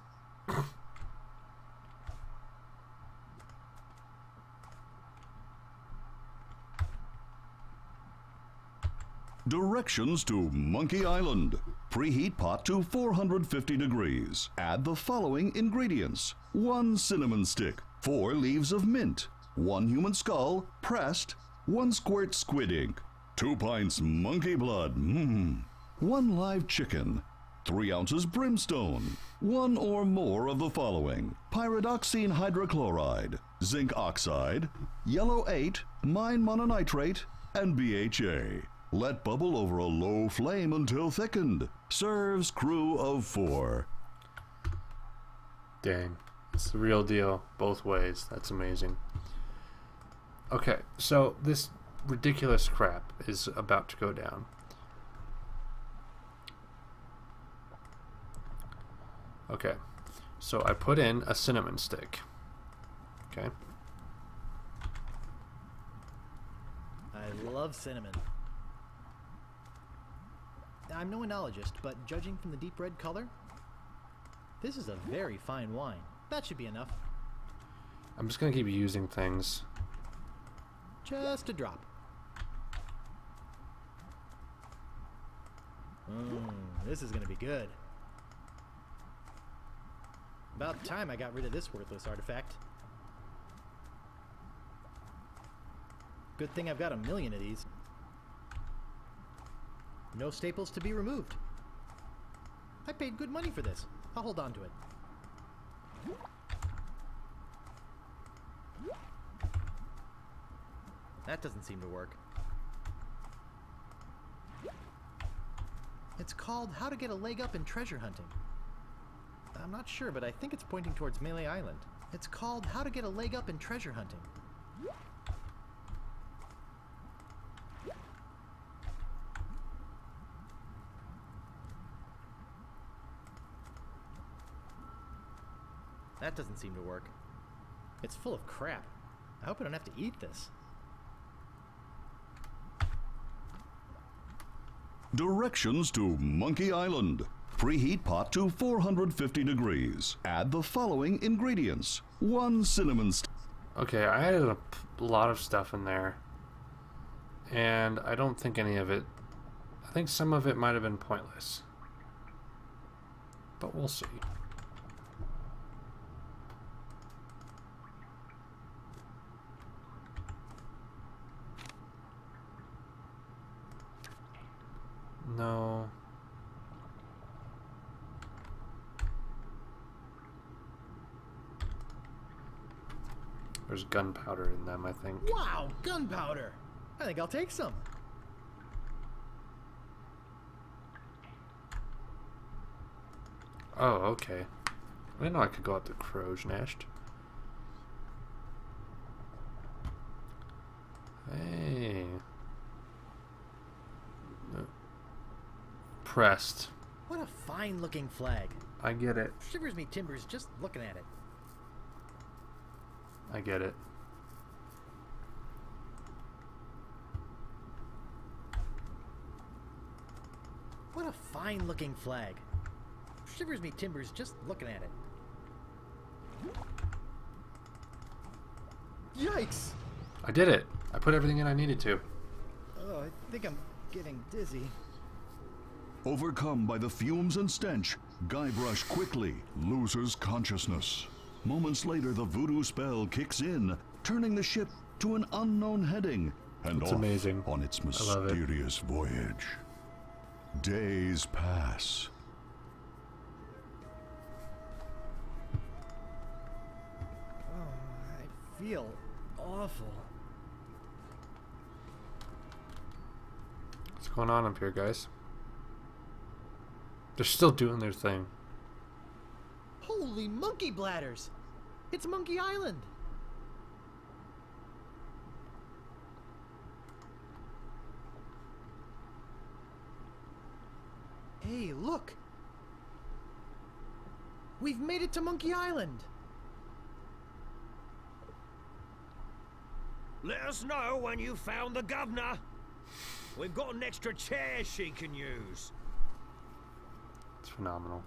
Directions to Monkey Island. Preheat pot to 450 degrees. Add the following ingredients. 1 cinnamon stick, 4 leaves of mint, 1 human skull, pressed, 1 squirt squid ink, 2 pints monkey blood, 1 live chicken, 3 ounces brimstone, 1 or more of the following. Pyridoxine hydrochloride, zinc oxide, yellow 8, mine mononitrate, and BHA. Let bubble over a low flame until thickened. Serves crew of 4. Dang. It's the real deal both ways. That's amazing. Okay, so this ridiculous crap is about to go down. Okay, so I put in a cinnamon stick. Okay. I love cinnamon. I'm no enologist, but judging from the deep red color, this is a very fine wine. That should be enough. I'm just going to keep using things. Just a drop. This is going to be good. About time I got rid of this worthless artifact. Good thing I've got 1,000,000 of these. No staples to be removed. I paid good money for this. I'll hold on to it. That doesn't seem to work. It's called How to Get a Leg Up in Treasure Hunting. I'm not sure, but I think it's pointing towards Melee Island. It's called How to Get a Leg Up in Treasure Hunting. That doesn't seem to work. It's full of crap. I hope I don't have to eat this. Directions to Monkey Island. Preheat pot to 450 degrees. Add the following ingredients. 1 cinnamon stick. Okay, I added a lot of stuff in there. And I don't think any of it... I think some of it might have been pointless. But we'll see. No. There's gunpowder in them, I think. Wow, gunpowder! I think I'll take some. Oh, okay. I didn't know I could go up to Crow's Nest. Hey. Pressed. What a fine-looking flag. I get it. Shivers me timbers just looking at it. I get it. What a fine-looking flag. Shivers me timbers just looking at it. Yikes! I did it. I put everything in I needed to. Oh, I think I'm getting dizzy. Overcome by the fumes and stench, Guybrush quickly loses consciousness. Moments later, the voodoo spell kicks in, turning the ship to an unknown heading and That's off amazing. on its mysterious voyage. Days pass. Oh, I feel awful. What's going on up here, guys? They're still doing their thing. Holy monkey bladders! It's Monkey Island! Hey, look! We've made it to Monkey Island! Let us know when you found the governor. We've got an extra chair she can use. It's phenomenal.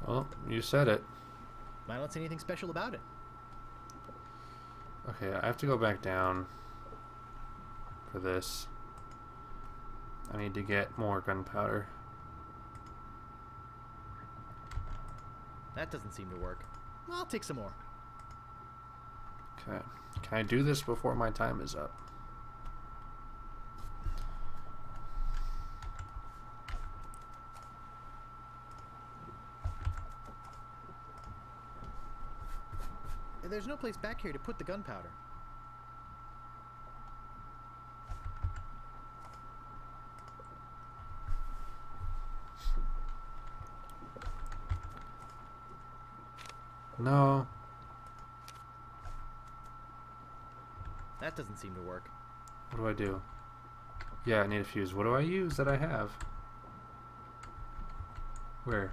Well, you said it. I don't see anything special about it. Okay, I have to go back down for this. I need to get more gunpowder. That doesn't seem to work. I'll take some more. Okay. Can I do this before my time is up? There's no place back here to put the gunpowder. No. That doesn't seem to work. What do I do? Yeah, I need a fuse. What do I use that I have? Where?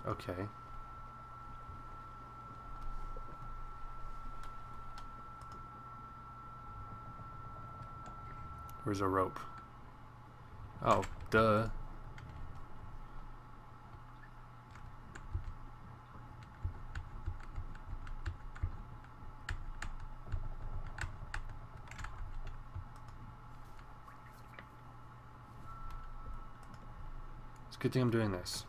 Okay. Where's a rope? Oh, duh. It's a good thing I'm doing this.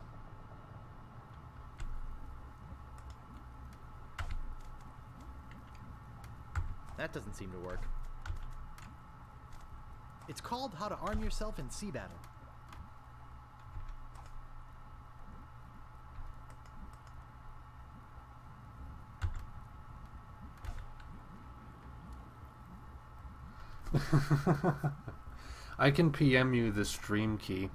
That doesn't seem to work. It's called How to Arm Yourself in Sea Battle. I can PM you the stream key.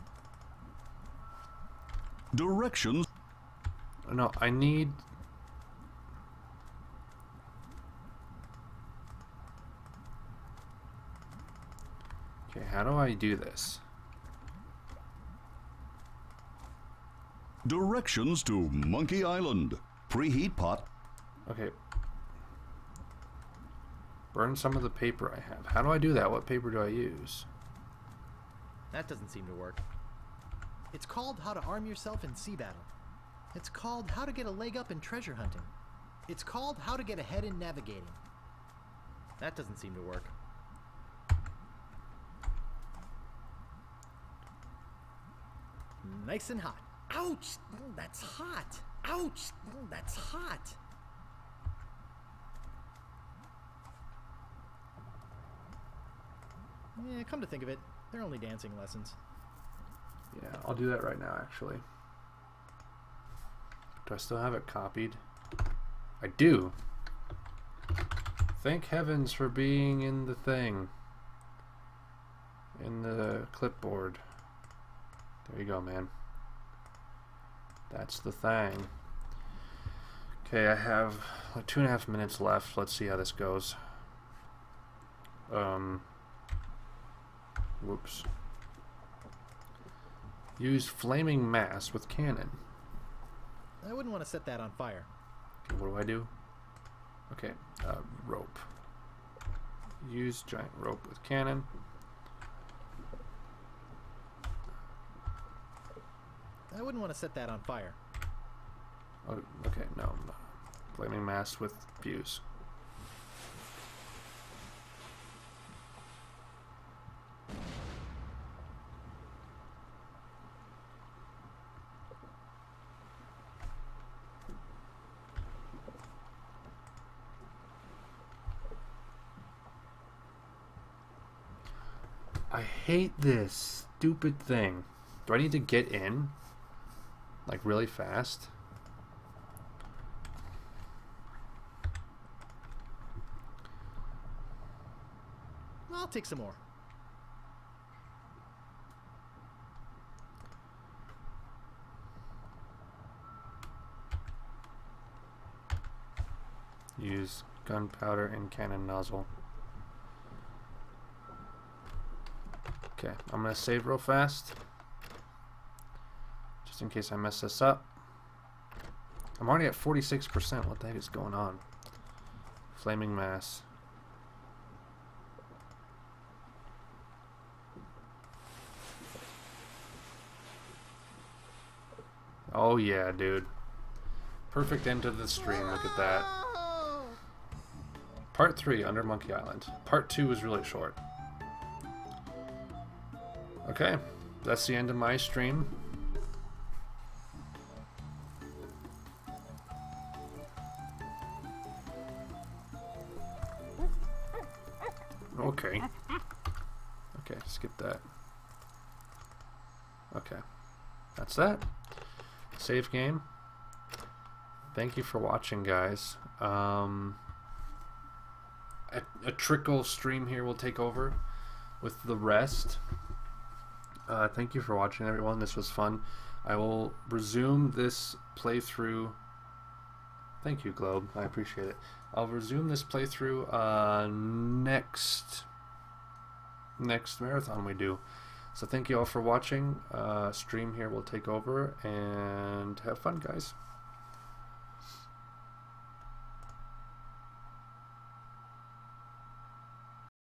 Directions. No, I need... Okay, how do I do this? Directions to Monkey Island. Preheat pot. Okay. Burn some of the paper I have. How do I do that? What paper do I use? That doesn't seem to work. It's called How to Arm Yourself in Sea Battle. It's called How to Get a Leg Up in Treasure Hunting. It's called How to Get Ahead in Navigating. That doesn't seem to work. Nice and hot. Ouch! That's hot. Ouch! That's hot. Yeah, come to think of it, they're only dancing lessons. Yeah, I'll do that right now, actually. Do I still have it copied? I do. Thank heavens for being in the thing. In the clipboard. There you go, man. That's the thing. Okay, I have like 2.5 minutes left. Let's see how this goes. Whoops. Use flaming mass with cannon. I wouldn't want to set that on fire. Okay, what do I do? Okay, rope. Use giant rope with cannon. I wouldn't want to set that on fire. Oh, okay, no. Flaming mass with fuse. I hate this stupid thing. Do I need to get in? Like really fast? I'll take some more. Use gunpowder and cannon nozzle. Okay, I'm gonna save real fast. Just in case I mess this up. I'm already at 46%. What the heck is going on? Flaming mass. Oh yeah, dude. Perfect end to the stream. Look at that. Part 3, Under Monkey Island. Part 2 was really short. Okay, that's the end of my stream. Okay. Okay, skip that. Okay. That's that. Save game. Thank you for watching, guys. A trickle stream here will take over with the rest. Thank you for watching, everyone. This was fun. I will resume this playthrough. Thank you, Globe. I appreciate it. I'll resume this playthrough next marathon we do. So thank you all for watching. Stream here will take over, and have fun, guys.